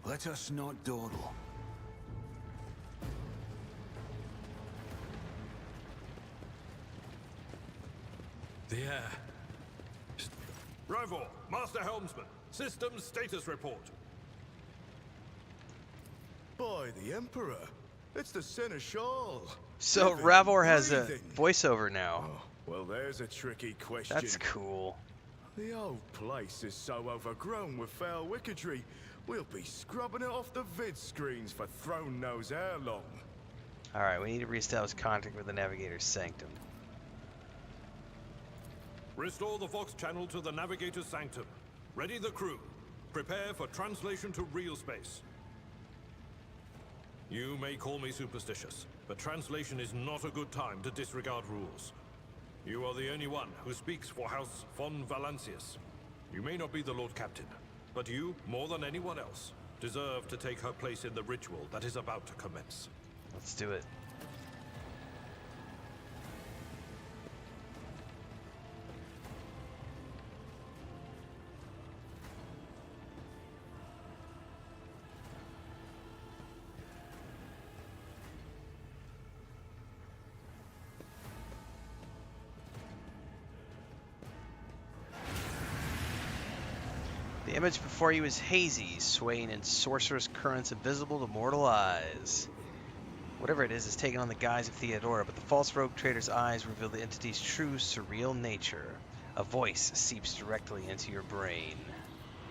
[SPEAKER 5] Let us not dawdle.
[SPEAKER 7] The air. Rival, Master Helmsman, systems status report.
[SPEAKER 2] By the Emperor, it's the Seneschal.
[SPEAKER 1] So
[SPEAKER 2] Living,
[SPEAKER 1] Ravor has a
[SPEAKER 2] breathing.
[SPEAKER 1] voiceover now.
[SPEAKER 2] Well, there's a tricky question.
[SPEAKER 1] That's cool.
[SPEAKER 2] The old place is so overgrown with foul wickedry, we'll be scrubbing it off the vid screens for throne knows how long.
[SPEAKER 1] All right, we need to reestablish contact with the Navigator's Sanctum.
[SPEAKER 7] Restore the Vox channel to the Navigator's Sanctum. Ready the crew. Prepare for translation to real space. You may call me superstitious, but translation is not a good time to disregard rules. You are the only one who speaks for House von Valancius. You may not be the Lord Captain, but you, more than anyone else, deserve to take her place in the ritual that is about to commence.
[SPEAKER 1] Let's do it. The image before you is hazy, swaying in sorcerous currents invisible to mortal eyes. Whatever it is taken on the guise of Theodora, but the false rogue trader's eyes reveal the entity's true, surreal nature. A voice seeps directly into your brain.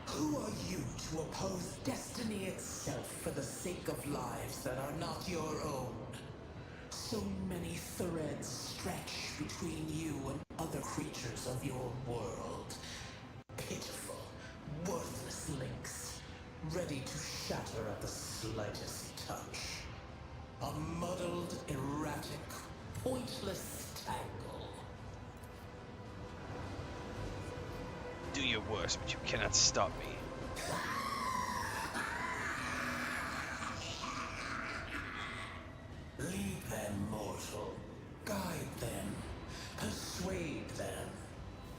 [SPEAKER 17] Who are you to oppose destiny itself for the sake of lives that are not your own? So many threads stretch between you and other creatures of your world. Pitiful, worthless links, ready to shatter at the slightest touch. A muddled, erratic, pointless tangle.
[SPEAKER 1] Do your worst, but you cannot stop me.
[SPEAKER 17] Lead them, mortal. Guide them. Persuade them.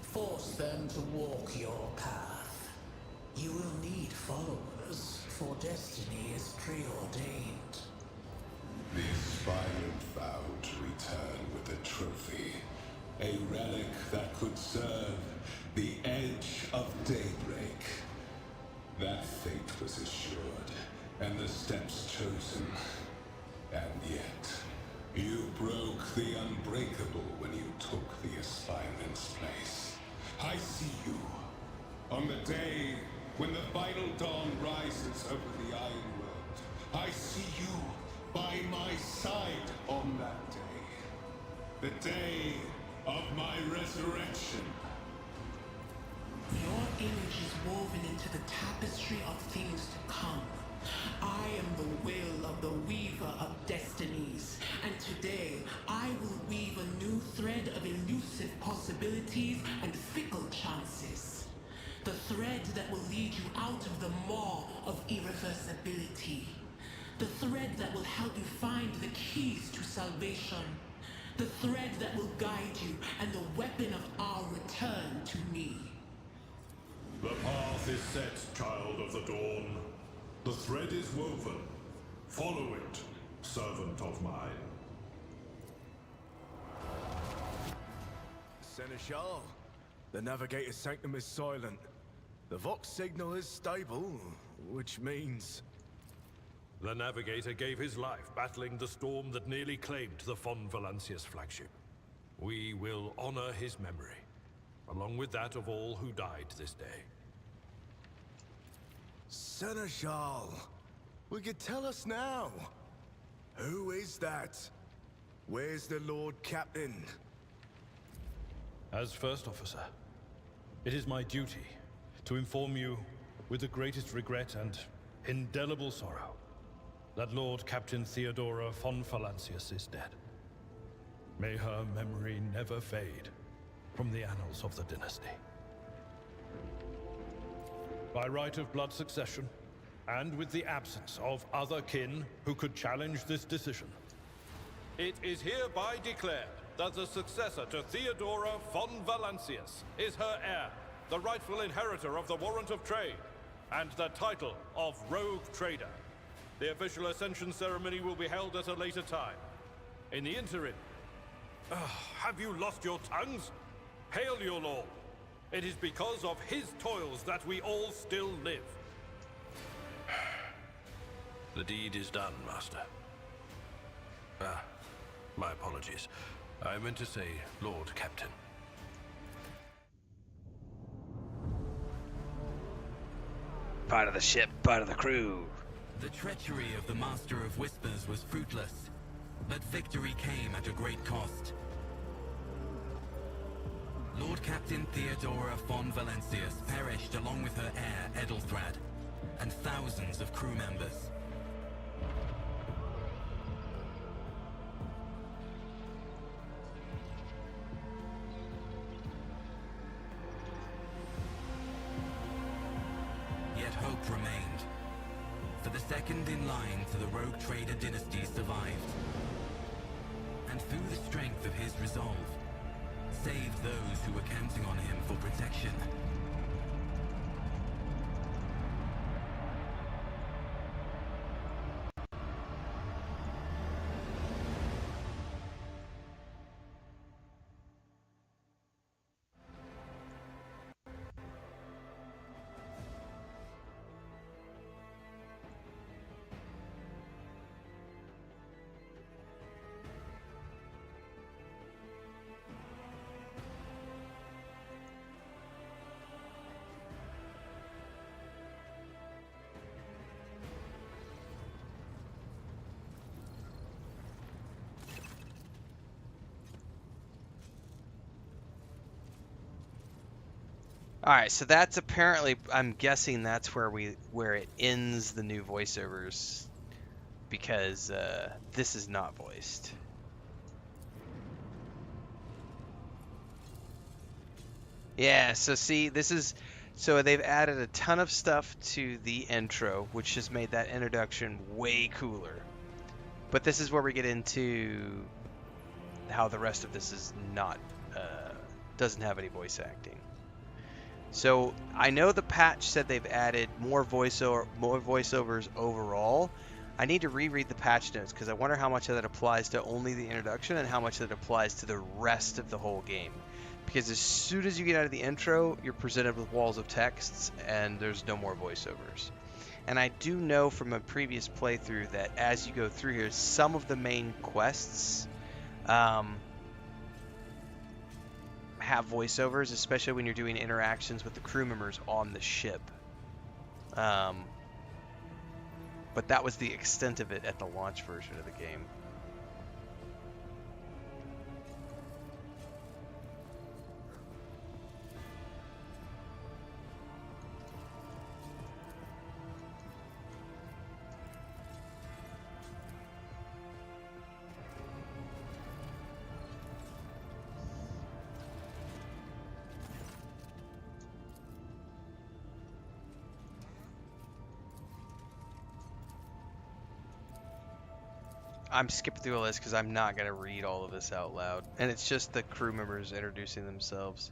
[SPEAKER 17] Force them to walk your path. You will need followers, for destiny is preordained.
[SPEAKER 16] This violent vowed to return with a trophy. A relic that could serve the edge of daybreak. That fate was assured, and the steps chosen. And yet, you broke the unbreakable when you took the aspirement's place. I see you. On the day when the final dawn rises over the Iron World, I see you by my side on that day. The day of my resurrection.
[SPEAKER 17] Your image is woven into the tapestry of things to come. I am the will of the Weaver of Destinies, and today I will weave a new thread of elusive possibilities and fickle chances. The thread that will lead you out of the maw of irreversibility. The thread that will help you find the keys to salvation. The thread that will guide you and the weapon of our return to me.
[SPEAKER 16] The path is set, child of the dawn. The thread is woven. Follow it, servant of mine.
[SPEAKER 2] Seneschal, the Navigator's sanctum is silent. The Vox signal is stable, which means...
[SPEAKER 7] The Navigator gave his life battling the storm that nearly claimed the Von Valancius flagship. We will honor his memory, along with that of all who died this day.
[SPEAKER 2] Seneschal, will you tell us now? Who is that? Where's the Lord Captain?
[SPEAKER 7] As First Officer, it is my duty to inform you with the greatest regret and indelible sorrow that Lord Captain Theodora von Valancius is dead. May her memory never fade from the annals of the dynasty. By right of blood succession, and with the absence of other kin who could challenge this decision, it is hereby declared that the successor to Theodora von Valancius is her heir, the rightful inheritor of the Warrant of Trade, and the title of Rogue Trader. The official ascension ceremony will be held at a later time. In the interim, have you lost your tongues? Hail your lord. It is because of his toils that we all still live.
[SPEAKER 14] The deed is done, Master. My apologies. I meant to say Lord Captain.
[SPEAKER 1] Part of the ship, part of the crew.
[SPEAKER 21] The treachery of the Master of Whispers was fruitless, but victory came at a great cost. Lord Captain Theodora von Valancius perished along with her heir, Edelthrad, and thousands of crew members. Yet hope remained. For the second in line to the Rogue Trader dynasty survived. And through the strength of his resolve, saved those who were counting on him for protection.
[SPEAKER 1] All right, so that's apparently, I'm guessing that's where it ends the new voiceovers, because this is not voiced. Yeah, so see, so they've added a ton of stuff to the intro, which has made that introduction way cooler. But this is where we get into how the rest of this is not, doesn't have any voice acting. So I know the patch said they've added more voiceovers overall. I need to reread the patch notes because I wonder how much of that applies to only the introduction and how much of that applies to the rest of the whole game. Because as soon as you get out of the intro, you're presented with walls of texts and there's no more voiceovers. And I do know from a previous playthrough that as you go through here, some of the main quests have voiceovers, especially when you're doing interactions with the crew members on the ship. But that was the extent of it at the launch version of the game. I'm skipping through all this because I'm not going to read all of this out loud. And it's just the crew members introducing themselves.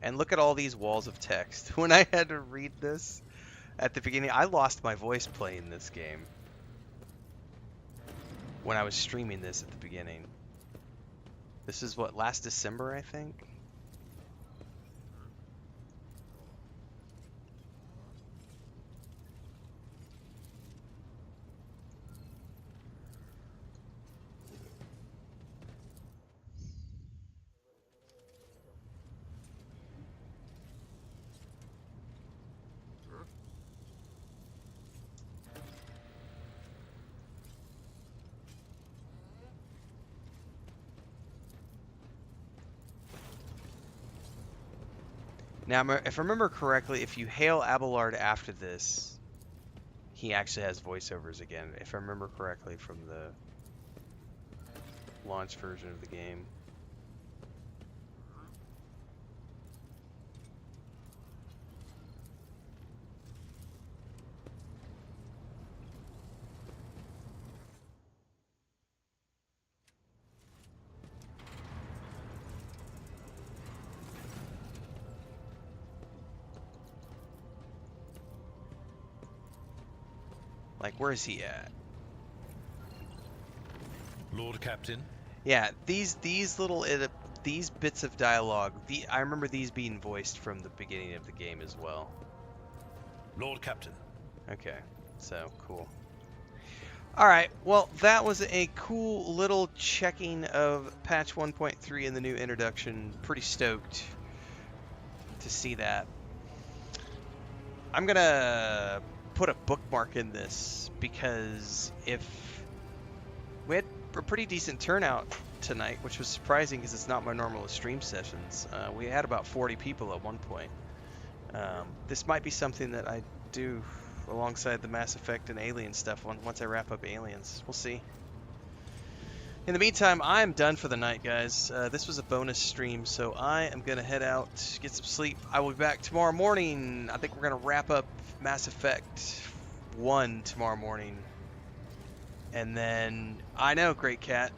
[SPEAKER 1] And look at all these walls of text. When I had to read this at the beginning, I lost my voice playing this game. When I was streaming this at the beginning. This is what, last December, I think? Now, if I remember correctly, if you hail Abelard after this, he actually has voiceovers again. If I remember correctly from the launch version of the game. Like, where is he at?
[SPEAKER 7] Lord Captain?
[SPEAKER 1] Yeah, these little these bits of dialogue. I remember these being voiced from the beginning of the game as well.
[SPEAKER 7] Lord Captain.
[SPEAKER 1] Okay, so cool. All right, well, that was a cool little checking of patch 1.3 in the new introduction. Pretty stoked to see that. I'm gonna put a bookmark in this because we had a pretty decent turnout tonight, which was surprising because it's not my normal stream sessions. We had about 40 people at one point. This might be something that I do alongside the Mass Effect and Alien stuff once I wrap up Aliens. We'll see. In the meantime, I'm done for the night, guys. This was a bonus stream, so I am going to head out, get some sleep. I will be back tomorrow morning. I think we're going to wrap up Mass Effect 1 tomorrow morning. And then, I know, Great Cat.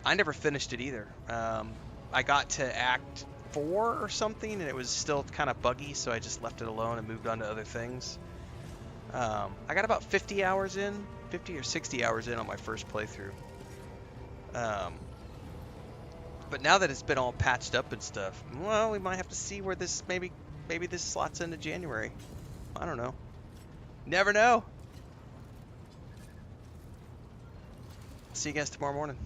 [SPEAKER 1] I never finished it either. I got to Act 4 or something, and it was still kind of buggy, so I just left it alone and moved on to other things. I got about 50 hours in, 50 or 60 hours in on my first playthrough. But now that it's been all patched up and stuff, well, we might have to see where this, maybe this slots into January. I don't know. Never know. See you guys tomorrow morning.